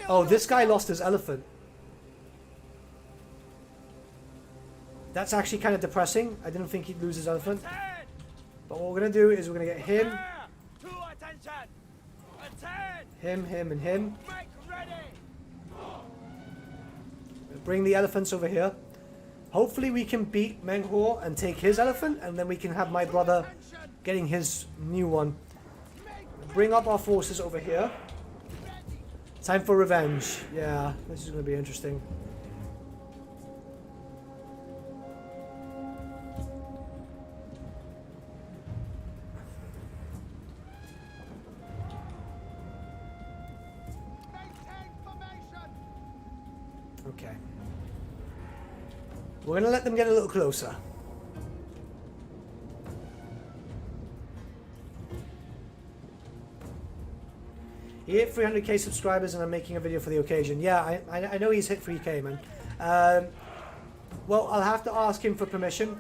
Oh, this guy lost his elephant. That's actually kind of depressing. I didn't think he'd lose his elephant. But what we're going to do is we're going to get him, him, and him. Bring the elephants over here. Hopefully we can beat Menghor and take his elephant, and then we can have my brother getting his new one. Bring up our forces over here. Time for revenge. Yeah, this is going to be interesting. Okay. We're going to let them get a little closer. He hit 300k subscribers and I'm making a video for the occasion. Yeah, I know he's hit 3k, man. Well, I'll have to ask him for permission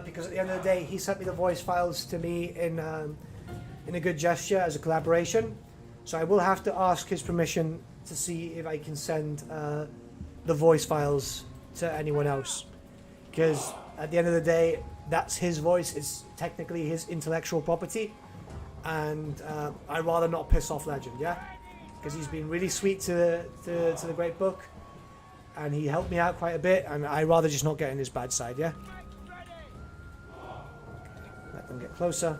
because at the end of the day, he sent me the voice files to me in a good gesture as a collaboration. So I will have to ask his permission to see if I can send the voice files to anyone else. Because at the end of the day, that's his voice. It's technically his intellectual property. And I'd rather not piss off Legend, yeah? Because he's been really sweet to the Great Book. And he helped me out quite a bit. And I'd rather just not get in his bad side, yeah? Let them get closer.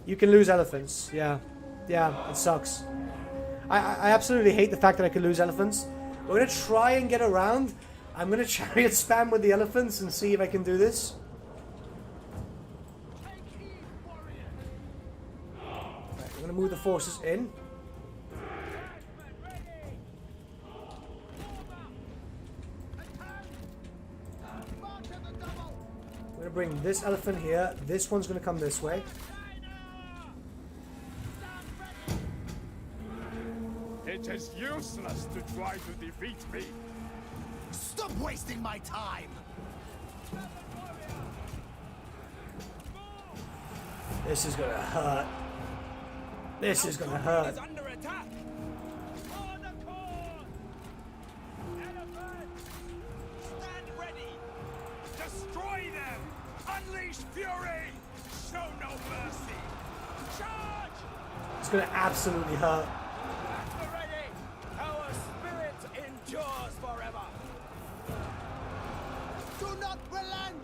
You can lose elephants, yeah. Yeah, it sucks. I absolutely hate the fact that I could lose elephants. We're going to try and get around. I'm going to chariot spam with the elephants and see if I can do this. Right, I'm going to move the forces in. I'm going to bring this elephant here. This one's going to come this way. It is useless to try to defeat me. Stop wasting my time! This is gonna hurt. This is gonna hurt. Under attack. On the course. Elephant. Stand ready. Destroy them! Unleash fury! Show no mercy! Charge! It's gonna absolutely hurt. At the ready. Our spirit endures forever. Do not relent!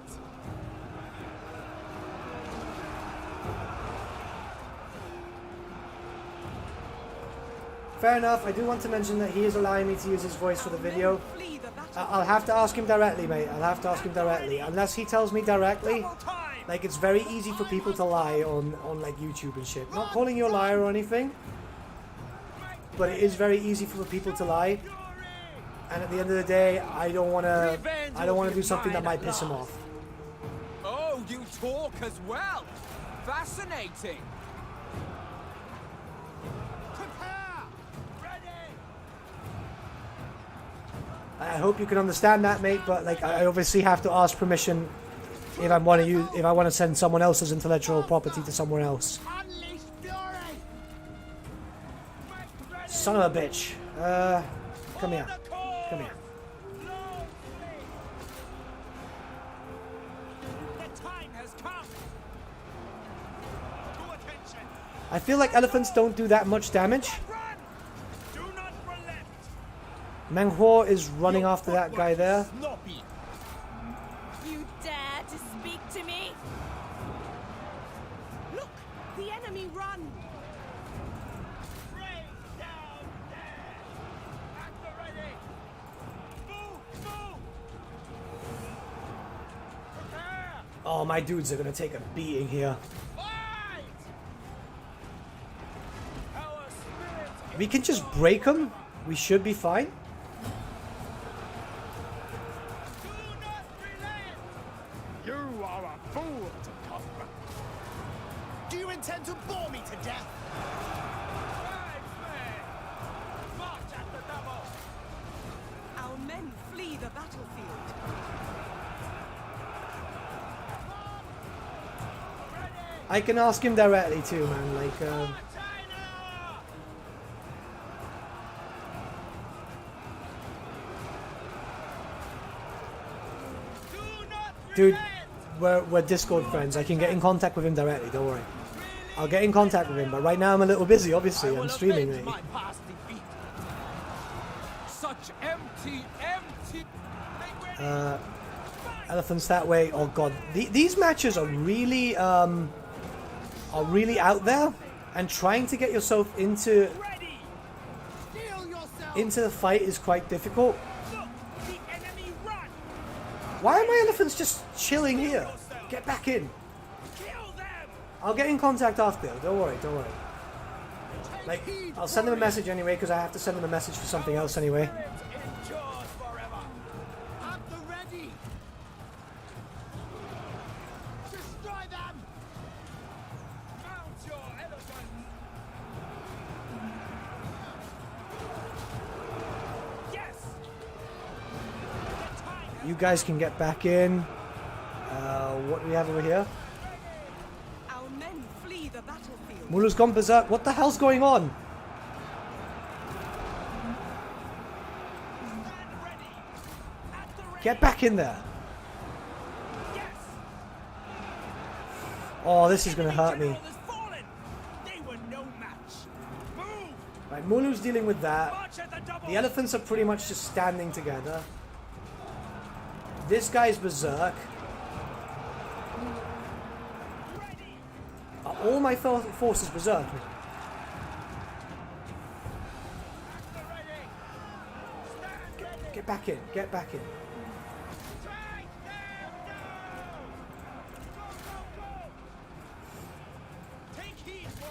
Fair enough. I do want to mention that he is allowing me to use his voice for the video. I'll have to ask him directly, mate. I'll have to ask him directly. Unless he tells me directly, like, it's very easy for people to lie on like YouTube and shit. Not calling you a liar or anything, but it is very easy for people to lie. And at the end of the day, I don't want to do something that might piss him off. Oh, you talk as well. Fascinating. I hope you can understand that, mate. But like, I obviously have to ask permission if I want to send someone else's intellectual property to someone else. Unleash fury! Son of a bitch. Come here. Come here. The time has come. To attention. I feel like elephants don't do that much damage. Run. Do not relent. Menghor is running after that guy there. Sloppy. You dare to speak to me? Look! The enemy run! Rain down there. At the ready. Move, move. Prepare. Oh, my dudes are gonna take a beating here. We can just break them. We should be fine. You are a fool to Cuthbert. Do you intend to bore me to death? Our men flee the battlefield. I can ask him directly too, man. Like, dude, we're Discord friends. I can get in contact with him directly. Don't worry. I'll get in contact with him. But right now I'm a little busy. Obviously, I'm streaming. Mate. Such empty. Elephants that way. Oh god, these matches are really out there, and trying to get yourself into the fight is quite difficult. Why are my elephants just chilling here? Get back in. I'll get in contact after. Don't worry. Like, I'll send them a message anyway, because I have to send them a message for something else anyway. You guys can get back in. What do we have over here? Our men flee the battlefield. MULU's gone berserk. What the hell's going on? Get back in there. Oh, this is going to hurt me. Right, MULU's dealing with that. The elephants are pretty much just standing together. This guy's berserk. Are all my forces berserk? Get back in. Get back in.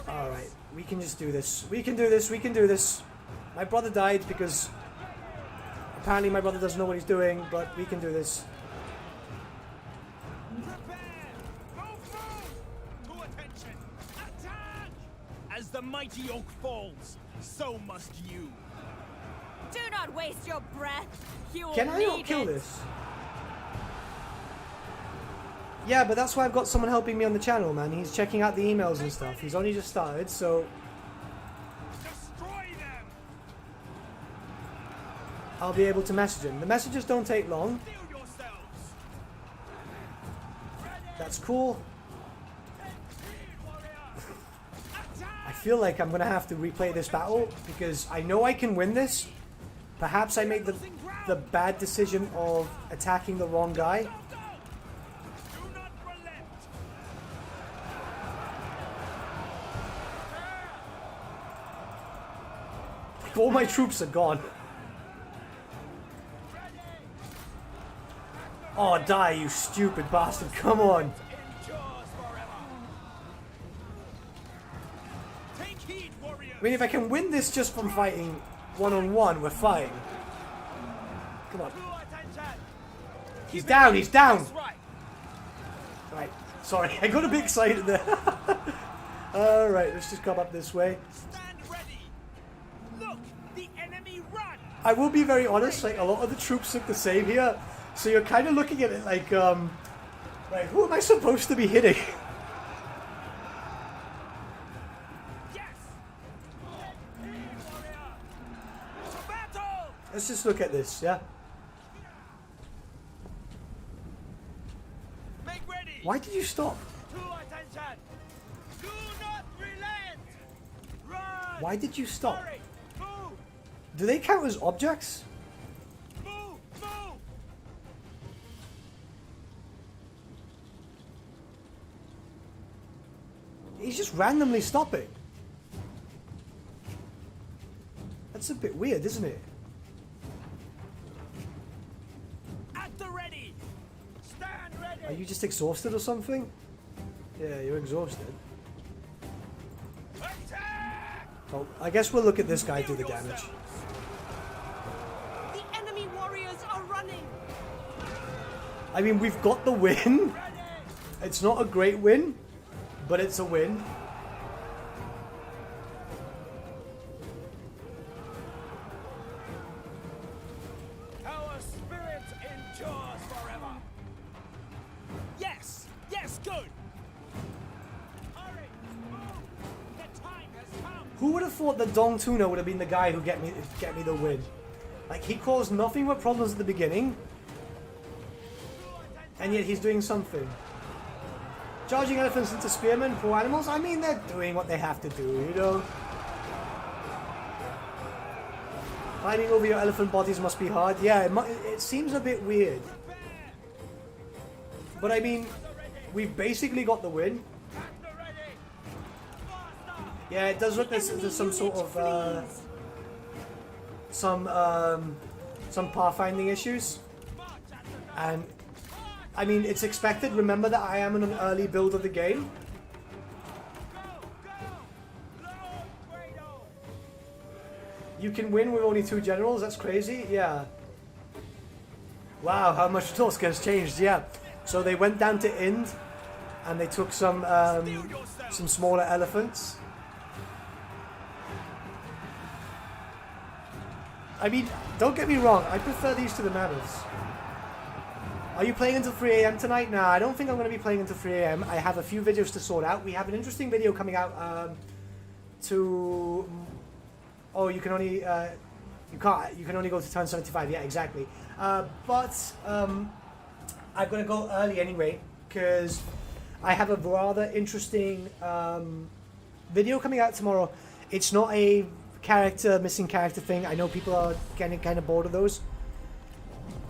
Alright, we can just do this. We can do this. We can do this. My brother died because apparently my brother doesn't know what he's doing, but we can do this. As the mighty oak falls, so must you. Do not waste your breath. You will Can I not need kill it. this? Yeah, but that's why I've got someone helping me on the channel, man. He's checking out the emails and stuff. He's only just started, so Destroy them. I'll be able to message him. The messages don't take long. Feel yourselves. That's cool. I feel like I'm going to have to replay this battle because I know I can win this. Perhaps I made the bad decision of attacking the wrong guy. Do not relent. All my troops are gone. Oh, die, you stupid bastard. Come on. Endures forever. Take heed, warriors. I mean, if I can win this just from fighting one-on-one, we're fine. Come on. He's down, he's down! That's right. Right, sorry, I got a bit excited there. Alright, let's just come up this way. Stand ready. Look, the enemy run. I will be very honest, like, a lot of the troops look the same here. So you're kind of looking at it like, right, who am I supposed to be hitting? Yes. To battle. Let's just look at this, yeah? Make ready. Why did you stop? To attention. Do not relent. Run. Why did you stop? Hurry. Move. Do they count as objects? Move. Move. He's just randomly stopping. That's a bit weird, isn't it? At the ready. Stand ready. Are you just exhausted or something? Yeah, you're exhausted. Oh, I guess we'll look at this guy do the damage. The enemy warriors are running. I mean, we've got the win. It's not a great win, but it's a win. Our spirit endures forever. Yes, yes, good. Hurry, move. The time has come. Who would have thought that Dong Tuna would have been the guy who get me the win? Like, he caused nothing but problems at the beginning, and yet he's doing something. Charging elephants into spearmen, poor animals. I mean, they're doing what they have to do, you know. Climbing over your elephant bodies must be hard. Yeah, it seems a bit weird. But I mean, we've basically got the win. Yeah, it does look like there's some sort of some pathfinding issues, and I mean, it's expected. Remember that I am in an early build of the game. You can win with only 2 generals. That's crazy. Yeah. Wow, how much Tusk has changed. Yeah. So they went down to Ind, and they took some smaller elephants. I mean, don't get me wrong. I prefer these to the Mammoths. Are you playing until 3 AM tonight? Nah, I don't think I'm going to be playing until 3 AM. I have a few videos to sort out. We have an interesting video coming out to... Oh, you can only... you can only go to turn 75. Yeah, exactly. But I'm going to go early anyway, because I have a rather interesting video coming out tomorrow. It's not a missing character thing. I know people are getting kind of bored of those.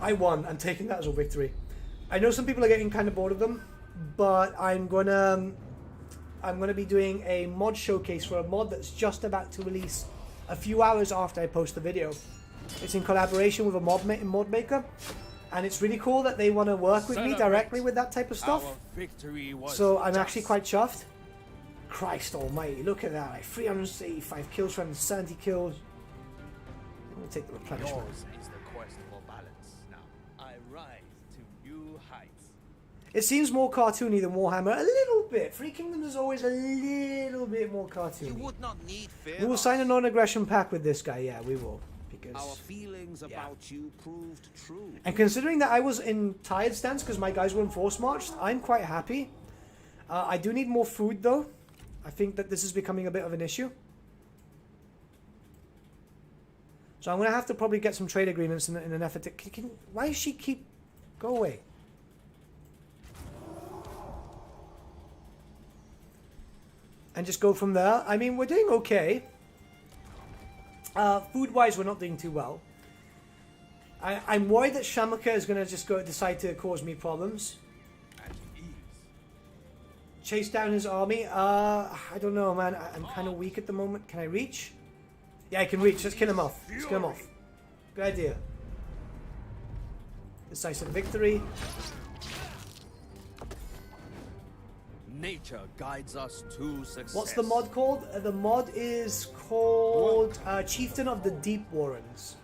I won. I'm taking that as a victory. I know some people are getting kind of bored of them, but I'm gonna be doing a mod showcase for a mod that's just about to release a few hours after I post the video. It's in collaboration with a mod maker, and it's really cool that they want to work with me directly with that type of stuff. So I'm actually quite chuffed. Christ almighty, look at that. Like 385 kills, 370 kills. I'm gonna take the replenishment. Yours is the quest for balance. Now, I rise to new heights. It seems more cartoony than Warhammer. A little bit. Free Kingdoms is always a little bit more cartoony. You would not need fear. We will sign a non-aggression pact with this guy. Yeah, we will. Because Our feelings about you proved true. and considering that I was in tired stance because my guys were in force marched, I'm quite happy. I do need more food though. I think that this is becoming a bit of an issue. So I'm going to have to probably get some trade agreements in an effort to... why does she keep... Go away. And just go from there. I mean, we're doing okay. Food-wise, we're not doing too well. I'm worried that Shamuka is going to just decide to cause me problems. Chase down his army. I don't know, man. I'm kind of weak at the moment. Can I reach? Yeah, I can reach. Let's kill him off. Let's kill him off. Good idea. Decisive victory. Nature guides us to success. What's the mod called? The mod is called Chieftain of the Deep Warrens.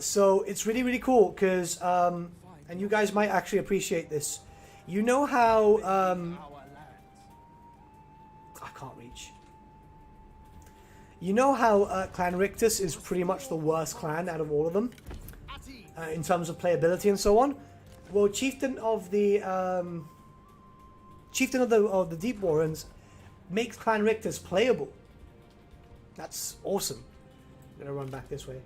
So it's really, really cool because, and you guys might actually appreciate this. You know how... I can't reach. You know how Clan Rictus is pretty much the worst clan out of all of them in terms of playability and so on. Well, Chieftain of the Deep Warrens makes Clan Rictus playable. That's awesome. I'm gonna run back this way.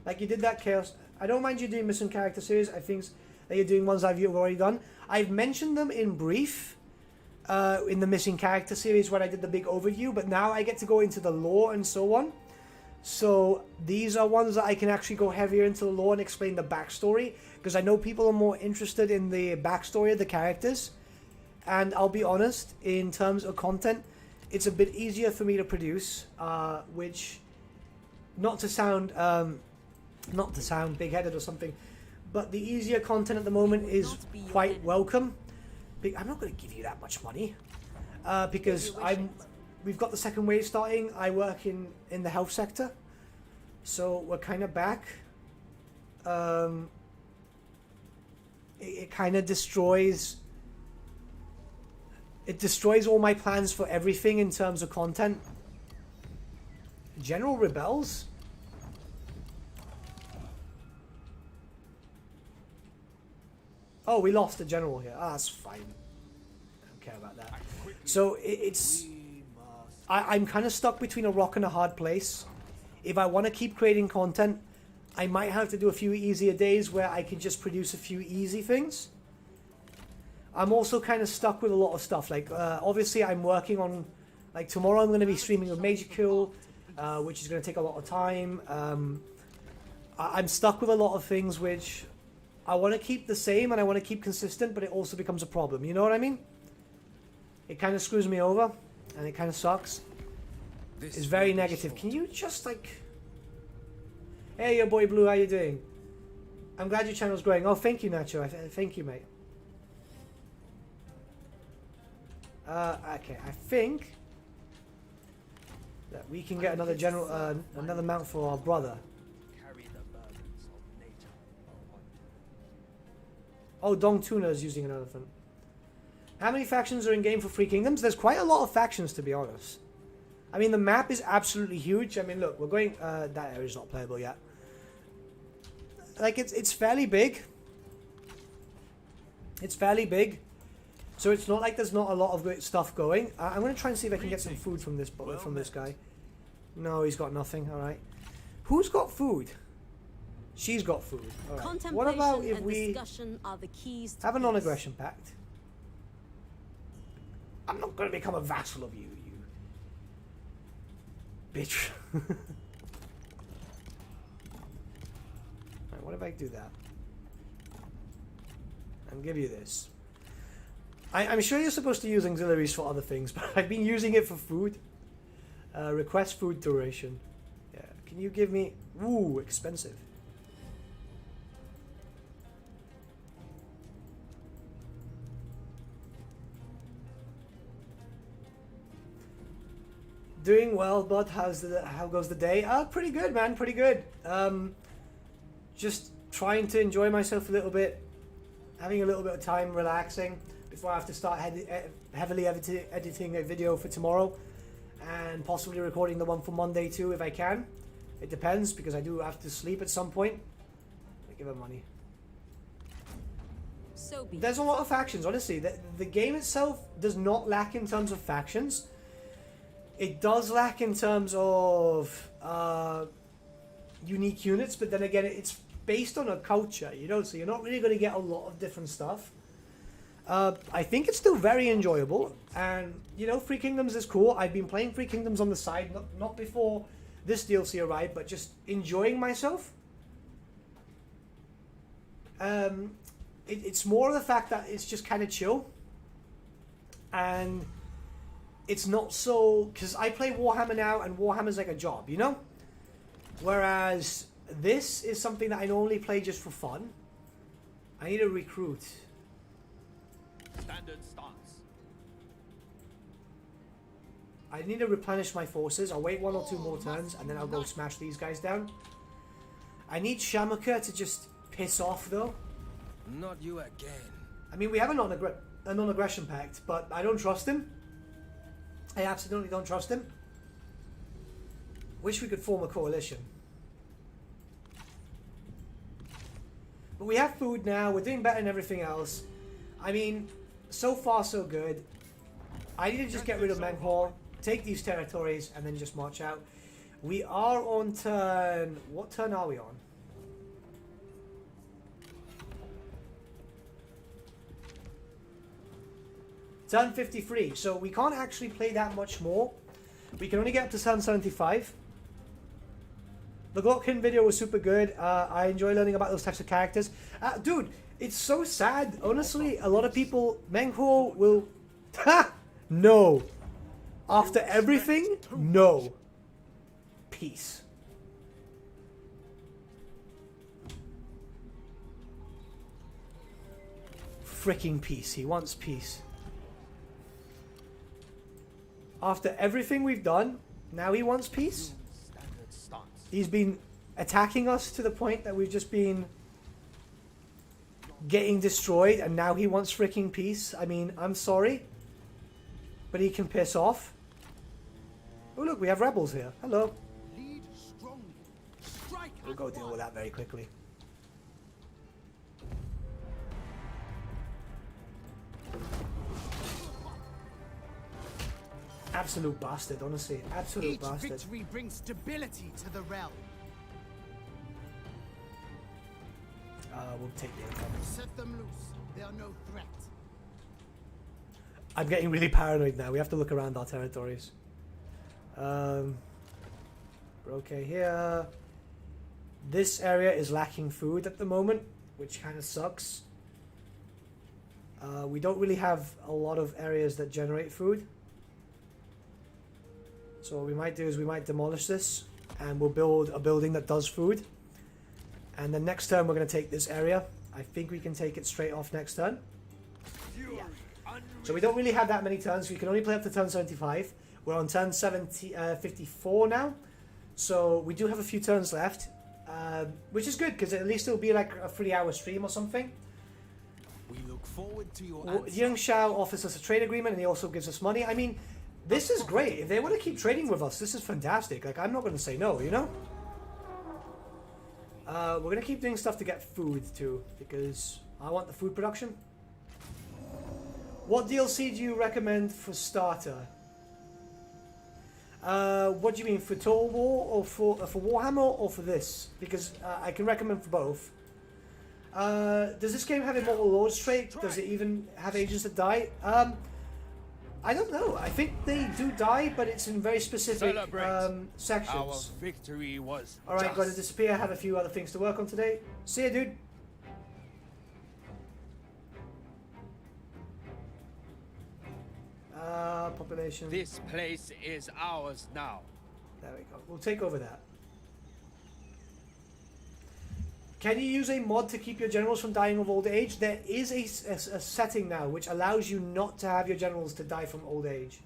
Like you did that Chaos. I don't mind you doing Missing Character series. I think that you're doing ones I've already done. I've mentioned them in brief in the Missing Character series when I did the big overview, but now I get to go into the lore and so on. So these are ones that I can actually go heavier into the lore and explain the backstory, because I know people are more interested in the backstory of the characters. And I'll be honest, in terms of content, it's a bit easier for me to produce, which, not to sound big-headed or something, but the easier content at the moment is not be your quite enemy. welcome. I'm not going to give you that much money because we've got the second wave starting. I work in the health sector, so we're kind of back. It kind of destroys. It destroys all my plans for everything in terms of content. General rebels. Oh, we lost a general here. Ah, that's fine. I don't care about that. So it's... I'm kind of stuck between a rock and a hard place. If I want to keep creating content, I might have to do a few easier days where I can just produce a few easy things. I'm also kind of stuck with a lot of stuff. Like, obviously, I'm working on... Like, tomorrow I'm going to be streaming with Major Kill, which is going to take a lot of time. I'm stuck with a lot of things which... I want to keep the same and I want to keep consistent, but it also becomes a problem. You know what I mean? It kind of screws me over, and it kind of sucks. It's very negative. Can you just, like... Hey, your boy Blue, how you doing? I'm glad your channel's growing. Oh, thank you, Nacho. Thank you, mate. Okay, I think that we can get another general, another mount for our brother. Carry the burdens of nature. Oh, Dong Tuna is using an elephant. How many factions are in game for Three Kingdoms? There's quite a lot of factions, to be honest. I mean, the map is absolutely huge. I mean, look, we're going... that area's not playable yet. Like, it's fairly big. It's fairly big. So it's not like there's not a lot of great stuff going. I'm going to try and see if I can get some food from this guy. No, he's got nothing. All right. Who's got food? She's got food. All right. What about if we are the keys to have a peace. non-aggression pact? I'm not going to become a vassal of you, you bitch. Right, what if I do that? And give you this. I'm sure you're supposed to use auxiliaries for other things, but I've been using it for food. Request food duration. Yeah, can you give me... Ooh, expensive. Doing well, bud. How goes the day? Pretty good, man. Pretty good. Just trying to enjoy myself a little bit, having a little bit of time relaxing before I have to start heavily editing a video for tomorrow, and possibly recording the one for Monday too if I can. It depends because I do have to sleep at some point. I give her money. So be There's a lot of factions, honestly. The game itself does not lack in terms of factions. It does lack in terms of unique units, but then again, it's based on a culture, you know, so you're not really going to get a lot of different stuff. I think it's still very enjoyable, and, you know, Three Kingdoms is cool. I've been playing Three Kingdoms on the side, not before this DLC arrived, but just enjoying myself. It's more of the fact that it's just kind of chill, and it's not so... Because I play Warhammer now, and Warhammer's like a job, you know? Whereas this is something that I normally play just for fun. I need to recruit. Standard stance. I need to replenish my forces. I'll wait 1 or 2 more turns, and then I'll go smash these guys down. I need Shamaka to just piss off, though. Not you again. I mean, we have a non-aggression pact, but I don't trust him. I absolutely don't trust him. Wish we could form a coalition. But we have food now. We're doing better than everything else. I mean, so far so good. I need to just get rid of Menghor, take these territories, and then just march out. We are on turn... What turn are we on? Turn 53, so we can't actually play that much more. We can only get up to turn 75. The Glockin video was super good. I enjoy learning about those types of characters. Dude, it's so sad. Honestly, a lot of people... Menghor will... Ha! No. After everything, no. Peace. freaking peace. He wants peace. After everything we've done, now he wants peace. He's been attacking us to the point that we've just been getting destroyed, and now he wants freaking peace. I mean, I'm sorry, but he can piss off. Oh look, we have rebels here. Hello. Lead strongly. Strike We'll go deal with that very quickly. Absolute bastard, honestly. Absolute Each bastard. victory brings stability to the realm. We'll take the income. Set them loose. They are no threat. I'm getting really paranoid now. We have to look around our territories. We're okay here. This area is lacking food at the moment, which kind of sucks. We don't really have a lot of areas that generate food. So what we might do is we might demolish this and we'll build a building that does food. And then next turn we're going to take this area. I think we can take it straight off next turn. So we don't really have that many turns. We can only play up to turn 75. We're on turn 54 now. So we do have a few turns left. Which is good because at least it'll be like a 3-hour stream or something. We look forward to your Young Shao offers us a trade agreement and he also gives us money. I mean, this is great. If they want to keep trading with us, this is fantastic. Like, I'm not going to say no, you know? We're going to keep doing stuff to get food too, because I want the food production. What DLC do you recommend for starter? What do you mean, for Total War or for Warhammer or for this? Because I can recommend for both. Does this game have Immortal Lords trait? Does it even have agents that die? I don't know. I think they do die, but it's in very specific sections. Our victory was Alright, got to disappear. I have a few other things to work on today. See ya, dude. Population. This place is ours now. There we go. We'll take over that. Can you use a mod to keep your generals from dying of old age? There is a setting now which allows you not to have your generals to die from old age.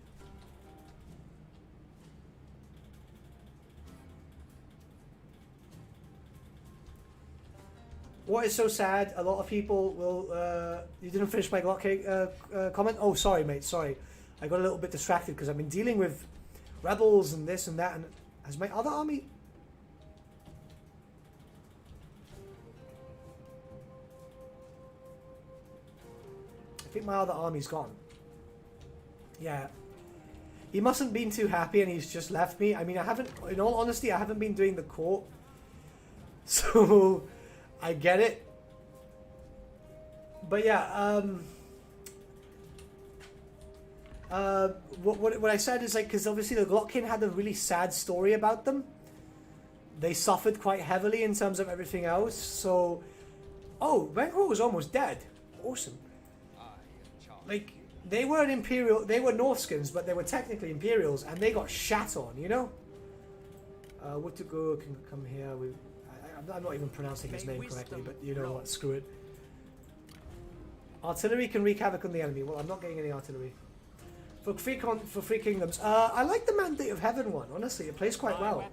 What is so sad, a lot of people will... you didn't finish my Glock cake comment? Oh, sorry, mate, sorry. I got a little bit distracted because I've been dealing with rebels and this and that. And has my other army... I think my other army's gone. Yeah. He mustn't been too happy and he's just left me. I mean, I haven't... In all honesty, I haven't been doing the court. So... I get it. But yeah, what I said is like, because obviously the Glockkin had a really sad story about them. They suffered quite heavily in terms of everything else. So, oh, Vancouver was almost dead. Awesome. Like, they were an Imperial, they were Northskins, but they were technically Imperials, and they got shat on, you know? Wutugu can come here. I'm not even pronouncing his name correctly, but you know what, screw it. Artillery can wreak havoc on the enemy. Well, I'm not getting any artillery. For Free Kingdoms, I like the Mandate of Heaven one, honestly, it plays quite well.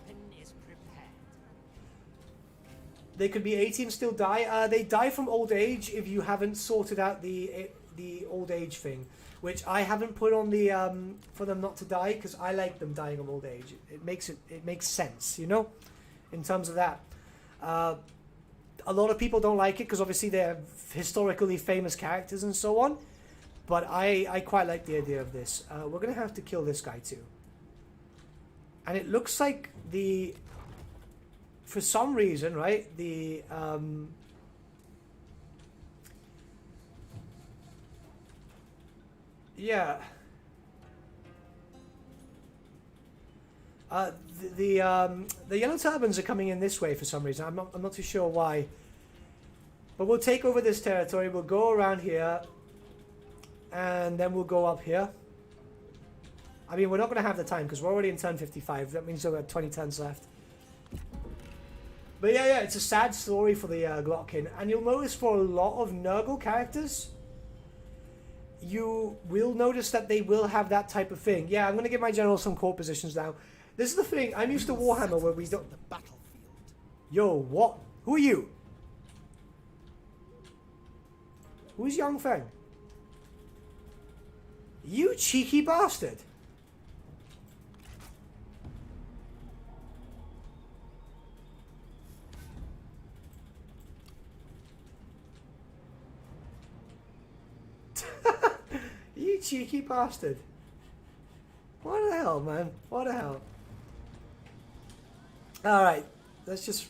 They could be 18 still die. They die from old age if you haven't sorted out the old age thing, which I haven't put on the for them not to die, because I like them dying of old age. It makes sense, you know, in terms of that. A lot of people don't like it because obviously they're historically famous characters and so on, but I quite like the idea of this. We're gonna have to kill this guy too, and it looks like for some reason, right, yeah. The yellow turbans are coming in this way for some reason. I'm not too sure why. But we'll take over this territory. We'll go around here, and then we'll go up here. I mean, we're not going to have the time because we're already in turn 55. That means we've got 20 turns left. But yeah, it's a sad story for the Glockkin, and you'll notice for a lot of Nurgle characters, you will notice that they will have that type of thing. Yeah, I'm going to give my general some core positions now. This is the thing. I'm used to Warhammer where we don't... The battlefield. Yo, what? Who are you? Who's Young Feng? You cheeky bastard. You cheeky bastard. What the hell, man? What the hell? Alright, let's just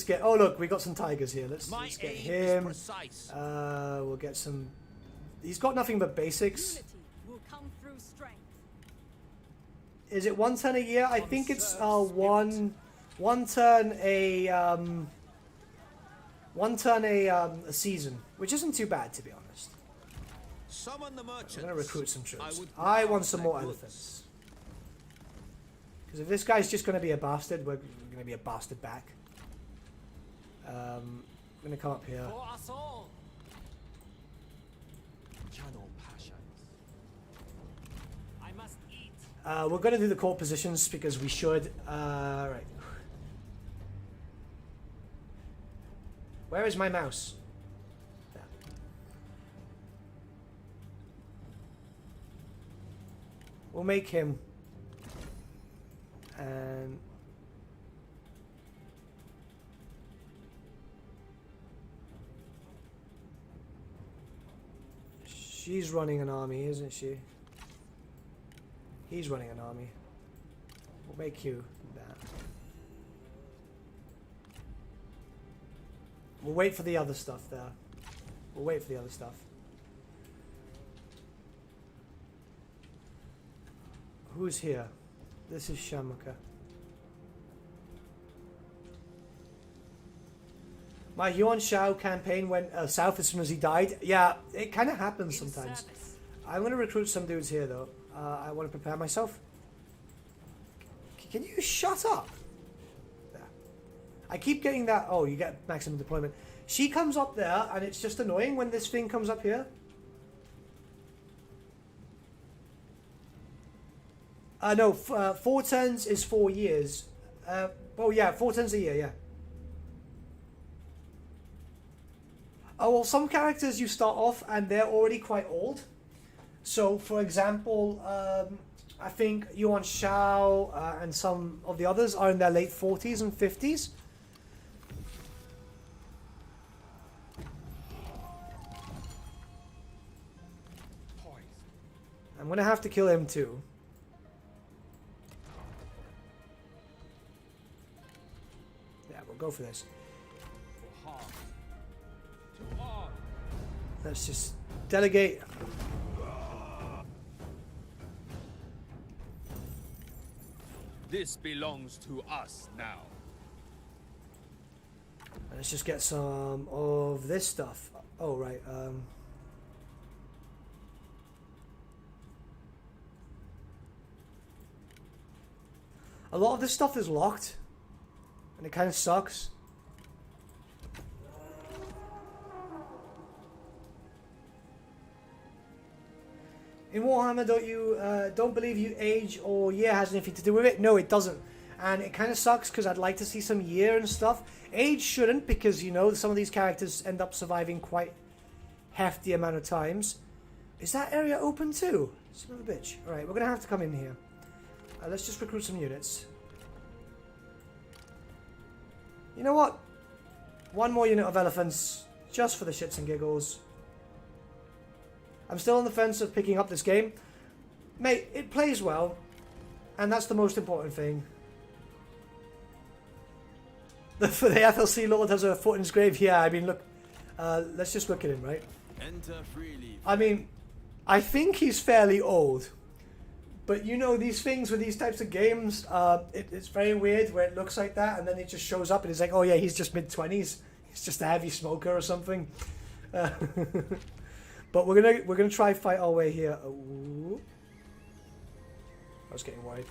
get... Oh, look, we got some tigers here. Let's get him. We'll get some... He's got nothing but basics. Unity will come through strength. Is it 1 turn a year? I think it's one turn a season, which isn't too bad, to be honest. Summon the merchants. I'm going to recruit some troops. I want some more elephants. Because if this guy's just going to be a bastard, we're going to be a bastard back. I'm going to come up here. For us all. Channel passions. I must eat. We're going to do the core positions because we should. Right. Where is my mouse? There. We'll make him. And she's running an army, isn't she? He's running an army. We'll make you that. We'll wait for the other stuff there. We'll wait for the other stuff. Who's here? This is Shamuka. My Yuan Shao campaign went south as soon as he died. Yeah, it kind of happens sometimes. I'm going to recruit some dudes here, though. I want to prepare myself. Can you shut up? There. I keep getting that... Oh, you get maximum deployment. She comes up there, and it's just annoying when this thing comes up here. No, 4 turns is 4 years. Oh, yeah, 4 turns a year, yeah. Oh, well, some characters you start off and they're already quite old. So, for example, I think Yuan Shao and some of the others are in their late 40s and 50s. I'm going to have to kill him too. Yeah, we'll go for this. Let's just delegate. This belongs to us now. Let's just get some of this stuff. Oh, right. A lot of this stuff is locked, and it kind of sucks. In Warhammer, don't believe you age or year has anything to do with it? No, it doesn't. And it kind of sucks because I'd like to see some year and stuff. Age shouldn't, because, you know, some of these characters end up surviving quite hefty amount of times. Is that area open too? Son of a bitch. Alright, we're going to have to come in here. Let's just recruit some units. You know what? 1 more unit of elephants, just for the shits and giggles. I'm still on the fence of picking up this game. Mate, it plays well, and that's the most important thing. The FLC Lord has a foot in his grave. Yeah, I mean, look, let's just look at him, right? Enter freely. I mean, I think he's fairly old. But you know, these things with these types of games, it's very weird where it looks like that, and then it just shows up and it's like, oh yeah, he's just mid-20s. He's just a heavy smoker or something. But we're gonna try fight our way here. Ooh. I was getting worried.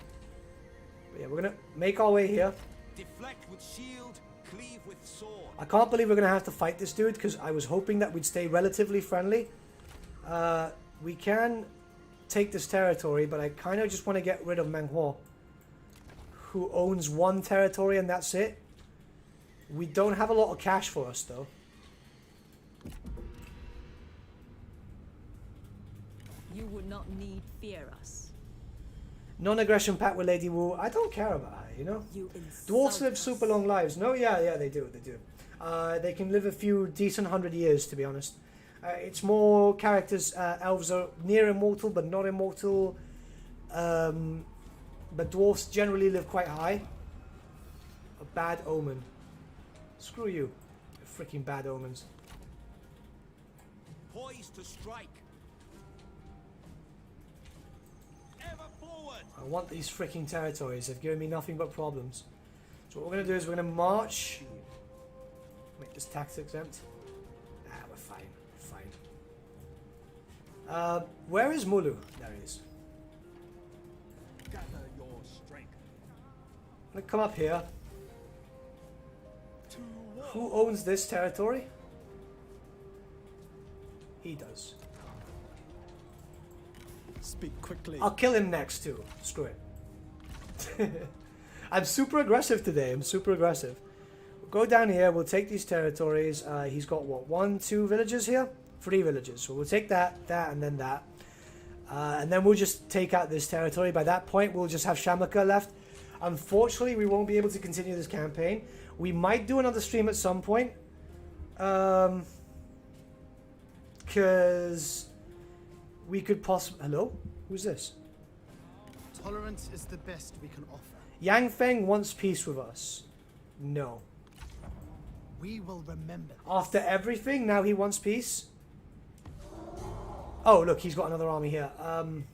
But yeah, we're gonna make our way here. Deflect with shield, cleave with sword. I can't believe we're going to have to fight this dude, because I was hoping that we'd stay relatively friendly. We can take this territory, but I kind of just want to get rid of Menghuo, who owns one territory and that's it. We don't have a lot of cash for us, though. You would not need fear us. Non-aggression pact with Lady Wu. I don't care about her, you know? You Dwarves live us. super long lives. No, yeah, they do. They can live a few decent 100 years, to be honest. It's more characters. Elves are near immortal, but not immortal. But dwarves generally live quite high. A bad omen. Screw you. Freaking bad omens. Poised to strike. Ever forward. I want these freaking territories. They've given me nothing but problems. So what we're going to do is we're going to march. Make this tax exempt. Ah, we're fine. Fine. Where is MULU? There he is. Gather your strength. I'm going to come up here. Who owns this territory? He does. Speak quickly. I'll kill him next too. Screw it. I'm super aggressive today. I'm super aggressive. We'll go down here. We'll take these territories. He's got what? 1, 2 villages here? 3 villages. So we'll take that, and then that. And then we'll just take out this territory. By that point, we'll just have Shamaka left. Unfortunately, we won't be able to continue this campaign. We might do another stream at some point. Because we could possibly... Hello? Who's this? Tolerance is the best we can offer. Yang Feng wants peace with us. No. We will remember. After everything, now he wants peace? Oh, look, he's got another army here. Let me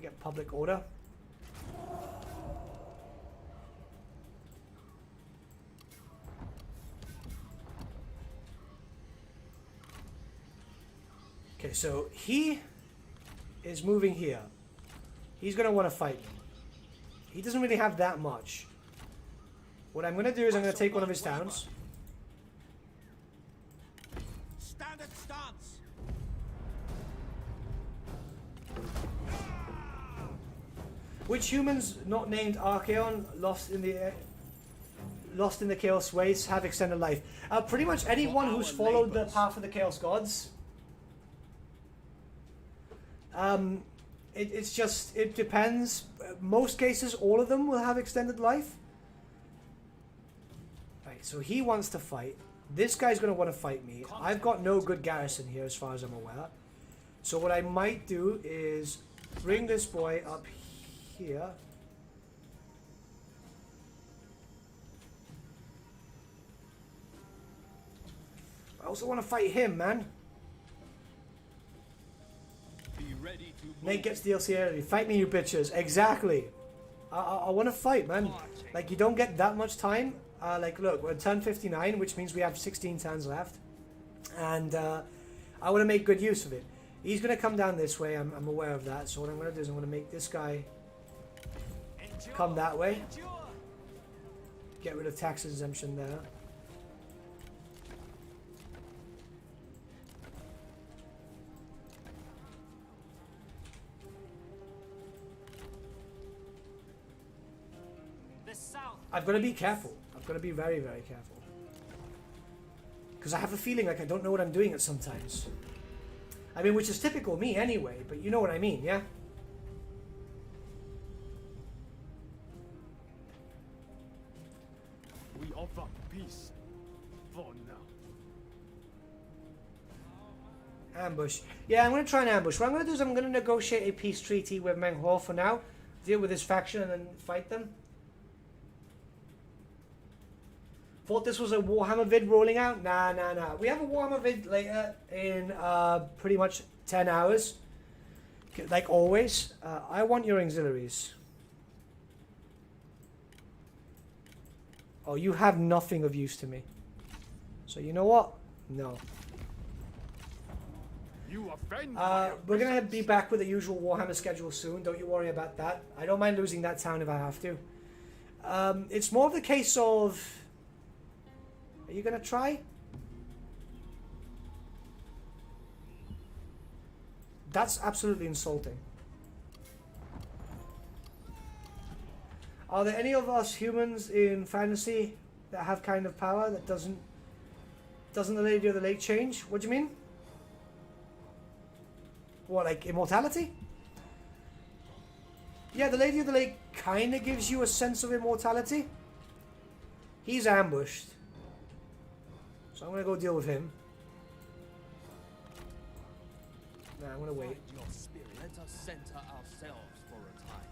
get public order. Okay, so he is moving here. He's going to want to fight me. He doesn't really have that much. What I'm going to do is I'm going to take one of his towns. Standard stance. Which humans not named Archeon lost in the Chaos Waste have extended life? Pretty much anyone who's followed the path of the Chaos Gods. It depends. Most cases, all of them will have extended life. Right, so he wants to fight. This guy's going to want to fight me. I've got no good garrison here as far as I'm aware. So what I might do is bring this boy up here. I also want to fight him, man. Be ready to Nate gets DLC early. Fight me, you bitches. Exactly. I want to fight, man. Like, you don't get that much time. Like, look, we're at turn 59, which means we have 16 turns left. And I want to make good use of it. He's going to come down this way. I'm aware of that. So what I'm going to do is I'm going to make this guy come that way. Get rid of tax exemption there. I've got to be careful. I've got to be very, very careful. Because I have a feeling like I don't know what I'm doing at sometimes. I mean, which is typical me anyway, but you know what I mean, yeah? We offer peace for now. Ambush. Yeah, I'm going to try and ambush. What I'm going to do is I'm going to negotiate a peace treaty with Menghuo for now. Deal with his faction and then fight them. Thought this was a Warhammer vid rolling out? Nah. We have a Warhammer vid later in pretty much 10 hours. Like always. I want your auxiliaries. Oh, you have nothing of use to me. So you know what? No. You offend we're going to be back with the usual Warhammer schedule soon. Don't you worry about that. I don't mind losing that town if I have to. It's more of the case of... Are you going to try? That's absolutely insulting. Are there any of us humans in fantasy that have kind of power that doesn't the Lady of the Lake change? What do you mean? What, like immortality? Yeah, the Lady of the Lake kind of gives you a sense of immortality. He's ambushed. So I'm going to go deal with him. Nah, I'm going to wait. Your spirit. Let us center ourselves for a time.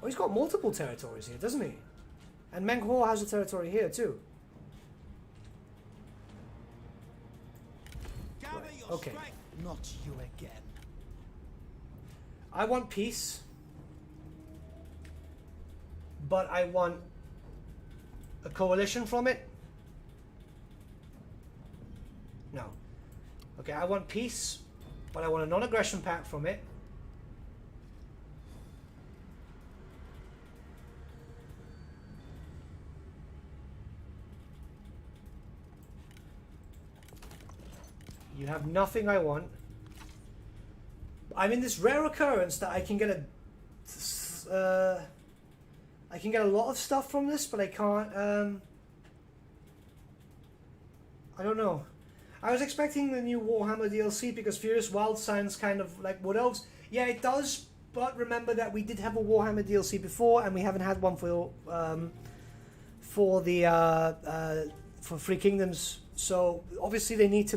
Oh, he's got multiple territories here, doesn't he? And Menghor has a territory here too. Gather your Okay. strength. Not you again. I want peace. But I want a coalition from it. No. Okay, I want peace, but I want a non-aggression pact from it. You have nothing I want. I'm in this rare occurrence that I can get a lot of stuff from this, but I can't. I don't know. I was expecting the new Warhammer DLC because Furious Wild sounds kind of like Wood Elves. Yeah, it does, but remember that we did have a Warhammer DLC before, and we haven't had one for Free Kingdoms. So obviously they need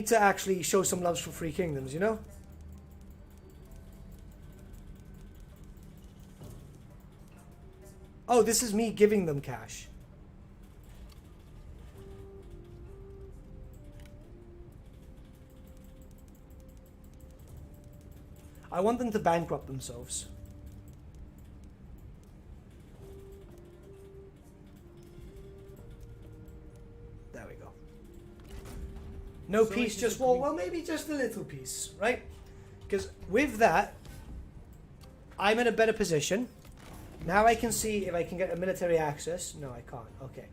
to actually show some loves for Free Kingdoms, you know? Oh, this is me giving them cash. I want them to bankrupt themselves. There we go. No So peace, it is just war. Well, maybe just a little peace, right? Because with that, I'm in a better position. Now I can see if I can get a military access. No, I can't. Okay.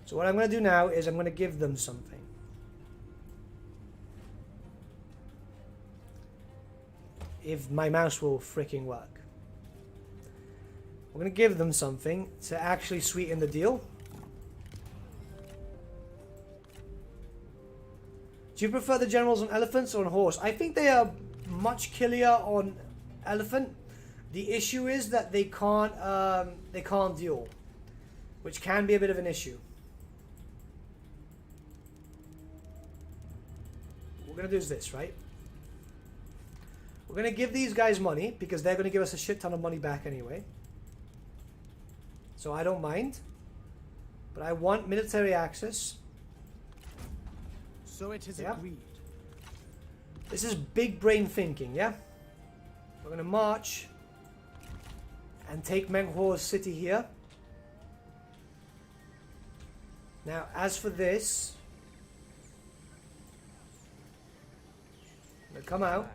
So what I'm going to do now is I'm going to give them something. If my mouse will freaking work. We're going to give them something to actually sweeten the deal. Do you prefer the generals on elephants or on horse? I think they are much killier on elephant. The issue is that they can't duel, which can be a bit of an issue. What we're gonna do is this, right? We're gonna give these guys money because they're gonna give us a shit ton of money back anyway. So I don't mind, but I want military access. So it is Yeah. agreed. This is big brain thinking, yeah? We're gonna march and take Menghor's city here. Now, as for this, I'm gonna come out.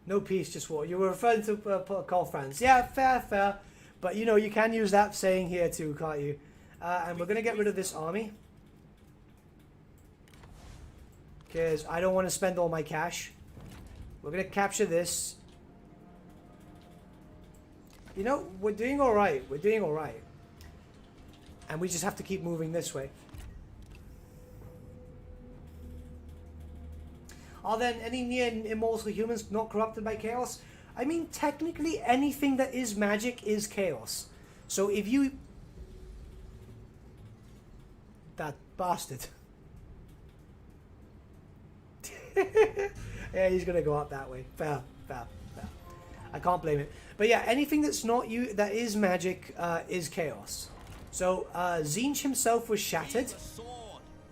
No peace, just war. You were referring to call France. Yeah, fair. But you know, you can use that saying here too, can't you? And we're gonna get rid of this army. Because I don't want to spend all my cash. We're going to capture this. You know, we're doing alright. We're doing alright. And we just have to keep moving this way. Are there any near immortal humans not corrupted by chaos? I mean, technically anything that is magic is chaos. So if you... That bastard. Yeah, he's gonna go up that way. Fair. I can't blame it. But yeah, anything that's not you that is magic is chaos. So Tzeentch himself was shattered.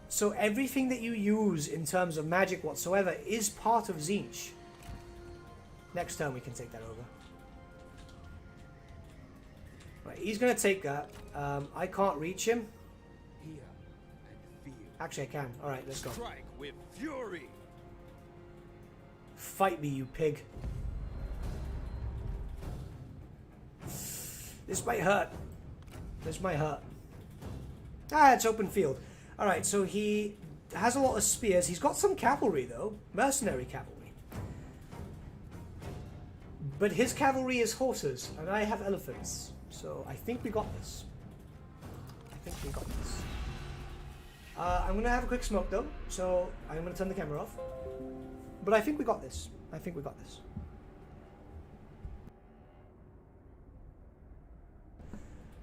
So everything that you use in terms of magic whatsoever is part of Tzeentch. Next turn we can take that over. Right, he's gonna take that. I can't reach him. Actually, I can. All right, let's go. Strike with fury. fight me, you pig. This might hurt. This might hurt. Ah, it's open field. Alright, so he has a lot of spears. He's got some cavalry, though. Mercenary cavalry. But his cavalry is horses, and I have elephants. So I think we got this. I think we got this. I'm going to have a quick smoke, though. So I'm going to turn the camera off. But I think we got this. I think we got this.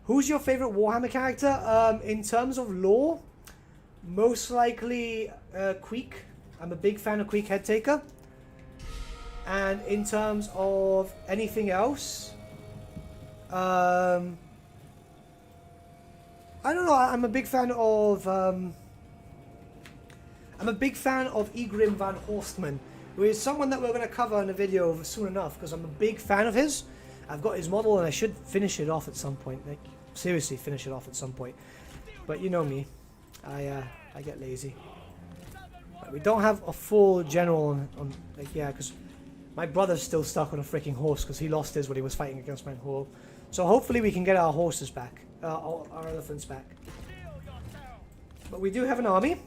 Who's your favorite Warhammer character? In terms of lore, most likely Queek. I'm a big fan of Queek Headtaker. And in terms of anything else, I don't know. I'm a big fan of Egrim van Horstman, who is someone that we're going to cover in a video soon enough, because I'm a big fan of his. I've got his model and I should finish it off at some point. Like, seriously, finish it off at some point. But you know me, I get lazy. But we don't have a full general on like, yeah, because my brother's still stuck on a freaking horse because he lost his when he was fighting against my Hall. So hopefully we can get our horses back, our elephants back. But we do have an army. I'm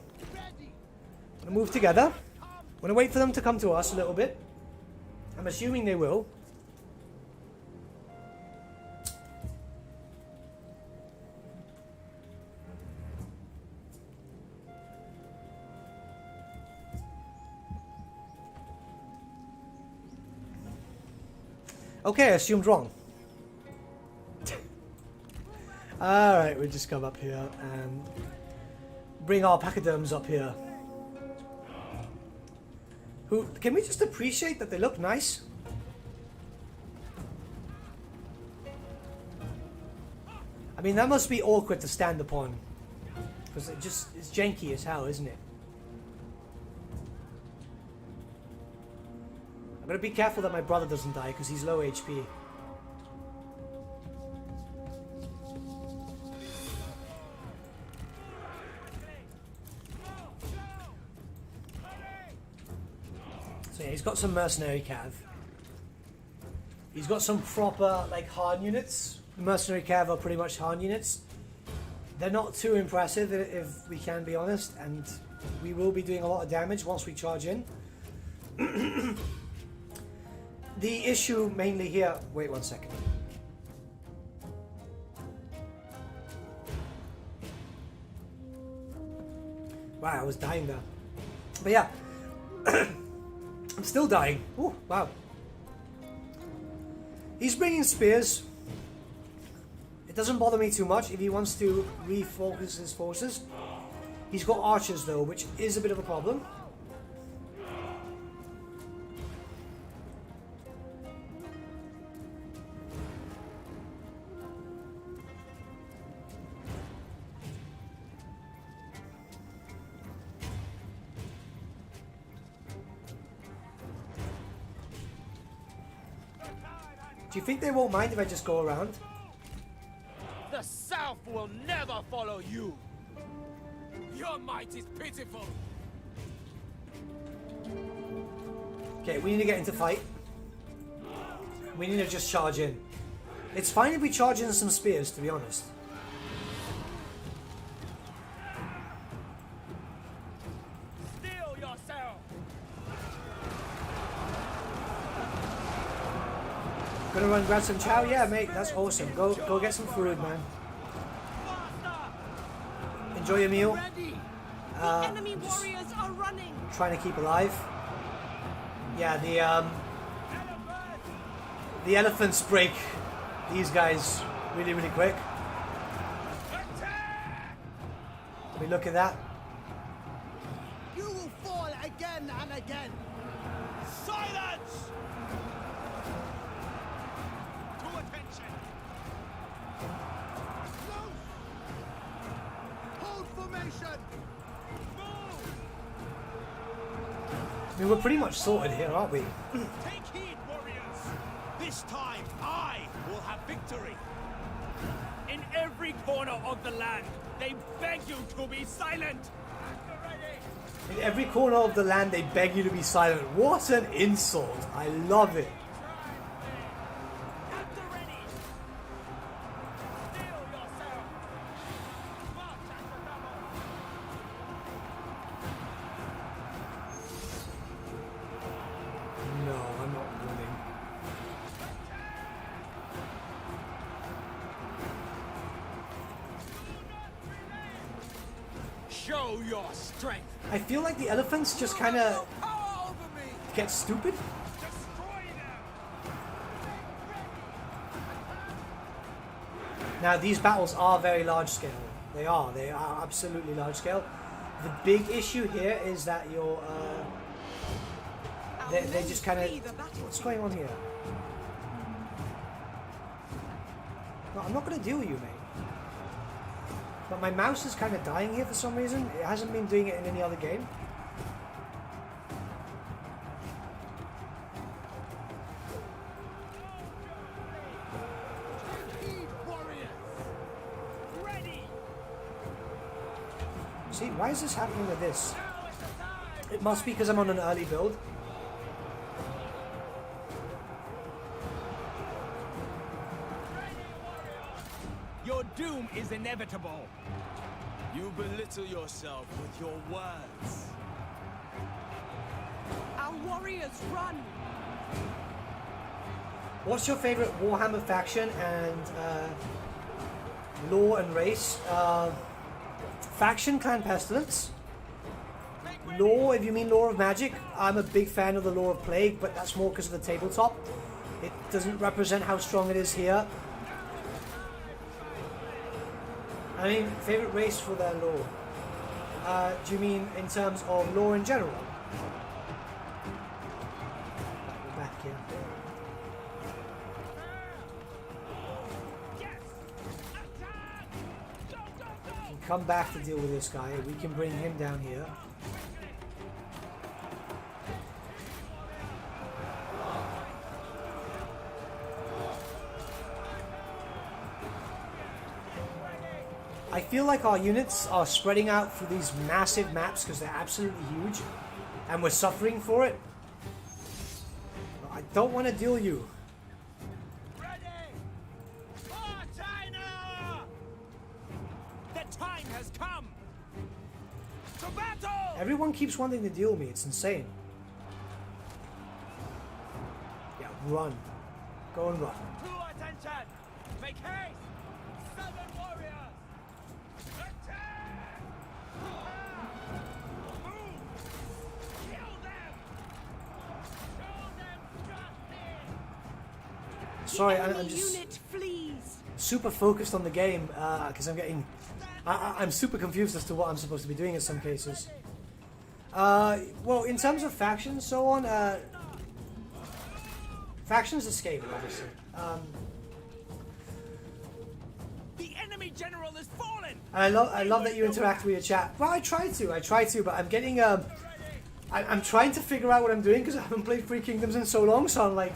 gonna move together. I'm gonna wait for them to come to us a little bit. I'm assuming they will. Okay, I assumed wrong. Alright, we'll just come up here and bring our pachyderms up here. Who can we just appreciate that they look nice? I mean, that must be awkward to stand upon. Because it's janky as hell, isn't it? I'm gonna be careful that my brother doesn't die because he's low HP. So yeah, he's got some mercenary cav. He's got some proper like hard units. The mercenary cav are pretty much hard units. They're not too impressive if we can be honest, and we will be doing a lot of damage once we charge in. The issue mainly here... Wait 1 second. Wow, I was dying there. But yeah. I'm still dying. Ooh, wow. He's bringing spears. It doesn't bother me too much if he wants to refocus his forces. He's got archers though, which is a bit of a problem. Do you think they won't mind if I just go around? The South will never follow you. Your might is pitiful. Okay, we need to get into fight. We need to just charge in. It's fine if we charge in some spears, to be honest. Steel yourself. Gonna run grab some chow? Yeah, mate, that's awesome. Go get some food, man. Enjoy your meal. Enemy warriors are running. Trying to keep alive. Yeah, the elephants break these guys really, really quick. Let me look at that. You will fall again and again. Silence! To attention. Hold formation. I mean, we're pretty much sorted here, aren't we? Take heed, warriors. This time, I will have victory. In every corner of the land, they beg you to be silent. In every corner of the land, they beg you to be silent. What an insult. I love it. At the ready! Steel yourself! March at the double! No, I'm not winning. Show your strength. I feel like the elephants just kind of Power over me. get stupid. Destroy them. Now, these battles are very large scale. They are absolutely large scale. The big issue here is that you're, they just kind of, what's going on here? No, I'm not going to deal with you, mate. But my mouse is kind of dying here for some reason. It hasn't been doing it in any other game. See, why is this happening with this? It must be because I'm on an early build. Your doom is inevitable. You belittle yourself with your words. Our warriors run! What's your favorite Warhammer faction and lore and race? Faction, Clan Pestilence. Lore, if you mean lore of magic, I'm a big fan of the lore of Plague, but that's more because of the tabletop. It doesn't represent how strong it is here. I mean, favorite race for their lore. Do you mean in terms of lore in general? We're back here. We can come back to deal with this guy. We can bring him down here. I feel like our units are spreading out through these massive maps because they're absolutely huge and we're suffering for it. I don't want to deal you. Ready! For China! The time has come! To battle! Everyone keeps wanting to deal me. It's insane. Yeah, run. Go and run. To attention! Make haste! Southern warriors! Attack! Move! Kill them! Show them justice! Sorry, Enemy I'm just unit flees! super focused on the game because I'm getting... I'm super confused as to what I'm supposed to be doing in some cases. Well, in terms of factions, so on, factions are scaling, obviously. The enemy general is fallen! And I love that you interact with your chat. Well, I try to, but I'm getting I'm trying to figure out what I'm doing because I haven't played Three Kingdoms in so long. So I'm like,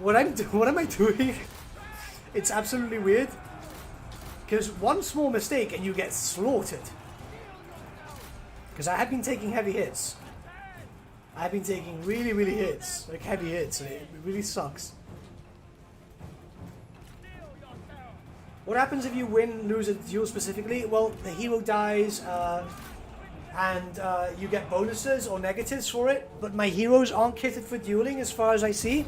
what am I doing? It's absolutely weird. Because one small mistake and you get slaughtered. Because I have been taking heavy hits. I've been taking really, really hits, like heavy hits, and it really sucks. What happens if you win, lose a duel specifically? Well, the hero dies, and you get bonuses or negatives for it, but my heroes aren't kitted for dueling as far as I see.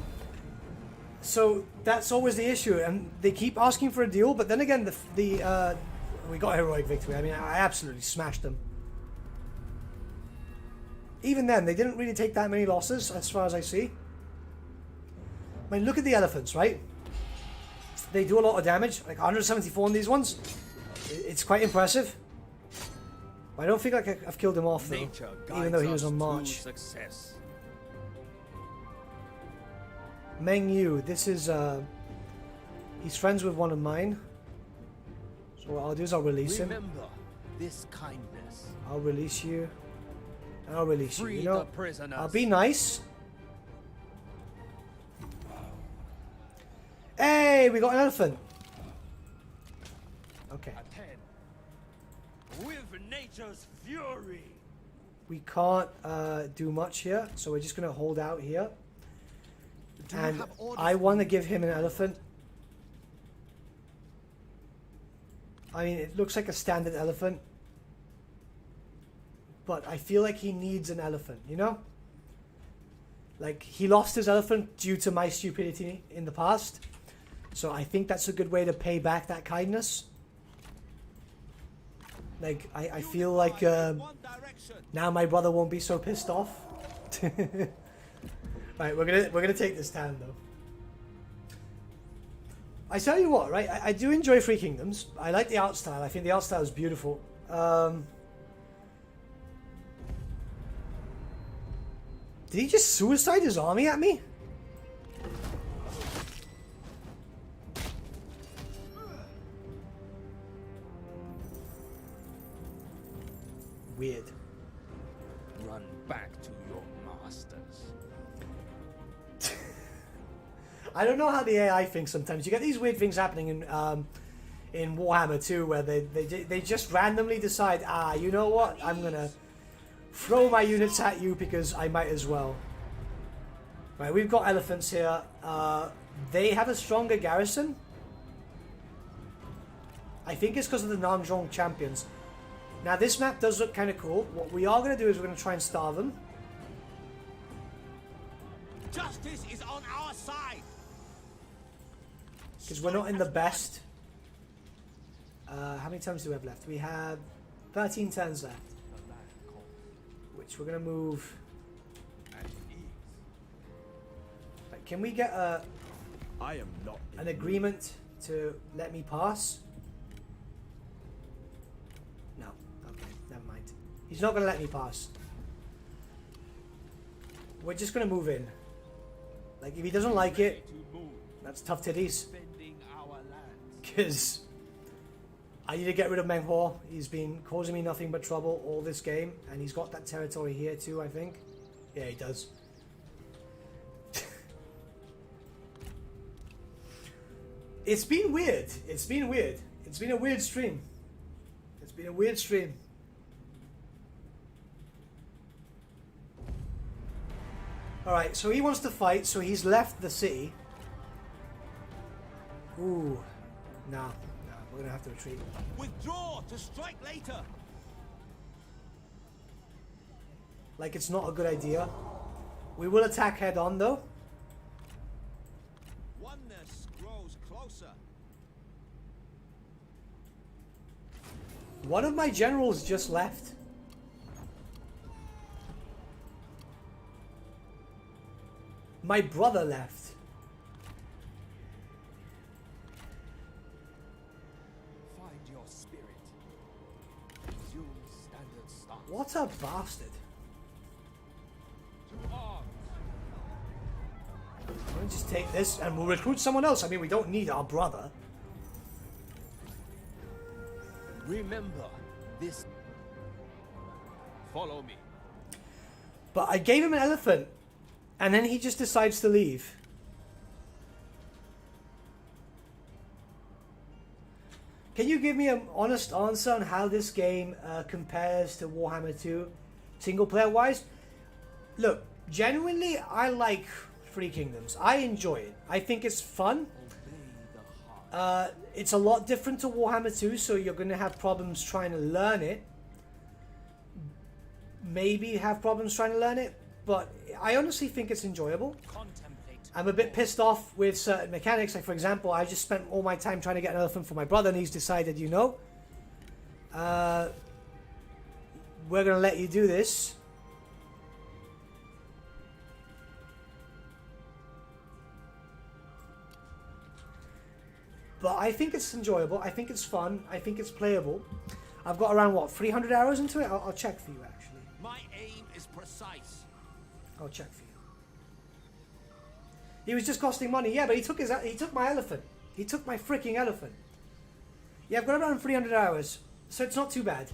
So that's always the issue, and they keep asking for a deal, but then again, we got a heroic victory. I mean, I absolutely smashed them. Even then, they didn't really take that many losses, as far as I see. I mean, look at the elephants, right? They do a lot of damage, like 174 on these ones. It's quite impressive. But I don't think like I've killed him off, though, even though he was on march. Success. Meng Yu, this is, he's friends with one of mine. So what I'll do is I'll release him. Remember this kindness. I'll release you. And I'll release you. Free You know, the prisoners. I'll be nice. Hey, we got an elephant. Okay. With nature's fury. we can't do much here, so we're just going to hold out here. Do you And have orders I for want to me? give him an elephant. I mean, it looks like a standard elephant. But I feel like he needs an elephant, you know? Like, he lost his elephant due to my stupidity in the past. So I think that's a good way to pay back that kindness. Like, I feel like now my brother won't be so pissed off. Right, we're gonna take this town though. I tell you what, right? I do enjoy Three Kingdoms. I like the art style. I think the art style is beautiful. Did he just suicide his army at me? Weird. Run back to your masters. I don't know how the AI thinks sometimes. You get these weird things happening in Warhammer 2 where they just randomly decide, you know what? I'm going to throw my units at you because I might as well. Right, we've got elephants here. They have a stronger garrison. I think it's because of the Nanjong champions. Now this map does look kind of cool. What we are going to do is we're going to try and starve them. Justice is on our side. Because we're not in the best. How many turns do we have left? We have 13 turns left. Which we're going to move. Right, can we get I am not an agreement to let me pass? No. Okay, never mind. He's not going to let me pass. We're just going to move in. Like, if he doesn't like it, that's tough titties. Because I need to get rid of Meng Huo. He's been causing me nothing but trouble all this game. And he's got that territory here too, I think. Yeah, he does. It's been weird. It's been weird. It's been a weird stream. It's been a weird stream. Alright, so he wants to fight, so he's left the city. Ooh. No, we're gonna have to retreat. Withdraw to strike later. Like, it's not a good idea. We will attack head on though. Oneness grows closer. One of my generals just left. My brother left. Find your spirit. Resume standard stance. What a bastard. To arms. We'll just take this and we'll recruit someone else. I mean, we don't need our brother. Remember this. Follow me. But I gave him an elephant. And then he just decides to leave. Can you give me an honest answer on how this game compares to Warhammer 2, single player wise? Look, genuinely, I like Three Kingdoms. I enjoy it. I think it's fun. It's a lot different to Warhammer 2, so you're going to have problems trying to learn it. Maybe have problems trying to learn it. But I honestly think it's enjoyable. I'm a bit pissed off with certain mechanics. Like, for example, I just spent all my time trying to get an elephant for my brother, and he's decided, you know, we're going to let you do this. But I think it's enjoyable. I think it's fun. I think it's playable. I've got around, what, 300 hours into it? I'll check for you, actually. My aim is precise. I'll check for you. He was just costing money. Yeah, but he took my elephant. He took my freaking elephant. Yeah, I've got around 300 hours. So it's not too bad.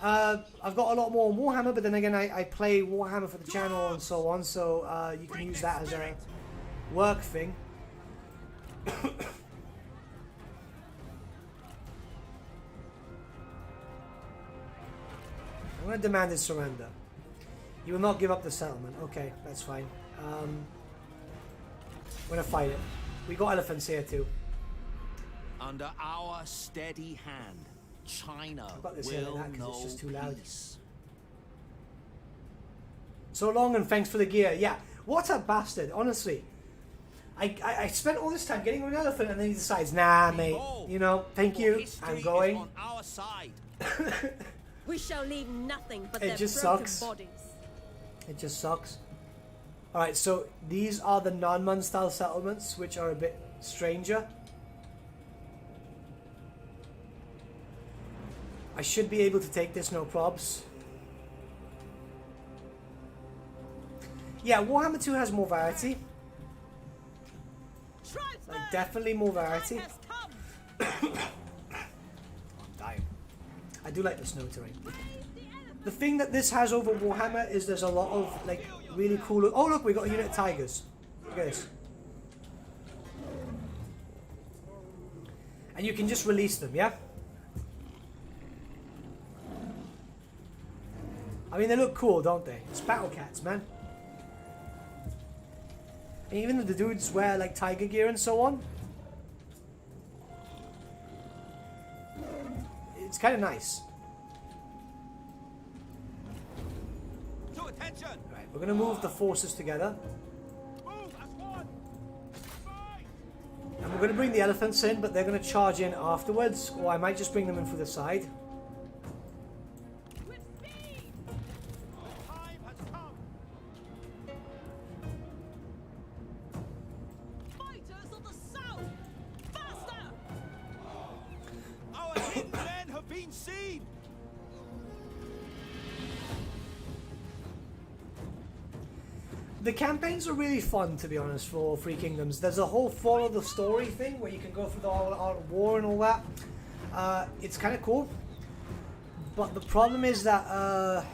I've got a lot more on Warhammer, but then again, I play Warhammer for the channel and so on. So you can use that as a work thing. I'm going to demand his surrender. You will not give up the settlement. Okay, that's fine. We're gonna fight it. We got elephants here too. Under our steady hand, China I've got this here will like that 'cause know it's just too loud. peace. So long and thanks for the gear. Yeah, what a bastard, honestly. I spent all this time getting an elephant and then he decides, nah, mate, Behold, you know, thank for you, history I'm is going. on our side. We shall leave nothing but It their just broken sucks. bodies. It just sucks. Alright, so these are the Nanman style settlements, which are a bit stranger. I should be able to take this, no probs. Yeah, Warhammer 2 has more variety. Like, definitely more variety. I'm dying. I do like the snow terrain. The thing that this has over Warhammer is there's a lot of like really cool. Oh look, we got a unit of tigers. Look at this. And you can just release them, yeah? I mean, they look cool, don't they? It's battle cats, man. And even the dudes wear like tiger gear and so on. It's kind of nice. To attention! Right, we're gonna move the forces together. Move as one! Fight! And we're gonna bring the elephants in, but they're gonna charge in afterwards. Or I might just bring them in through the side. With speed! The time has come! Fighters of the south! Faster! Our hidden men have been seen! The campaigns are really fun, to be honest, for Three Kingdoms. There's a whole follow the story thing where you can go through the whole art of war and all that. It's kind of cool. But the problem is that,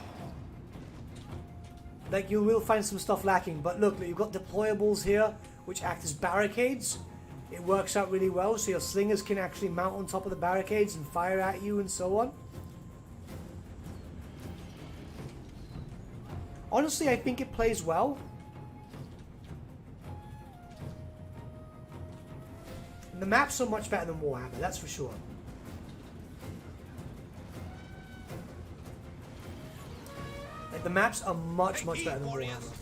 like, you will find some stuff lacking. But look, you've got deployables here, which act as barricades. It works out really well, so your slingers can actually mount on top of the barricades and fire at you and so on. Honestly, I think it plays well. And the maps are much better than Warhammer, that's for sure. Like, the maps are much better than Warriors. Warhammer.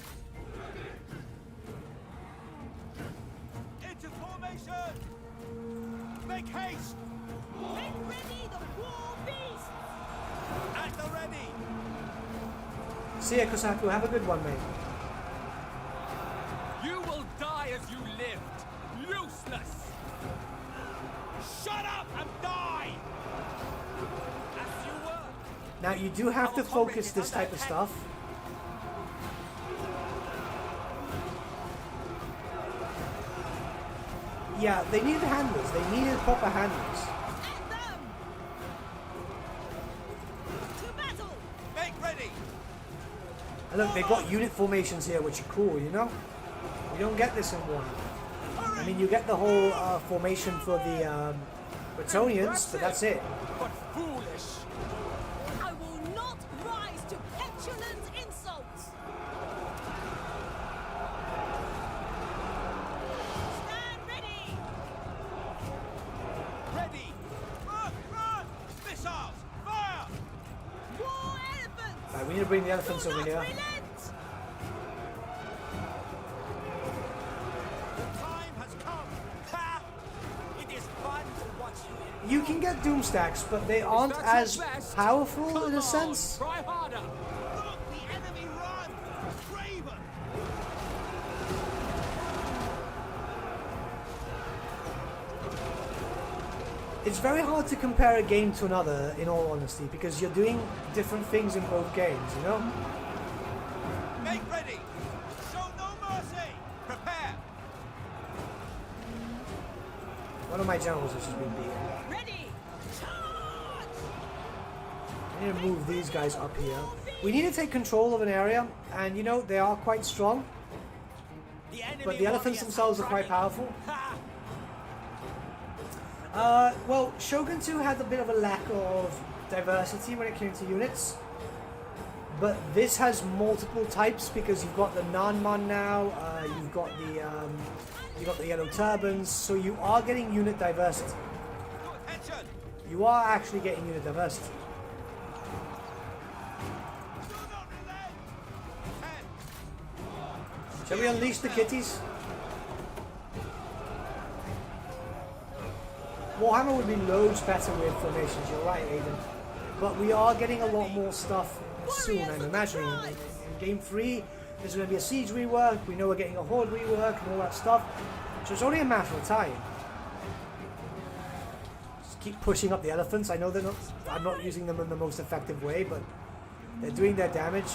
Into formation! Make haste! Make ready the war beast! At the ready! See ya, Kosaku. Have a good one, mate. You will die as you lived. Useless. Shut up and die! As you were. Now, you do have to focus this type of stuff. Yeah, they needed handlers. They needed proper handlers. At them! To battle! Make ready! And look, they've got unit formations here, which are cool, you know? You don't get this in Warhammer. I mean, you get the whole formation for the Bretonians, but that's it. But foolish. I will not rise to petulant insults! Stand ready! Ready! Run! Missiles! Fire! War elephants! Right, we need to bring the elephants Do over not here. relent! The time has come! Ha! It is fun to watch you. You can get doom stacks, but they aren't That's your as best. powerful Come in a on, sense. Try harder. Look, the enemy run! Raven! It's very hard to compare a game to another, in all honesty, because you're doing different things in both games, you know? Make ready! Show no mercy! Prepare! One of my generals has just been beaten. Ready! Charge! I need to move these guys up here. We need to take control of an area, and you know, they are quite strong, The enemy but the elephants warriors themselves are are quite running. powerful. Well, Shogun 2 had a bit of a lack of diversity when it came to units. But this has multiple types because you've got the Nanman now, you've got the yellow turbans, so you are getting unit diversity. Attention! You are actually getting unit diversity. Do not relent! 10. Shall we unleash the kitties? Warhammer would be loads better with formations, you're right, Aiden. But we are getting a lot more stuff soon, I'm imagining. In Game 3, there's going to be a siege rework, we know we're getting a horde rework and all that stuff. So it's only a matter of time. Just keep pushing up the elephants. I know they're not, I'm not using them in the most effective way, but they're doing their damage.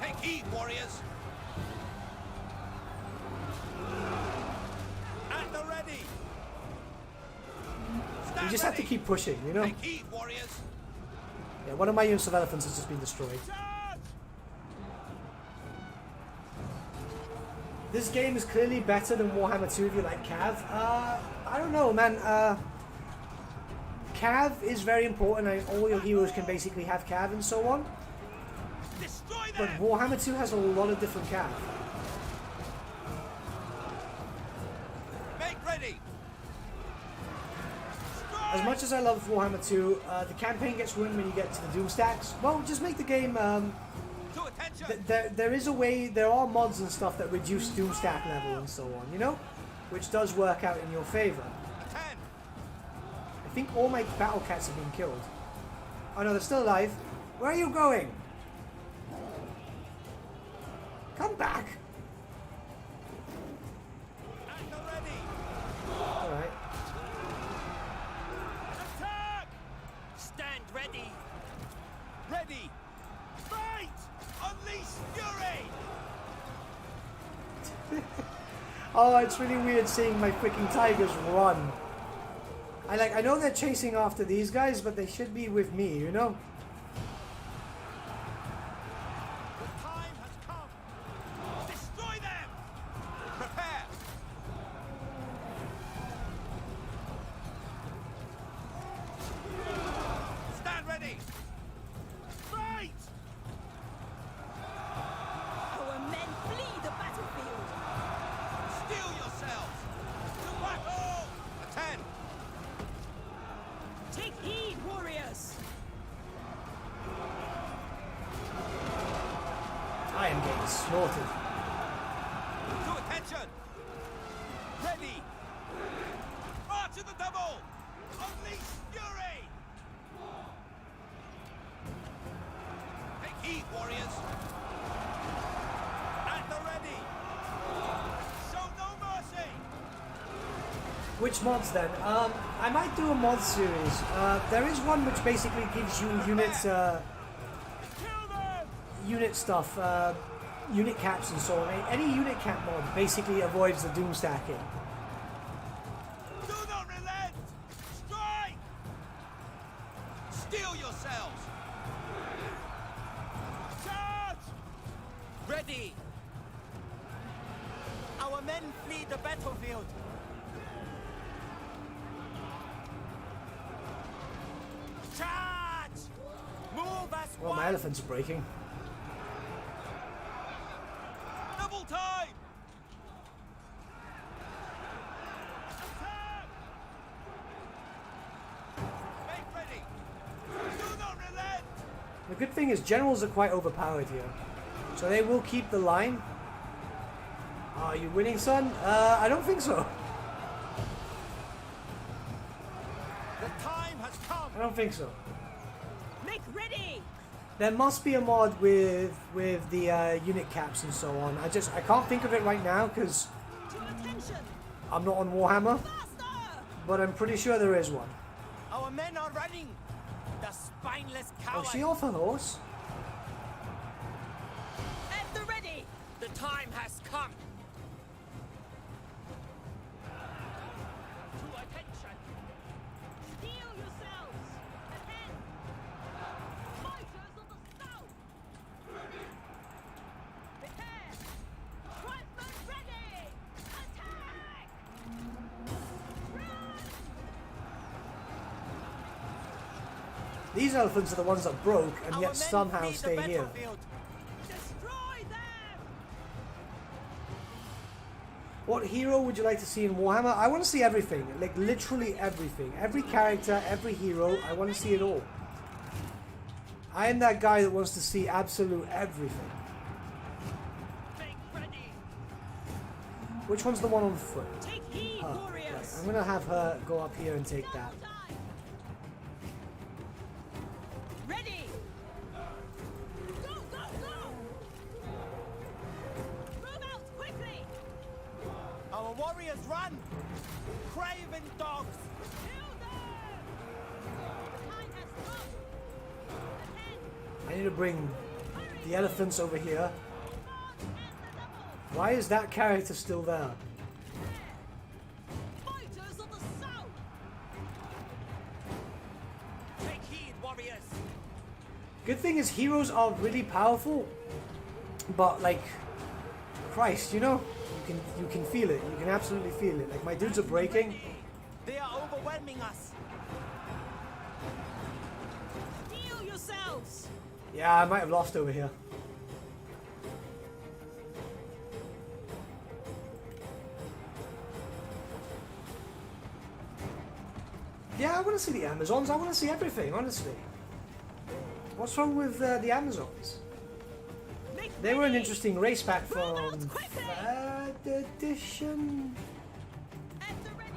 Take heed, warriors! At the ready! You just have to keep pushing, you know? Take heed, warriors! Yeah, one of my units of elephants has just been destroyed. This game is clearly better than Warhammer 2 if you like Cav. I don't know, man. Cav is very important and all your heroes can basically have Cav and so on. Destroy But them! Warhammer 2 has a lot of different Cav. Make ready! As much as I love Warhammer 2, the campaign gets ruined when you get to the Doom stacks. Well, just make the game... To attention! there is a way, there are mods and stuff that reduce Doom stack level and so on, you know? Which does work out in your favor. 10. I think all my battle cats have been killed. Oh no, they're still alive. Where are you going? Come back! At the ready! Alright. Attack! Stand ready. Ready! Fight! Unleash fury! Oh, it's really weird seeing my freaking tigers run. I know they're chasing after these guys, but they should be with me, you know? The time has come! Destroy them! Prepare! Stand ready! Fight! Our men flee the battlefield. Steel yourselves! To battle! Attend! Take heed, warriors. I am getting slaughtered. To attention! Ready! March of the double! Unleash fury! Take heed, warriors! At the ready! Show no mercy! Which mods then? I might do a mod series. There is one which basically gives you units, unit stuff, unit caps and so on. Any unit cap mod basically avoids the doom stacking. Do not relent! Strike! Steel yourselves! Charge! Ready. Our men flee the battlefield. Charge! Move as Well, one. my elephants are breaking. Double time! Attack! Make ready! Do not relent! The good thing is generals are quite overpowered here. So they will keep the line. Are you winning, son? I don't think so. The time has come! I don't think so. Make ready. There must be a mod with the unit caps and so on. I can't think of it right now because To attention. I'm not on Warhammer, Faster. but I'm pretty sure there is one. Our men are running. The spineless Oh, coward. she off her horse? At the ready. The time has come. To attention. Steel yourselves. Ahead. Fighters of the south. Prepare. Rifles ready. Attack. Run. These elephants are the ones that broke and Our yet men somehow flee the stay here. battlefield. Destroy them! What hero would you like to see in Warhammer? I want to see everything. Like, literally everything. Every character, every hero. I want to see it all. I am that guy that wants to see absolute everything. Make ready! Which one's the one on foot? Take heed, Her. warriors. Right, I'm going to have her go up here and take that. Ready. Go, go, go! Move out quickly! Our warriors run! Craven dogs! Kill them! The time has come! Ahead! I need to bring the elephants over here. March and the double! Why is that character still there? Fighters of the south! Take heed, warriors! Good thing is heroes are really powerful, but like, Christ, you know, you can feel it. You can absolutely feel it. Like my dudes are breaking. They are overwhelming us! Steel yourselves! Yeah, I might have lost over here. Yeah, I want to see the Amazons. I want to see everything, honestly. What's wrong with the Amazons? Make They were an ready. interesting race back Move out from quickly. 3rd edition. At the ready!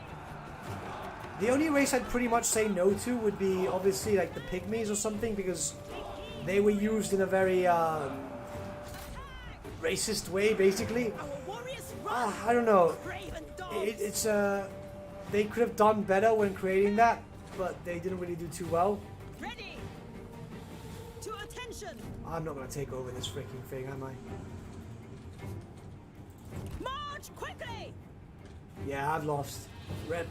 The only race I'd pretty much say no to would be obviously like the Pygmies or something, because they were used in a very racist way, basically. Our warriors run! I don't know. Craven dogs! It's they could have done better when creating that, but they didn't really do too well. Ready! To attention! I'm not gonna take over this freaking thing, am I? March quickly! Yeah, I've lost. Rip.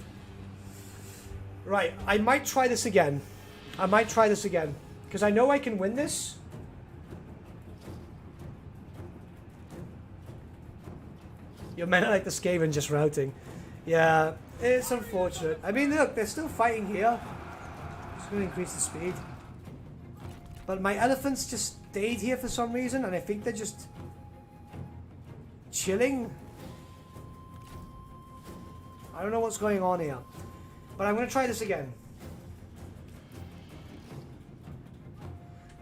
Right, I might try this again. Because I know I can win this. Your men are like the Skaven just routing. Yeah, it's unfortunate. I mean, look, they're still fighting here. Just going to increase the speed. But my elephants just stayed here for some reason, and I think they're just chilling. I don't know what's going on here. But I'm going to try this again.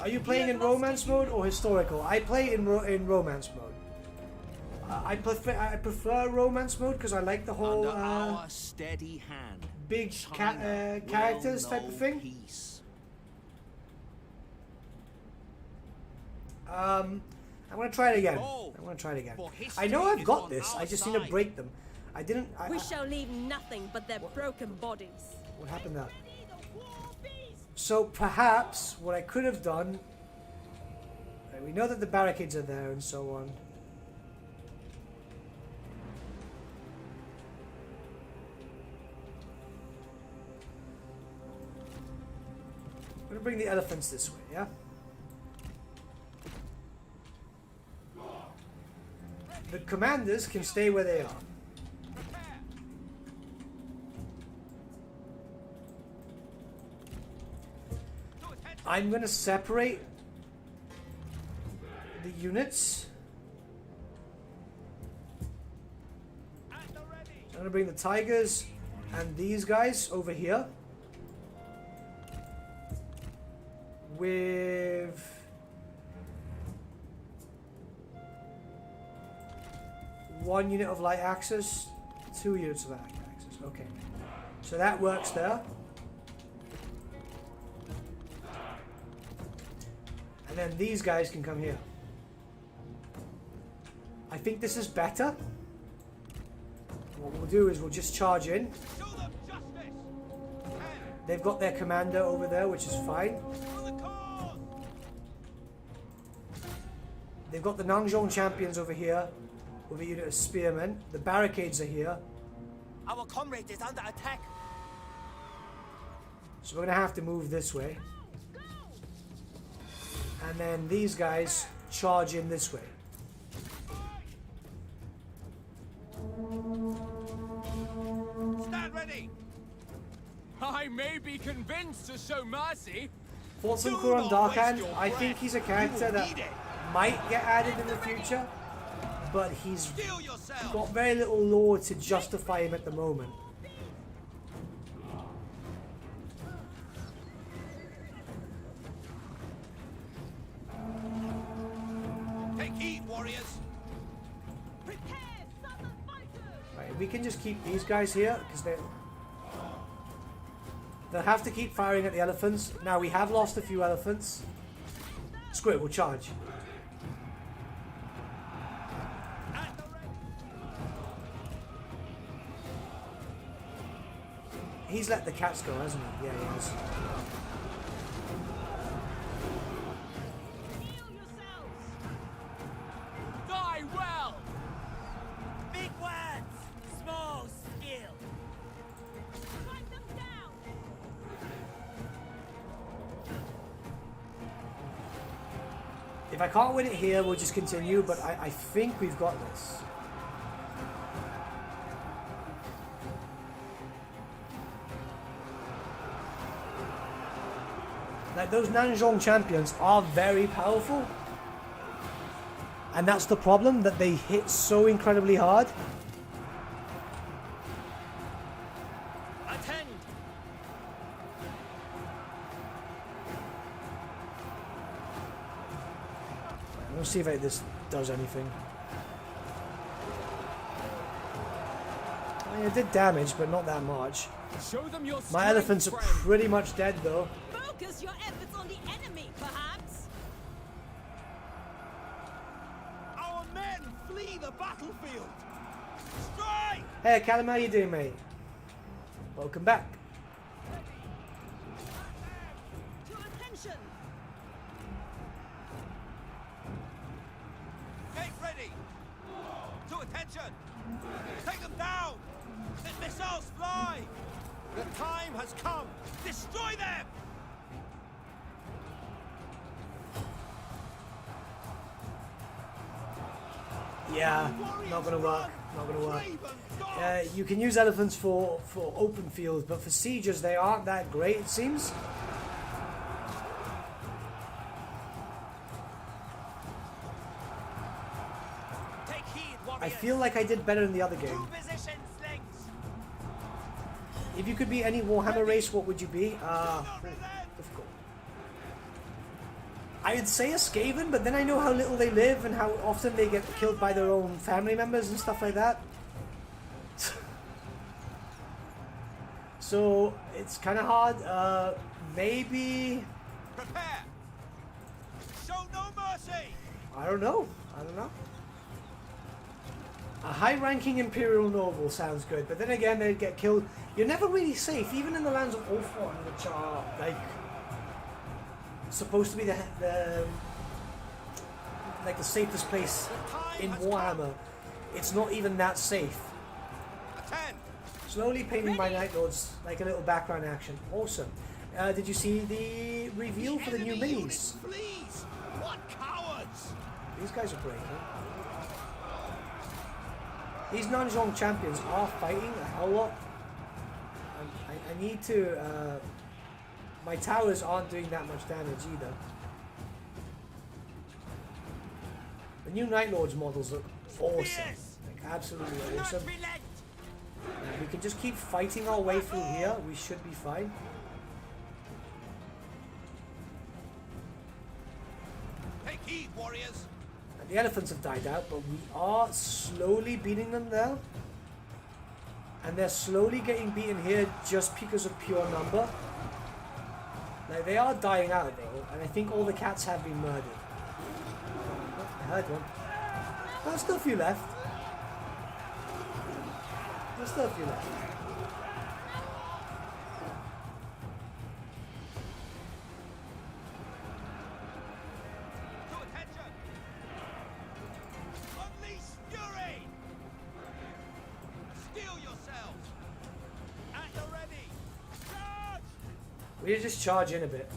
Are you playing in romance mode or historical? I play in romance mode. I prefer romance mode because I like the whole Under our steady hand, big China will characters type know of thing. peace. I'm going to try it again. Go, I'm going to try it again. for I know history I've is got on this. our I just need to side. break them. I didn't. We shall leave nothing but their broken bodies. What happened there? Ready the war beast! So perhaps what I could have done. We know that the barricades are there and so on. I'm going to bring the elephants this way, yeah? The commanders can stay where they are. I'm going to separate the units. So I'm going to bring the tigers and these guys over here. With one unit of light axes, 2 units of light axes. Okay, so that works there. And then these guys can come here. I think this is better. What we'll do is we'll just charge in. Show them justice! They've got their commander over there, which is fine. For the cause! They've got the Nanzhong champions over here with a unit of spearmen. The barricades are here. Our comrade is under attack! So we're going to have to move this way. And then these guys charge in this way. Stand ready! I may be convinced to show mercy, Thoughts on Do Kuron not waste Darkhand? your I think breath. he's a You character will that need it. might get added in the future, but he's Steel yourself. got very little lore to justify him at the moment. Take heed, warriors. Prepare, southern fighters! Right, we can just keep these guys here because they'll have to keep firing at the elephants. Now we have lost a few elephants. Screw it, we'll charge. He's let the cats go, hasn't he? Yeah, he has. Heal yourselves! Die well! Big words, small skill. Strike them down! If I can't win it here, we'll just continue, but I think we've got this. Like, those Nanzhong champions are very powerful. And that's the problem, that they hit so incredibly hard. Attend. Let's see if this does anything. I mean, it did damage, but not that much. Show them your My strength, elephants are friend. pretty much dead, though. Focus your efforts on the enemy, perhaps? Our men flee the battlefield. Strike! Hey, Callum, how you doing, mate? Welcome back. To attention! Get ready. To attention. Take them down. Let missiles fly. The time has come. Destroy them. Yeah, not gonna work. Not gonna work. You can use elephants for open fields, but for sieges they aren't that great, it seems. Take heed, I warriors. feel like I did better in the other game. To position, slings. If you could be any Warhammer race, what would you be? Do not relent. Difficult. I'd say a Skaven, but then I know how little they live and how often they get killed by their own family members and stuff like that. So it's kind of hard. Maybe Prepare. Show no mercy. I don't know. A high-ranking Imperial noble sounds good, but then again, they'd get killed. You're never really safe, even in the lands of Ultron, which are like supposed to be the safest place in Warhammer. It's not even that safe. Attend. Slowly painting my Night Lords like a little background action. Awesome. Did you see the reveal for the new enemy minis? unit flees. What cowards! These guys are great, huh? These Nanzhong champions are fighting a hell lot. I need to... my towers aren't doing that much damage either. The new Night Lords models look awesome. Like, absolutely awesome. We can just keep fighting our way through here. We should be fine. Take heed, warriors. And the elephants have died out, but we are slowly beating them there. And they're slowly getting beaten here just because of pure number. Like, they are dying out though, and I think all the cats have been murdered. Oh, I heard one. Oh, there's still a few left. There's still a few left. To attention. Unleash fury. Steel yourselves. At the ready. Charge. We just charge in a bit.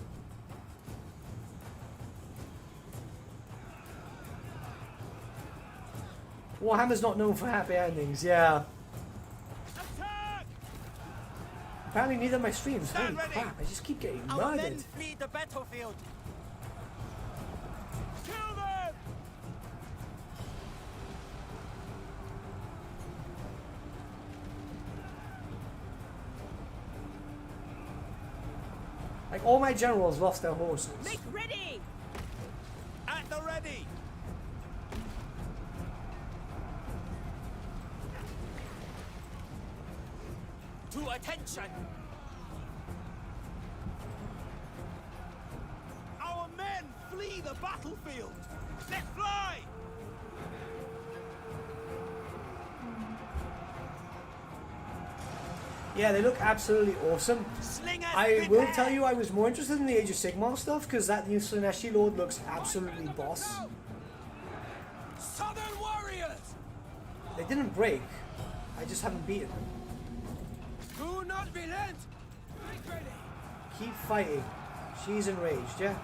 Warhammer's not known for happy endings, yeah. Attack. apparently neither my streams. Holy Stand ready. crap, I just keep getting Our men murdered. flee the battlefield. Kill them! Like, all my generals lost their horses. Make ready! At the ready. To attention. Our men flee the battlefield. Let fly. Yeah, they look absolutely awesome. Slingers, I will prepare. tell you, I was more interested in the Age of Sigmar stuff because that new Slaneshi Lord looks absolutely boss. Southern warriors! They didn't break. I just haven't beaten them. Do not relent! Make ready! Keep fighting. She's enraged, yeah?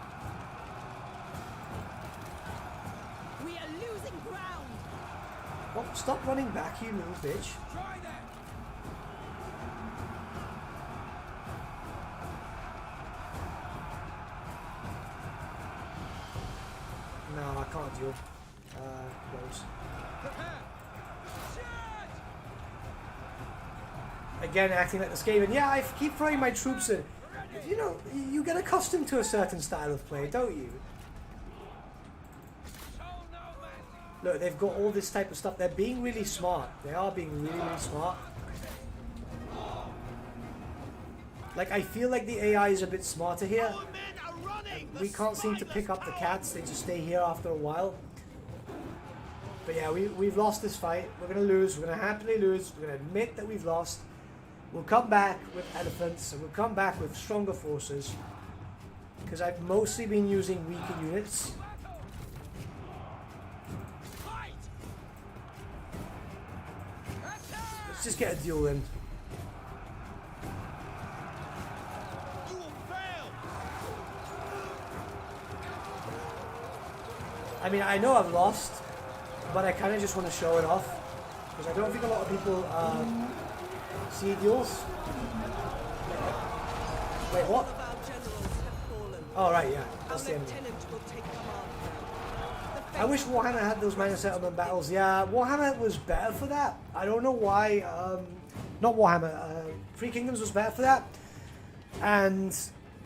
We are losing ground! Well, stop running back, you little bitch. Try that! No, I can't deal. Close. Prepare! Shoot! Again, acting like the Skaven. Yeah, I keep throwing my troops in. You know, you get accustomed to a certain style of play, don't you? Show no mercy! Look, they've got all this type of stuff. They're being really smart. They are being really, really smart. Like, I feel like the AI is a bit smarter here. Our men are running. We can't seem to pick up the cats. They just stay here after a while. But yeah, we've lost this fight. We're going to lose. We're going to happily lose. We're going to admit that we've lost. We'll come back with elephants, and we'll come back with stronger forces. Because I've mostly been using weaker units. Fight! Let's just get a duel in. You will fail. I mean, I know I've lost, but I kind of just want to show it off. Because I don't think a lot of people see duels. Wait, what? All of our generals have fallen. Oh, right, yeah. Our That's the enemy. lieutenant will take command now. I wish Warhammer had those minor settlement battles. Yeah, Warhammer was better for that. I don't know why. Not Warhammer. Three Kingdoms was better for that. And,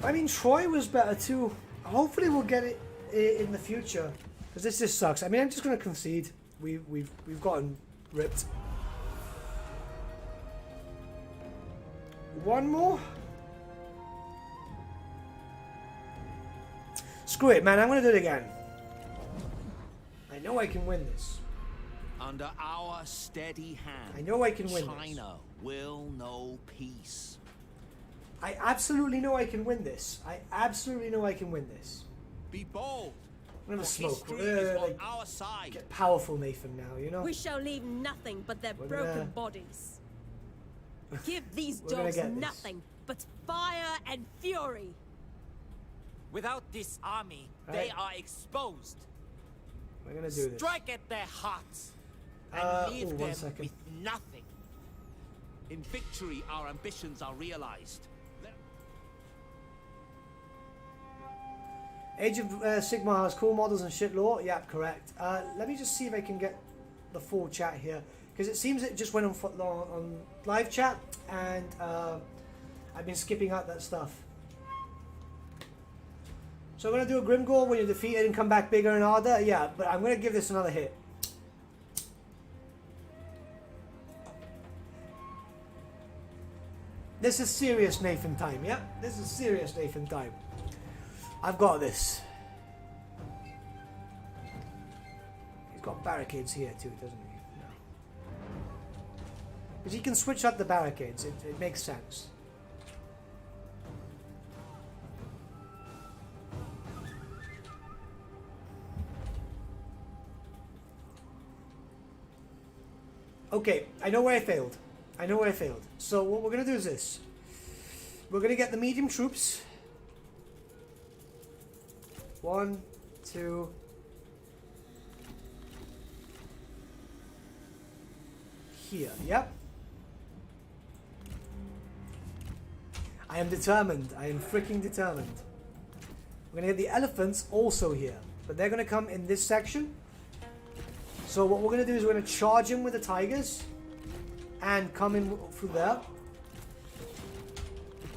I mean, Troy was better too. Hopefully we'll get it in the future. Because this just sucks. I mean, I'm just going to concede. We've gotten ripped. One more? Screw it, man. I'm going to do it again. I know I can win this. Under our steady hand, I know I can win this. China will know peace. I absolutely know I can win this. I absolutely know I can win this. Be bold. I'm going to for smoke. history is on Like, our side. get powerful Nathan now, you know? We shall leave nothing but their We're broken gonna- bodies. Give these We're gonna dogs get this. nothing but fire and fury. Without this army, they Right. are exposed. We're going to do this. Strike at their hearts and leave one them second. with nothing. In victory, our ambitions are realized. Age of Sigmar has cool models and shit lore. Yeah, correct. Let me just see if I can get the full chat here. Because it seems it just went on live chat. And I've been skipping out that stuff. So I'm going to do a Grimgore when you're defeated and come back bigger and harder. Yeah, but I'm going to give this another hit. This is serious Nathan time, yeah? This is serious Nathan time. I've got this. He's got barricades here too, doesn't he? No. Because he can switch up the barricades, it makes sense. Okay, I know where I failed. I know where I failed. So what we're going to do is this. We're going to get the medium troops. 1, 2. Here, yep. I am determined. I am freaking determined. We're going to get the elephants also here. But they're going to come in this section. So what we're going to do is we're going to charge in with the tigers. And come in through there.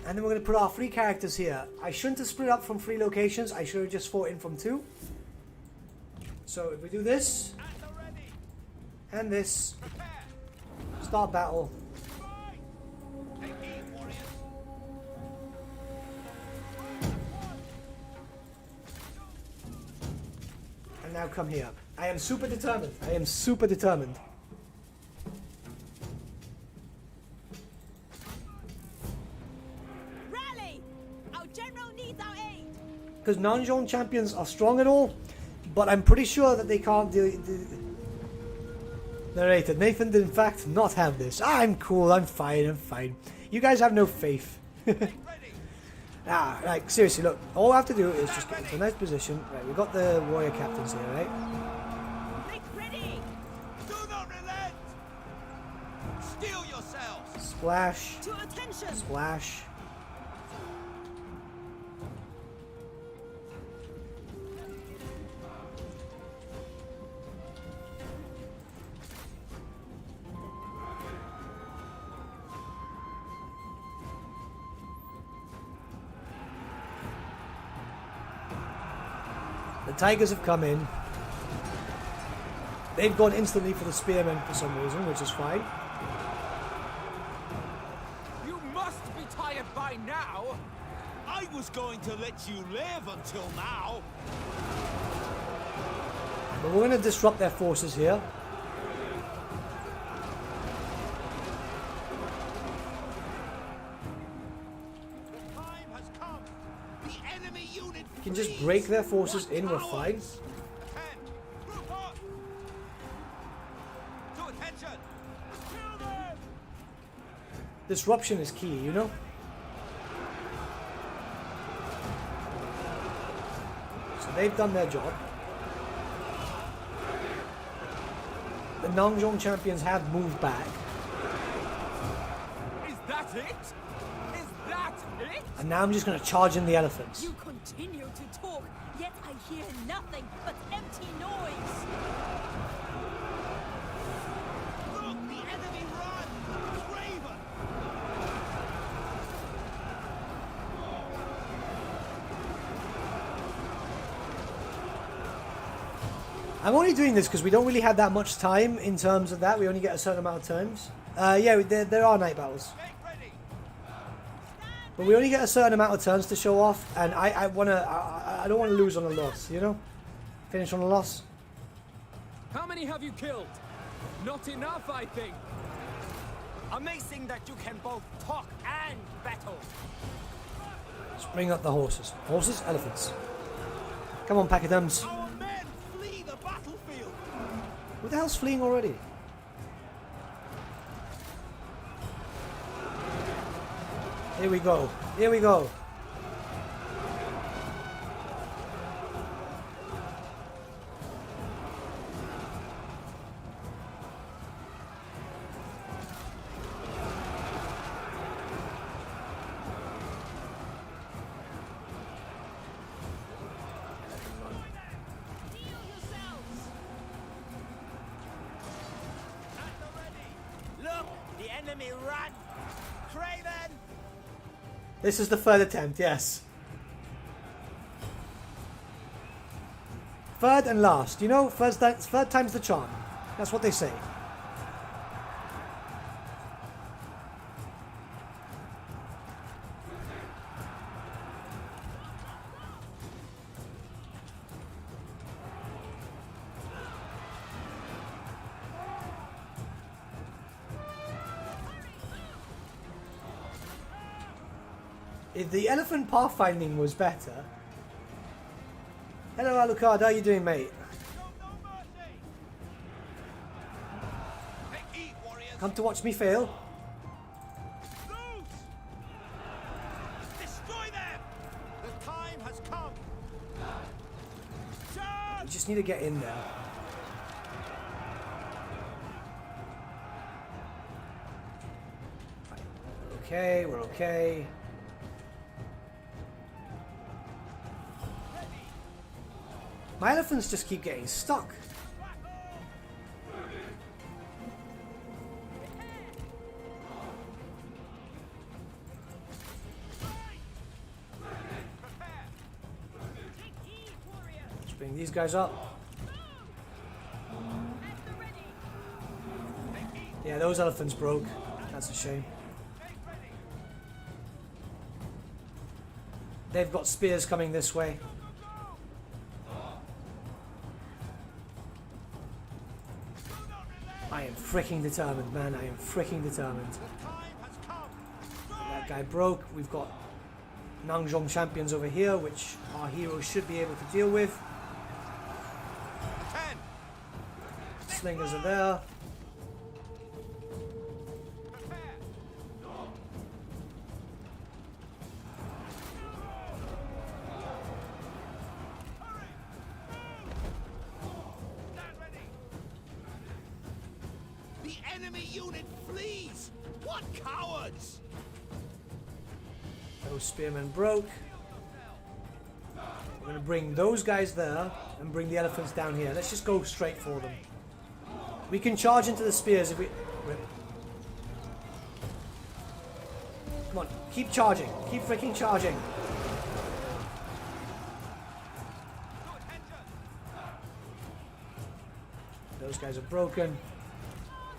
And then we're going to put our 3 characters here. I shouldn't have split up from 3 locations. I should have just fought in from 2. So if we do this. And this. Start battle. And now come here. I am super determined. I am super determined. Rally! Our general needs our aid. Because non-zone champions are strong and all, but I'm pretty sure that they can't do. Narrated. Nathan did in fact not have this. I'm cool. I'm fine. I'm fine. You guys have no faith. Like seriously, look. All I have to do is just get into a nice position. Right, we've got the warrior captains here, right? Make ready! Do not relent! Steel yourselves! Splash. To attention! Splash. The tigers have come in. They've gone instantly for the spearmen for some reason, which is fine. You must be tired by now. I was going to let you live until now. But we're going to disrupt their forces here. The time has come. The enemy unit We can just break their forces in, we're fine. Attend. Group up. To attention. Kill them. Disruption is key, you know? So they've done their job. The non-zone champions have moved back. Is that it? Is that it? And now I'm just going to charge in the elephants. You continue to talk, yet I hear nothing but empty noise. Look, the enemy run. Craven. I'm only doing this because we don't really have that much time in terms of that. We only get a certain amount of turns. Yeah, there are night battles. Make ready. But we only get a certain amount of turns to show off. And I don't want to lose on a loss, you know? Finish on a loss. How many have you killed? Not enough, I think. Amazing that you can both talk and battle. Let's bring up the horses. Horses, elephants. Come on, pachyderms. Our men flee the battlefield. Who the hell's fleeing already? Here we go. Here we go. Look, the enemy run. Craven. This is the third attempt, yes. Third and last. You know, third time's the charm. That's what they say. If the elephant pathfinding was better. Hello Alucard, how you doing, mate? Show no mercy. Take heed, warriors. Come to watch me fail. Loose. Destroy them. The time has come. Charge. You just need to get in there. Okay, we're okay. My elephants just keep getting stuck. Let's bring these guys up. Yeah, those elephants broke. That's a shame. They've got spears coming this way. I am freaking determined, man. I am freaking determined. That guy broke. We've got Nanzhong champions over here, which our heroes should be able to deal with. Slingers are there. Enemy unit flees! What cowards! Those spearmen broke. We're going to bring those guys there and bring the elephants down here. Let's just go straight for them. We can charge into the spears if we... Come on, keep charging. Keep freaking charging. Those guys are broken.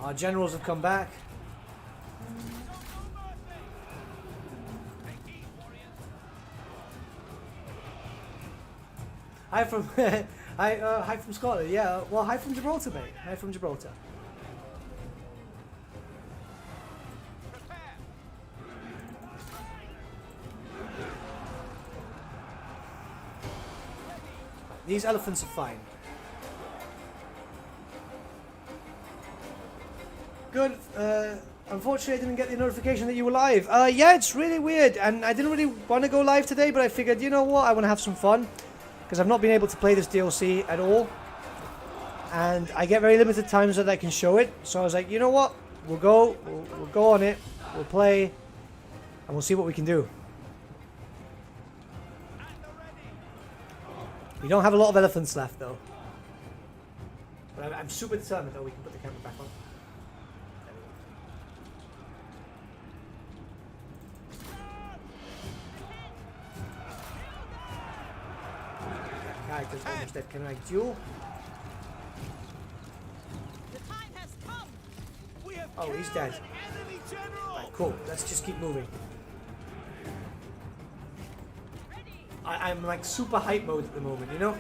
Our generals have come back. Hi from hi from Scotland. Yeah, well, hi from Gibraltar, mate. Hi from Gibraltar. These elephants are fine. Good. Unfortunately, I didn't get the notification that you were live. Yeah, it's really weird, and I didn't really want to go live today, but I figured, you know what, I want to have some fun, because I've not been able to play this DLC at all, and I get very limited times that I can show it, so I was like, you know what, we'll go on it, we'll play, and we'll see what we can do. We don't have a lot of elephants left, though. But I'm super determined that we can put the camera back on. Character's almost dead. Can I duel? The time has come. Oh, he's dead. Right, cool. Let's just keep moving. I'm like super hype mode at the moment, you know?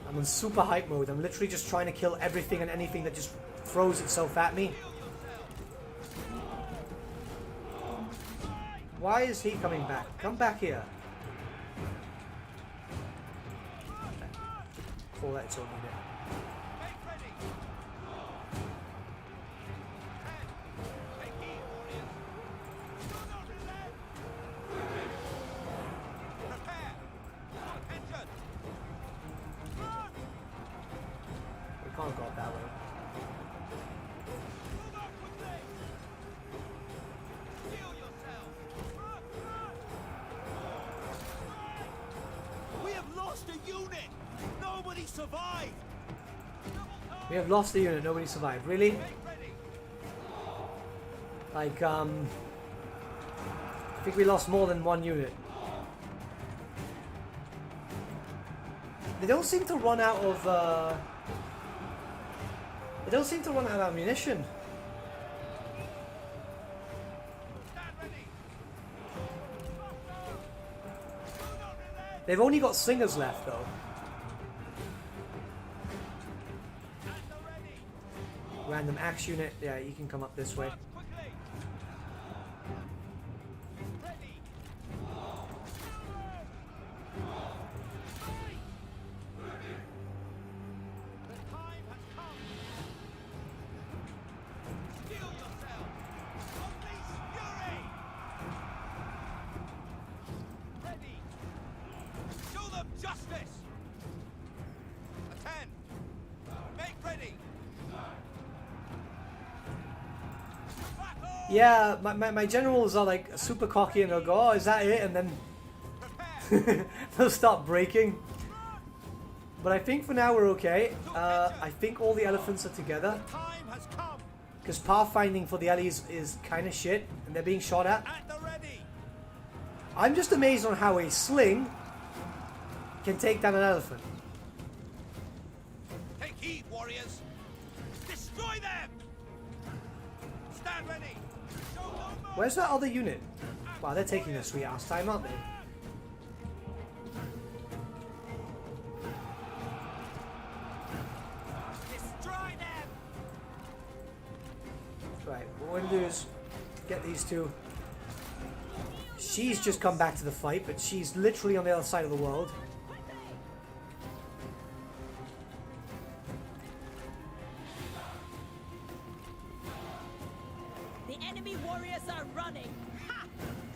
I'm in super hype mode. I'm literally just trying to kill everything and anything that just throws itself at me. Why is he coming back? Come back here. Call that its own unit. We can't go up that way. Survive. We have lost the unit, nobody survived. Really? Like, I think we lost more than one unit. They don't seem to run out of, they don't seem to run out of ammunition. They've only got slingers left, though. Random axe unit. Yeah, you can come up this way. Yeah, my generals are like super cocky and they'll go, oh, is that it? And then they'll start breaking. But I think for now we're okay. I think all the elephants are together. Time has come. Because pathfinding for the Ellies is kind of shit, and they're being shot at. At the ready. I'm just amazed on how a sling can take down an elephant. Take heed, warriors. Destroy them. Stand ready. Show no mercy. Where's that other unit? Wow, they're taking their sweet ass time, aren't they? Destroy them! Right, what we're going to do is get these two. She's just come back to the fight, but she's literally on the other side of the world. The enemy warriors are running. Ha!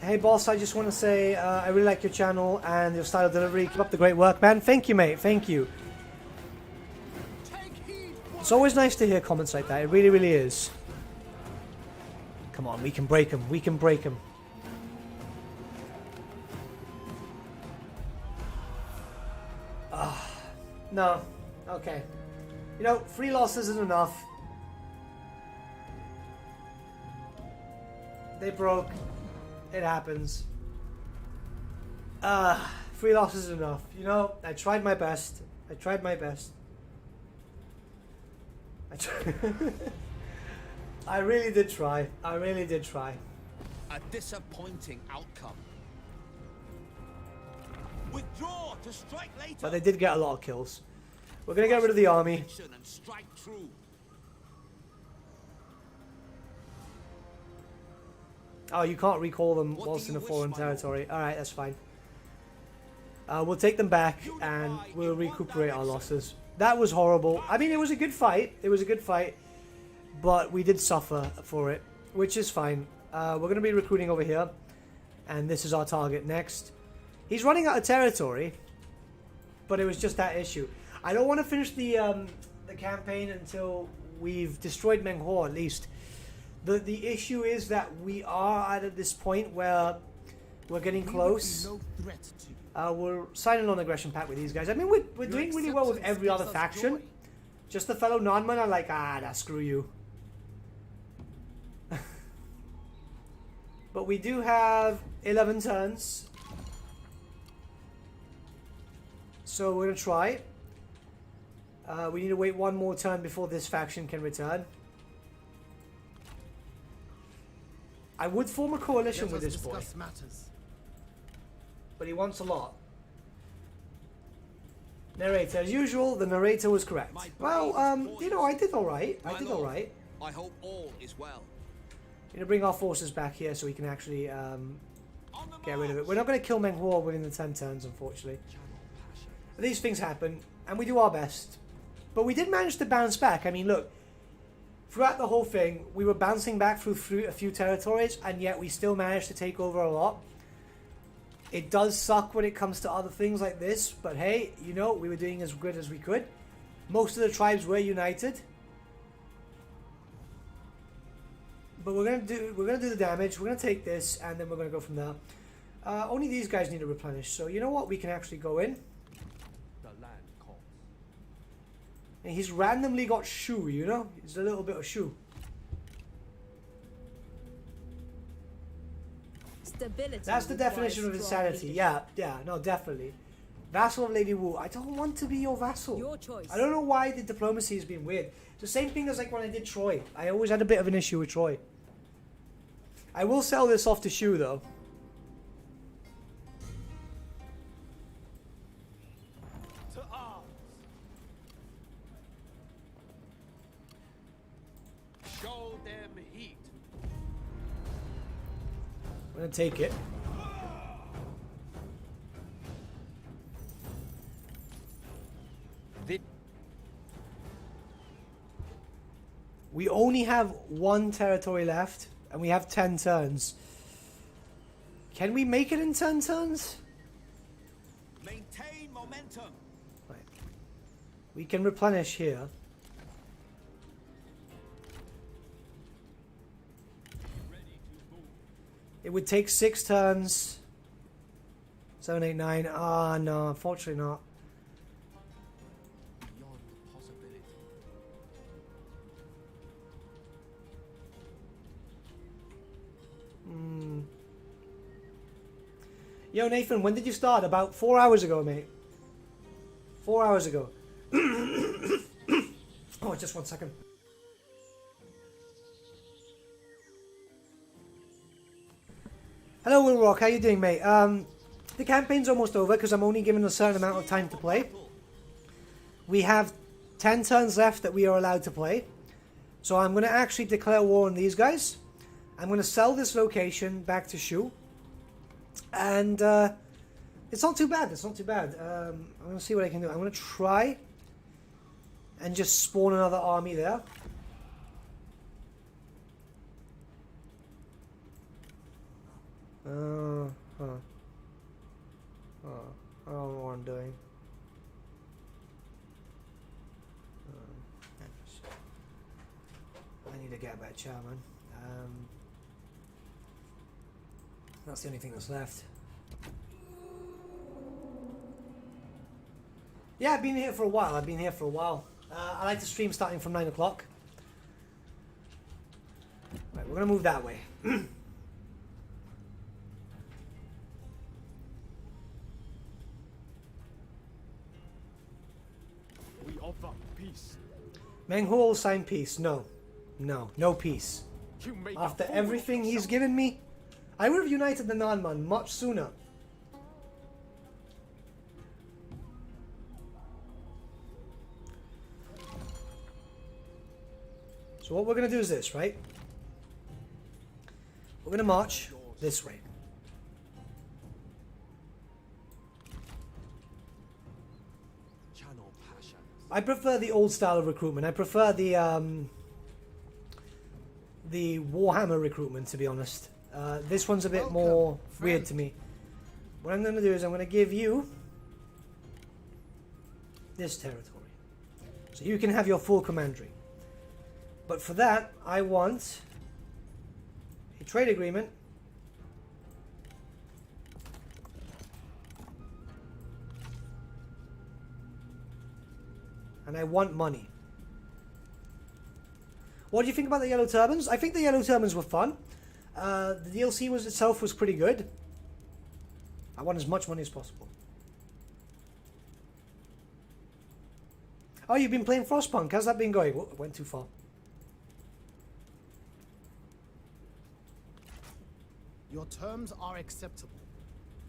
Hey boss, I just want to say I really like your channel and your style of delivery. Keep up the great work, man. Thank you, mate. Thank you. It's always nice to hear comments like that. It really, really is. Come on, we can break them. We can break them. No. Okay. You know, 3 losses isn't enough. They broke. It happens. 3 losses is enough. You know, I tried my best. I tried my best. I really did try. I really did try. A disappointing outcome. Withdraw to strike later. But they did get a lot of kills. We're going to get rid of the army. And strike true. Oh, you can't recall them What whilst do in a you wish, foreign my territory. Alright, that's fine. We'll take them back and we'll recuperate our losses. That was horrible. I mean, it was a good fight. It was a good fight. But we did suffer for it, which is fine. We're going to be recruiting over here. And this is our target next. He's running out of territory. But it was just that issue. I don't want to finish the campaign until we've destroyed Menghor, at least. The issue is that we are at this point where we're getting close. We're signing on aggression pact with these guys. I mean, we're doing really well with every other faction. Just the fellow Nanman are like, nah, screw you. But we do have 11 turns. So we're going to try. We need to wait one more turn before this faction can return. I would form a coalition with this boy. But he wants a lot. Narrator, as usual, the narrator was correct. Well, you know, I did alright. I did alright. I hope all is well. We're going to bring our forces back here so we can actually get rid of it. We're not going to kill Menghor within the 10 turns, unfortunately. But these things happen, and we do our best. But we did manage to bounce back. I mean, look, throughout the whole thing, we were bouncing back through a few territories, and yet we still managed to take over a lot. It does suck when it comes to other things like this, but hey, you know, we were doing as good as we could. Most of the tribes were united. But we're gonna do the damage. We're gonna take this, and then we're gonna go from there. Only these guys need to replenish, so you know what? We can actually go in. The land calls. And he's randomly got shoe, you know? He's a little bit of shoe. Stability. That's the definition of requires insanity. strong Yeah, no, definitely. Vassal of Lady Wu. I don't want to be your vassal. Your choice. I don't know why the diplomacy has been weird. It's the same thing as like when I did Troy. I always had a bit of an issue with Troy. I will sell this off to Shu though. To arms. Show them heat. I'm gonna take it. We only have 1 territory left, and we have 10 turns. Can we make it in 10 turns? Maintain momentum. Right. We can replenish here. It would take 6 turns. 7, 8, 9. Ah, no, unfortunately not. Beyond possibility. Yo, Nathan, when did you start? About 4 hours ago, mate. 4 hours ago. Oh, just 1 second. Hello, Will Rock. How you doing, mate? The campaign's almost over because I'm only given a certain amount of time to play. We have 10 turns left that we are allowed to play. So I'm going to actually declare war on these guys. I'm going to sell this location back to Shu. And it's not too bad. It's not too bad. I'm going to see what I can do. I'm going to try and just spawn another army there. I don't know what I'm doing. I need to get a better chairman. That's the only thing that's left. Yeah, I've been here for a while. I like to stream starting from 9 o'clock. Right, we're going to move that way. We offer peace. Meng Huo will sign peace. No. No peace. You made After a fool everything of he's yourself. given me, I would have united the Nanman much sooner. So what we're going to do is this, right? We're going to march this way. Channel passion. I prefer the old style of recruitment. I prefer the Warhammer recruitment, to be honest. This one's a bit more weird to me. What I'm going to do is I'm going to give you this territory. So you can have your full commandery. But for that, I want a trade agreement. And I want money. What do you think about the yellow turbans? I think the yellow turbans were fun. The DLC itself was pretty good. I want as much money as possible. Oh, you've been playing Frostpunk. How's that been going? Whoa, went too far. Your terms are acceptable.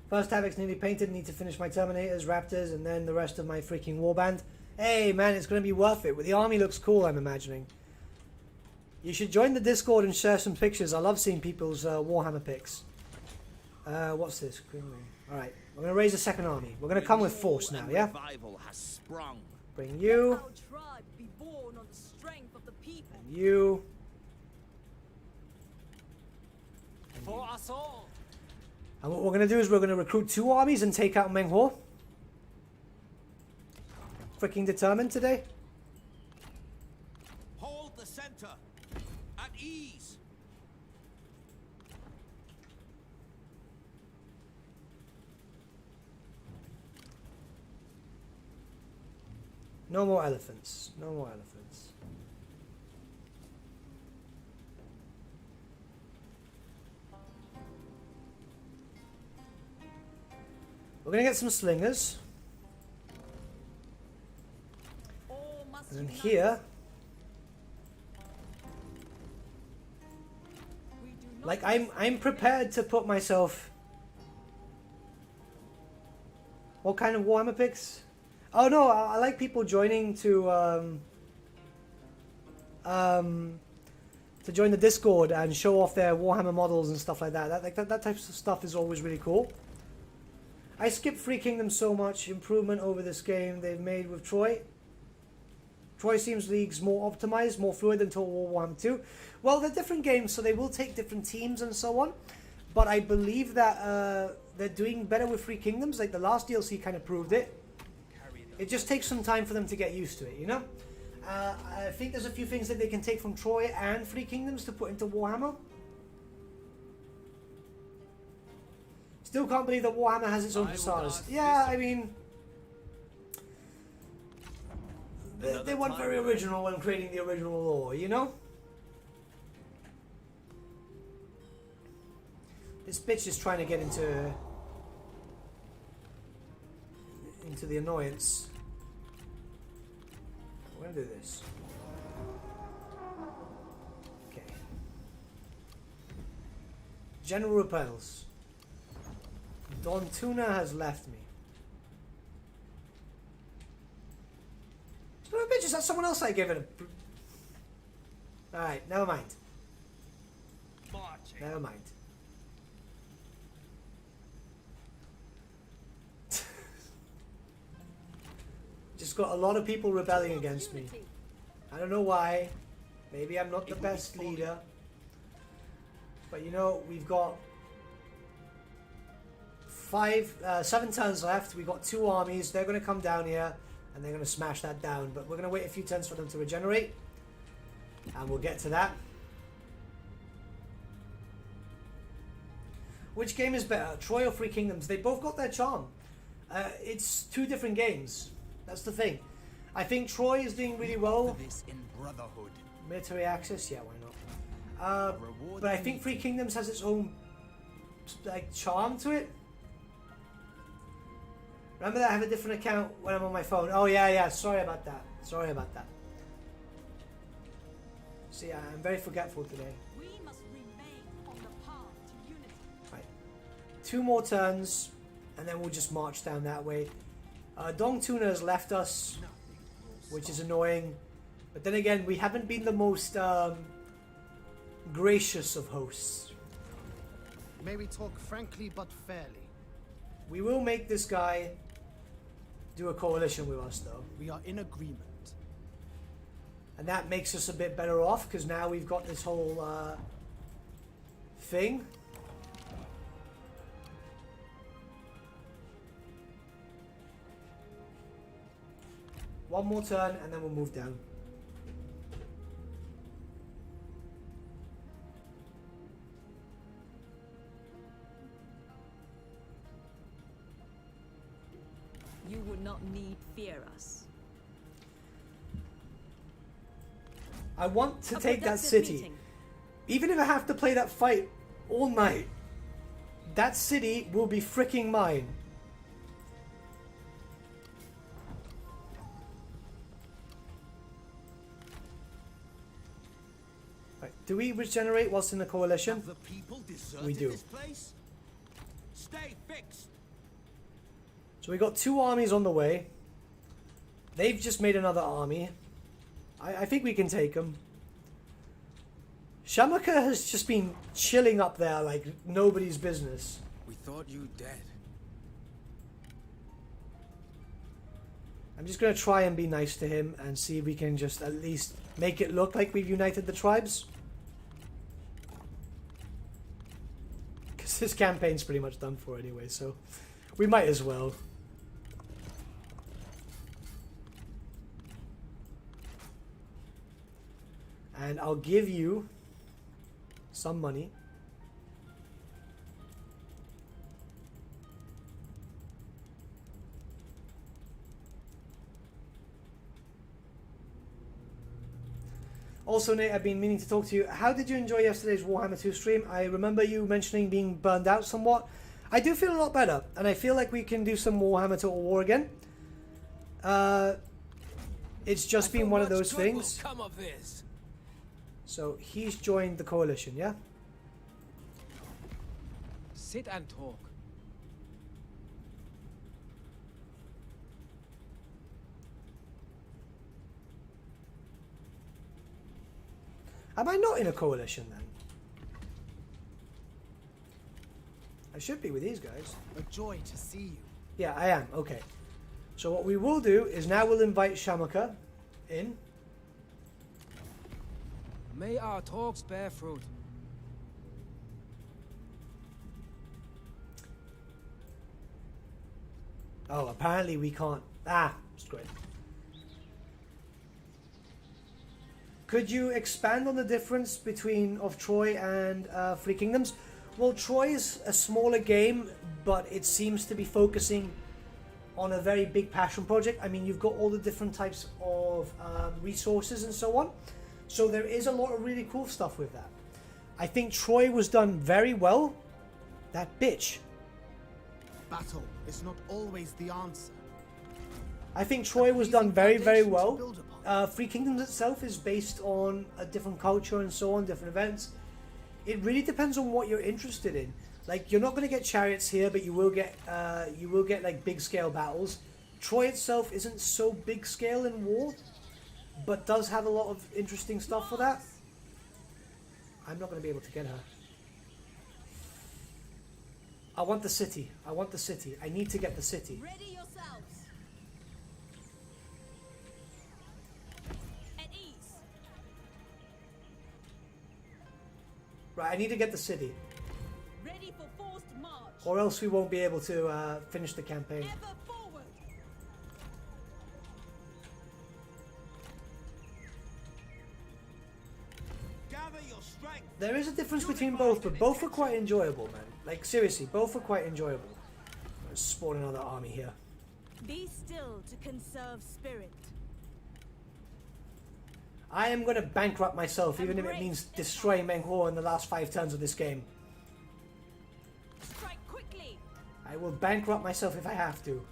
First Havoc's nearly painted. Need to finish my Terminators, Raptors, and then the rest of my freaking warband. Hey, man, it's going to be worth it. The army looks cool, I'm imagining. You should join the Discord and share some pictures. I love seeing people's Warhammer pics. What's this? Alright, we're going to raise a second army. We're going to come with force now, yeah? Revival has sprung. Bring you. Our tribe be born on the strength of the people. And you. For us all. And what we're going to do is we're going to recruit 2 armies and take out Meng Huo. Freaking determined today. Hold the center. At ease. No more elephants. No more elephants. We're going to get some slingers. All must And then unite. here, We do not like I'm prepared to put myself. What kind of Warhammer picks? Oh no, I like people joining to join the Discord and show off their Warhammer models and stuff like that. That type of stuff is always really cool. I skip Free Kingdom so much. Improvement over this game they've made with Troy. Troy seems leagues more optimized, more fluid than Total War Warhammer 2. Well, they're different games, so they will take different teams and so on. But I believe that they're doing better with Free Kingdoms. Like the last DLC kind of proved it. It just takes some time for them to get used to it, you know? I think there's a few things that they can take from Troy and Free Kingdoms to put into Warhammer. Still can't believe that Warhammer has its own personas. Yeah, I mean... They weren't very original when creating the original lore, you know? This bitch is trying to get into the annoyance. We're gonna do this. Okay. General repels. Don Tuna has left me. Son of a bitch, is that someone else I gave it a... Alright, never mind. Never mind. Just got a lot of people rebelling against me. I don't know why. Maybe I'm not the best leader. But you know, we've got 7 turns left. We've got 2 armies. They're going to come down here and they're going to smash that down. But we're going to wait a few turns for them to regenerate. And we'll get to that. Which game is better, Troy or Three Kingdoms? They both got their charm. It's 2 different games. That's the thing. I think Troy is doing really well. Military access, yeah, why not? But I think Three Kingdoms has its own like charm to it. Remember that I have a different account when I'm on my phone. Oh yeah, sorry about that. Sorry about that. See, I'm very forgetful today. We must remain on the path to unity. Right. 2 more turns, and then we'll just march down that way. Dong Tuna has left us, which is annoying. But then again, we haven't been the most gracious of hosts. May we talk frankly but fairly? We will make this guy do a coalition with us, though. We are in agreement. And that makes us a bit better off, because now we've got this whole thing. One more turn, and then we'll move down. You would not need fear us. I want to A take that productive city. meeting. Even if I have to play that fight all night, that city will be freaking mine. Right, do we regenerate whilst in the coalition? Have the people deserted We do. this place? Stay fixed. So we got 2 armies on the way. They've just made another army. I think we can take them. Shamaka has just been chilling up there like nobody's business. We thought you dead. I'm just going to try and be nice to him and see if we can just at least make it look like we've united the tribes. Because this campaign's pretty much done for anyway, so we might as well. And I'll give you some money. Also, Nate, I've been meaning to talk to you. How did you enjoy yesterday's Warhammer 2 stream? I remember you mentioning being burned out somewhat. I do feel a lot better, and I feel like we can do some Warhammer Total War again. It's just been one of those things. Come of this. So he's joined the coalition, yeah? Sit and talk. Am I not in a coalition then? I should be with these guys. A joy to see you. Yeah, I am. Okay. So what we will do is now we'll invite Shamaka in. May our talks bear fruit. Oh, apparently we can't. Ah, screw it. Could you expand on the difference between of Troy and Three Kingdoms? Well, Troy is a smaller game, but it seems to be focusing on a very big passion project. I mean, you've got all the different types of resources and so on. So there is a lot of really cool stuff with that. I think Troy was done very well. That bitch. Battle is not always the answer. I think Troy was done very, very well. Free Kingdoms itself is based on a different culture and so on, different events. It really depends on what you're interested in. Like, you're not going to get chariots here, but you will get like big scale battles. Troy itself isn't so big scale in war, but does have a lot of interesting stuff for that. I'm not going to be able to get her. I want the city. I want the city. I need to get the city. Ready yourselves. At ease. Right, I need to get the city. Ready for forced march. Or else we won't be able to finish the campaign. Ever forward. Gather your strength. There is a difference between both, but both are quite enjoyable, man. Like, seriously, both are quite enjoyable. Let's spawn another army here. Be still to conserve spirit. I am going to bankrupt myself, even if it means destroying Menghor in the last 5 turns of this game. Strike quickly. I will bankrupt myself if I have to.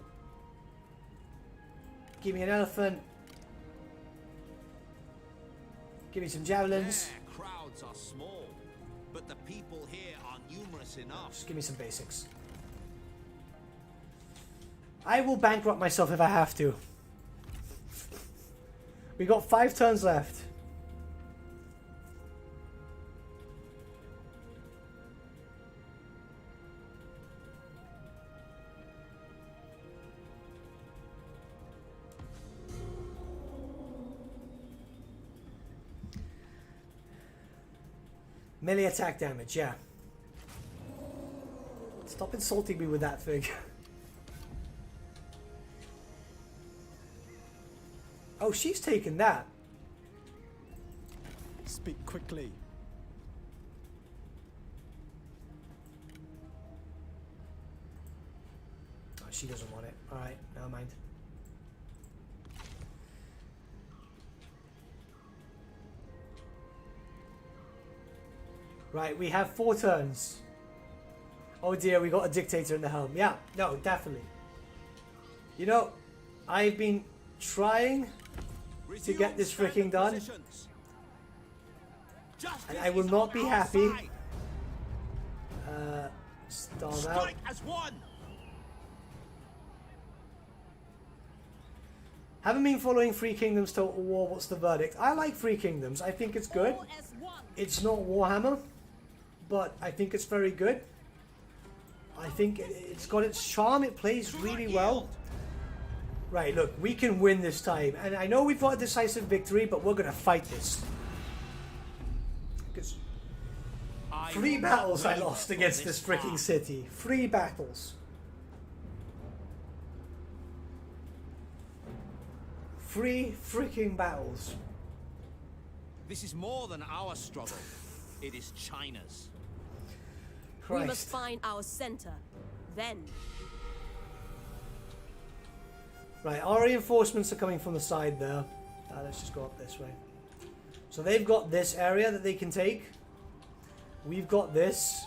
Give me an elephant. Give me some javelins. Their crowds are small, but the people here are numerous enough. Just give me some basics. I will bankrupt myself if I have to. We got 5 turns left. Melee attack damage, yeah. Stop insulting me with that thing. Oh, she's taken that. Speak quickly. Oh, she doesn't want it. Alright, never mind. Right, we have 4 turns. Oh dear, we got a dictator in the helm. Yeah, no, definitely. You know, I've been trying to get this freaking done, and I will not be happy. Storm out. Haven't been following Free Kingdoms Total War. What's the verdict? I like Free Kingdoms. I think it's good. It's not Warhammer, but I think it's very good. I think it's got its charm. It plays really well. Right, look, we can win this time. And I know we've got a decisive victory, but we're going to fight this. Because 3 battles I lost against this freaking city. 3 battles. 3 freaking battles. This is more than our struggle. It is China's. Christ. We must find our center. Then. Right, our reinforcements are coming from the side there. Let's just go up this way. So they've got this area that they can take. We've got this.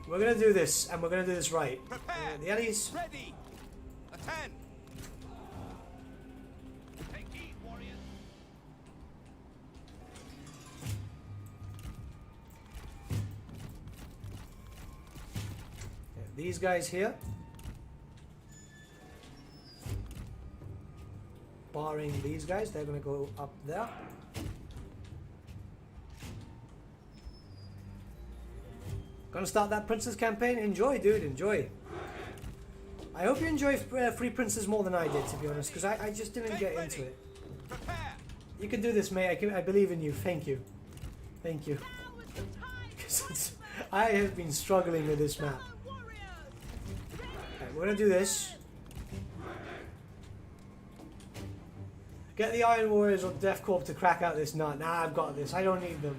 We're going to do this, and we're going to do this right. Prepare. The Ellies. Ready. Attend. Take heed, warriors. These guys here. Barring these guys, they're going to go up there. Gonna start that Princess campaign? Enjoy, dude, enjoy. I hope you enjoy Free Princess more than I did, to be honest, because I just didn't get into it. You can do this, mate. I believe in you. Thank you. Thank you. Because I have been struggling with this map. Okay, we're gonna do this. Get the Iron Warriors or Death Corp to crack out this nut. Nah, I've got this. I don't need them.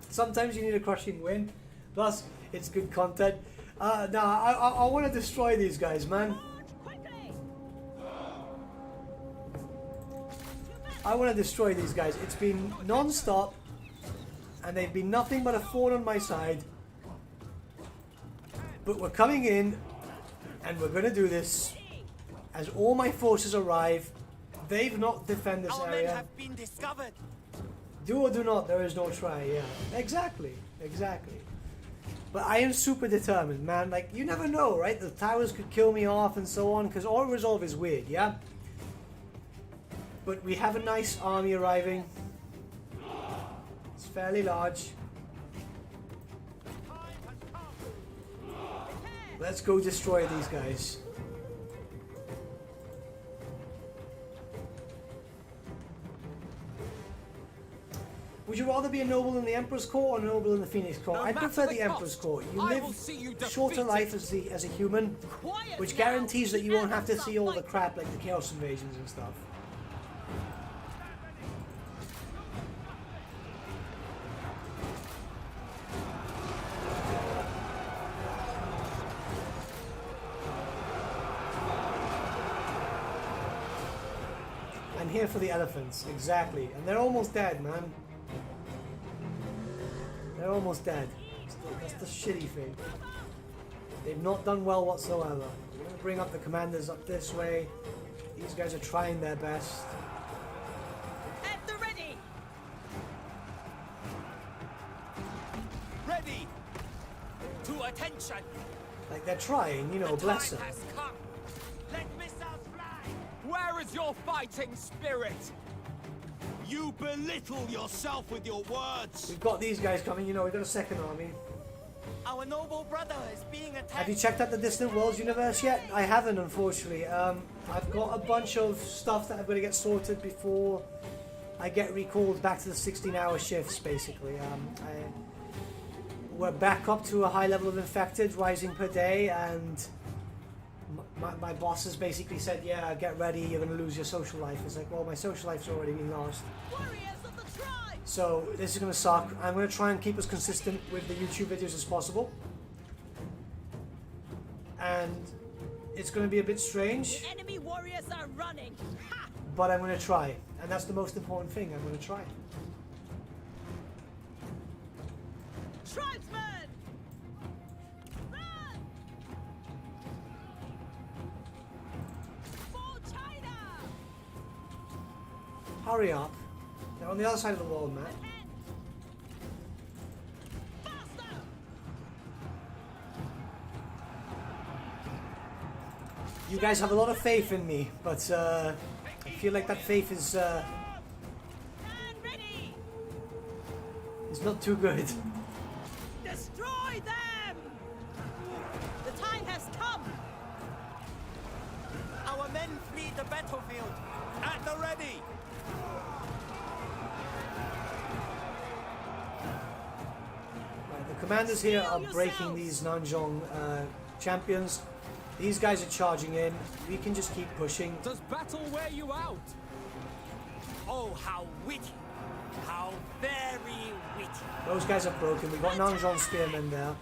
Sometimes you need a crushing win. Plus, it's good content. I want to destroy these guys, man. I want to destroy these guys. It's been non-stop, and they've been nothing but a thorn on my side. But we're coming in, and we're going to do this as all my forces arrive. They've not defended this Our men area. have been discovered. Do or do not, there is no try, yeah. Exactly, exactly. But I am super determined, man. Like, you never know, right? The towers could kill me off and so on, because Auto Resolve is weird, yeah? But we have a nice army arriving. It's fairly large. Let's go destroy these guys. Would you rather be a noble in the Emperor's Court or a noble in the Phoenix Court? No I matter prefer the the Emperor's cost, Court. You I will see you live a shorter life as a human, Quiet which now. guarantees that you won't have to Stop see all the fighting. crap like the Chaos Invasions and stuff. I'm here for the elephants, exactly. And they're almost dead, man. They're almost dead. That's the shitty thing. They've not done well whatsoever. We're going to bring up the commanders up this way. These guys are trying their best. At the ready. Ready. To attention. Like, they're trying, you know, The bless time them. has come. Let missiles fly. Where is your fighting spirit? You belittle yourself with your words. We've got these guys coming, you know, we've got a second army. Our noble brother is being attacked. Have you checked out the Distant Worlds universe yet? I haven't, unfortunately. I've got a bunch of stuff that I'm going to get sorted before I get recalled back to the 16-hour shifts, basically. We're back up to a high level of infected, rising per day, and my boss has basically said, yeah, get ready, you're going to lose your social life. It's like, well, my social life's already been lost. Warriors of the tribe. So this is going to suck. I'm going to try and keep as consistent with the YouTube videos as possible. And it's going to be a bit strange, Enemy warriors are running. Ha! but I'm going to try. And that's the most important thing. I'm going to try. Tribesmen! Run! For China! Hurry up. They're on the other side of the wall, man. Faster! You guys have a lot of faith in me, but I feel like that faith is And ready! not too good. Destroy them! The time has come! Our men flee the battlefield. At the ready. Right, the commanders here are breaking these Nanjong champions. These guys are charging in. We can just keep pushing. Does battle wear you out? Oh, how witty. How very witty. Those guys are broken. We've got Nanjong spearmen there.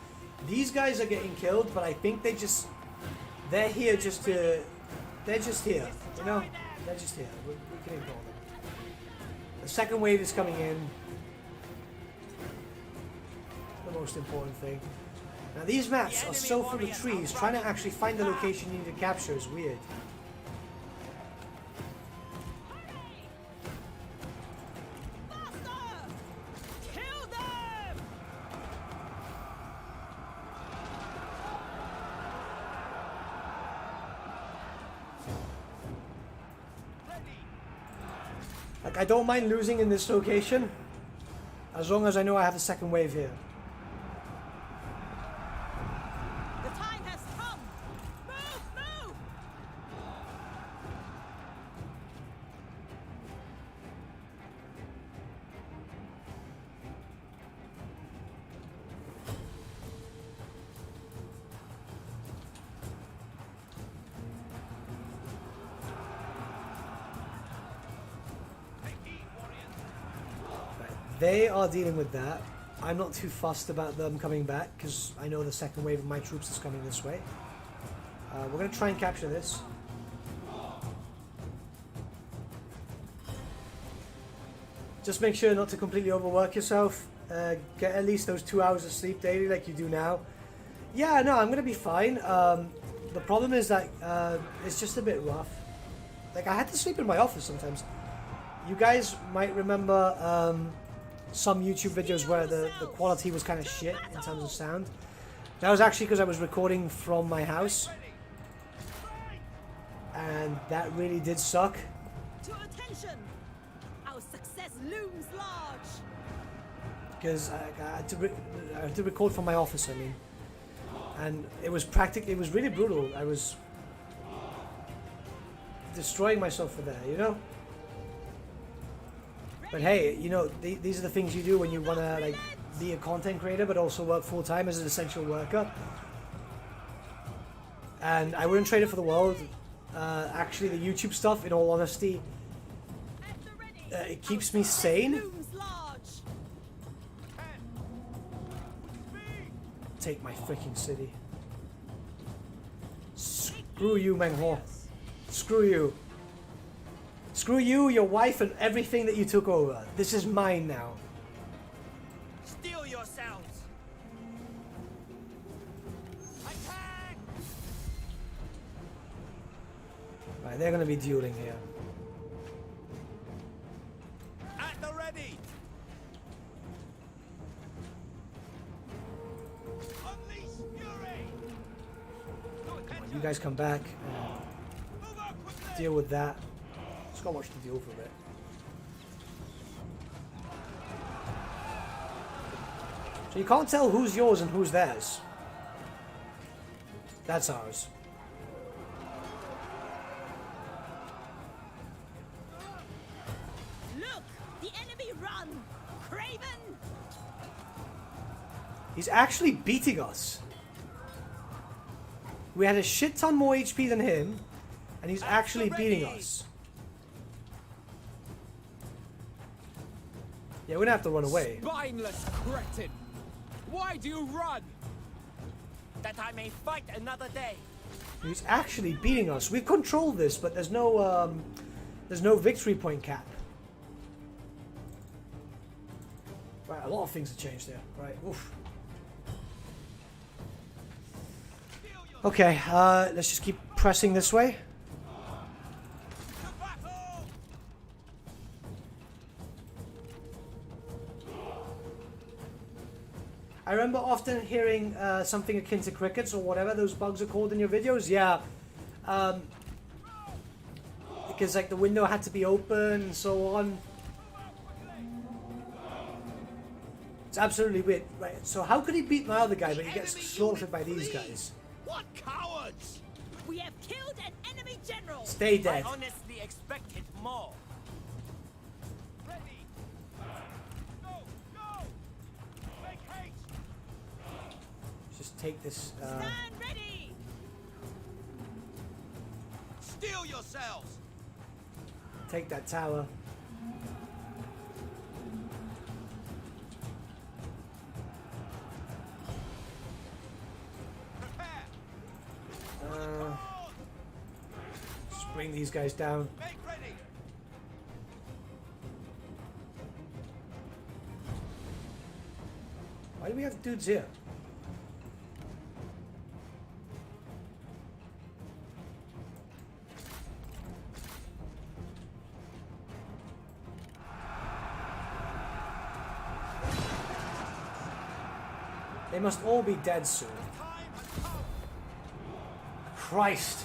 These guys are getting killed, but I think they're here just to... They're just here, you know? They're just here. We can ignore them. The second wave is coming in. The most important thing. Now these maps are so full of trees, trying to actually find the location you need to capture is weird. Faster! Kill them! Like, I don't mind losing in this location, as long as I know I have a second wave here. The time has come! Move! Move! They are dealing with that. I'm not too fussed about them coming back because I know the second wave of my troops is coming this way. We're going to try and capture this. Just make sure not to completely overwork yourself. Get at least those 2 hours of sleep daily like you do now. Yeah, no, I'm going to be fine. The problem is that it's just a bit rough. Like, I had to sleep in my office sometimes. You guys might remember some YouTube videos where the quality was kind of shit in terms of sound. That was actually because I was recording from my house. And that really did suck. To attention! Our success looms large! Because I had to record from my office, I mean. And it was really brutal. I was destroying myself for that, you know? But hey, you know, these are the things you do when you want to, like, be a content creator but also work full-time as an essential worker. And I wouldn't trade it for the world. Actually, the YouTube stuff, in all honesty, it keeps me sane. Take my freaking city. Screw you, Mengho. Screw you. Screw you, your wife, and everything that you took over. This is mine now. Steel yourselves. Attack! Right, they're going to be dueling here. At the ready. Unleash fury. You guys come back and deal with that. It's got much to deal with it. So you can't tell who's yours and who's theirs. That's ours. Look! The enemy run! Craven! He's actually beating us. We had a shit ton more HP than him, and he's actually beating us. Yeah, we're gonna have to run away. Spineless cretin! Why do you run? That I may fight another day. He's actually beating us. We've controlled this, but there's no victory point cap. Right, a lot of things have changed there. Right, oof. Okay, let's just keep pressing this way. I remember often hearing something akin to crickets or whatever those bugs are called in your videos. Yeah, because like the window had to be open and so on. It's absolutely weird. Right, so how could he beat my other guy but he gets slaughtered by these guys? What cowards! We have killed an enemy general! Stay dead. I honestly expected more. Ready. Go! Go! Make haste! Just take this. Stand ready! Steel yourselves! Take that tower. Just bring these guys down. Make ready! Why do we have dudes here? They must all be dead soon. Christ.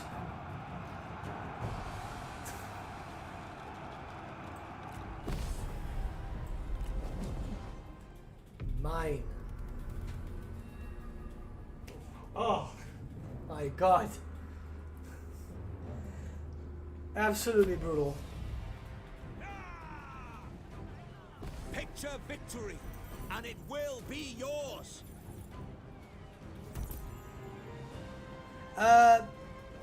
Mine. Oh my God. Absolutely brutal. Picture victory, and it will be yours.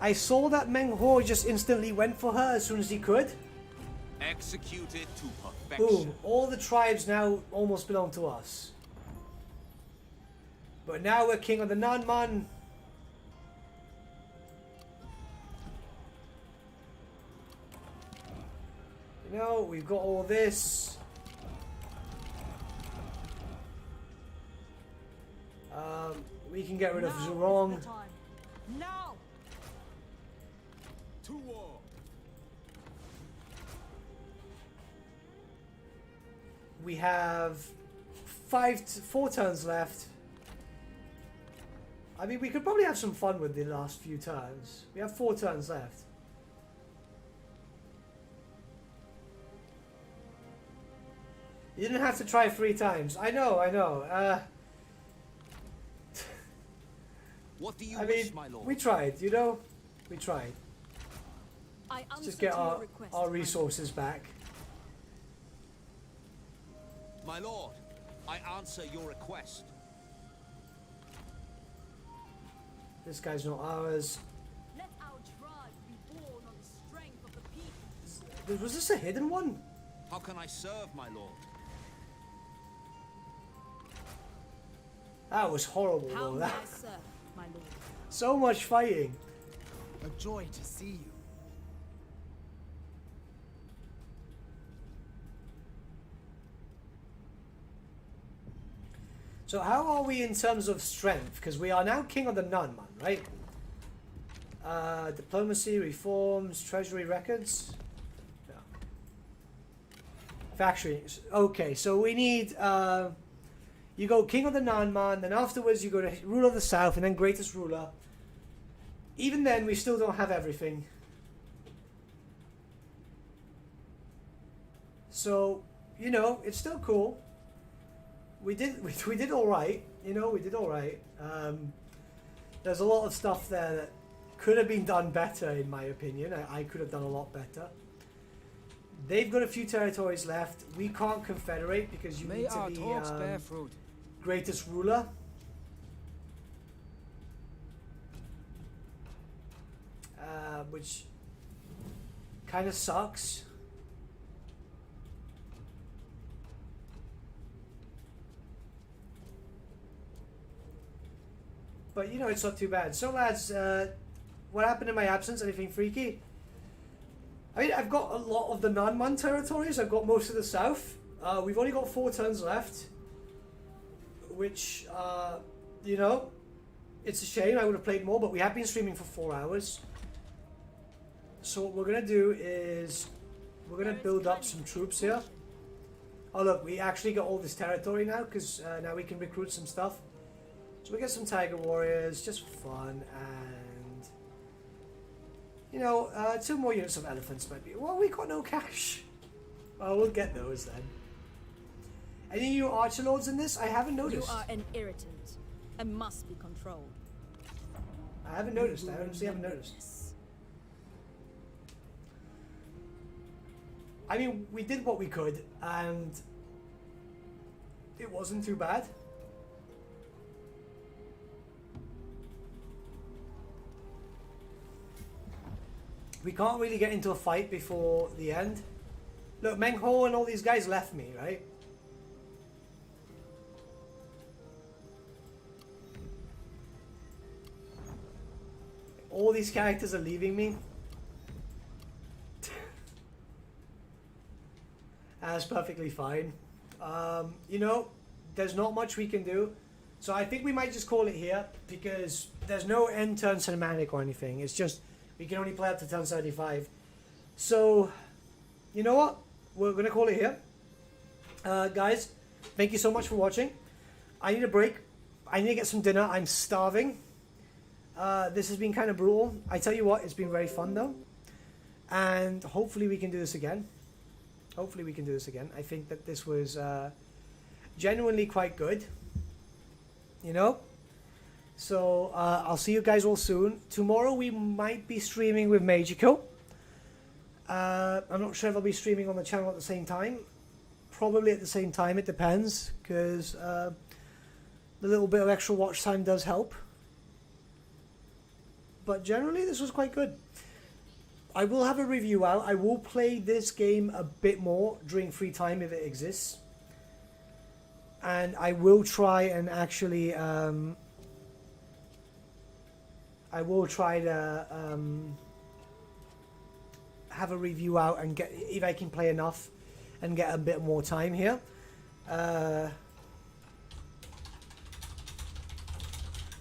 I saw that Meng Ho just instantly went for her as soon as he could. executed to perfection. Boom. All the tribes now almost belong to us. But now we're king of the Nanman. You know, we've got all this. We can get rid of Zhurong. Now! To war. We have 4 turns left. I mean, we could probably have some fun with the last few turns. We have 4 turns left. You didn't have to try 3 times. I know, I know. What do you I wish, mean, my lord? we tried, you know? We tried. I Let's answer just get to your our request, our my resources back. My lord, I answer your request. This guy's not ours. Let our tribe be born on the strength of the people. Was this a hidden one? How can I serve, my lord? That was horrible How though. may That I serve, my lord? so much fighting. A joy to see you. So how are we in terms of strength? Because we are now king of the Nanman, right? Diplomacy, reforms, treasury records. No. Factories. Okay, so we need... you go king of the Nanman, then afterwards you go to ruler of the south, and then greatest ruler. Even then, we still don't have everything. So, you know, it's still cool. We did all right. You know, we did all right. There's a lot of stuff there that could have been done better, in my opinion. I could have done a lot better. They've got a few territories left. We can't confederate because you May need to our be talks bear fruit. greatest ruler. Which kind of sucks. But you know, it's not too bad. So lads, what happened in my absence? Anything freaky? I mean, I've got a lot of the Nanman territories. I've got most of the south. We've only got 4 turns left. Which, you know, it's a shame. I would have played more, but we have been streaming for 4 hours. So what we're going to do is we're going to build up some troops here. Oh look, we actually got all this territory now because now we can recruit some stuff. So we get some Tiger Warriors just for fun, and you know, 2 more units of elephants might be. Well, we got no cash. Well, we'll get those then. Any new Archer Lords in this? I haven't noticed. You are an irritant and must be controlled. I haven't noticed. I honestly haven't noticed. I mean, we did what we could, and it wasn't too bad. We can't really get into a fight before the end. Look, Meng Ho and all these guys left me, right? All these characters are leaving me. That's perfectly fine. You know, there's not much we can do. So I think we might just call it here because there's no end turn cinematic or anything. It's just we can only play up to turn 75. So, you know what? We're going to call it here. Guys, thank you so much for watching. I need a break. I need to get some dinner. I'm starving. This has been kind of brutal. I tell you what, it's been very fun though. And hopefully we can do this again. Hopefully we can do this again. I think that this was genuinely quite good. You know? So I'll see you guys all soon. Tomorrow we might be streaming with Magico. I'm not sure if I'll be streaming on the channel at the same time. Probably at the same time, it depends. Because the little bit of extra watch time does help. But generally this was quite good. I will have a review out. I will play this game a bit more during free time if it exists. And I will try and actually I will try to have a review out and get, if I can play enough and get a bit more time here.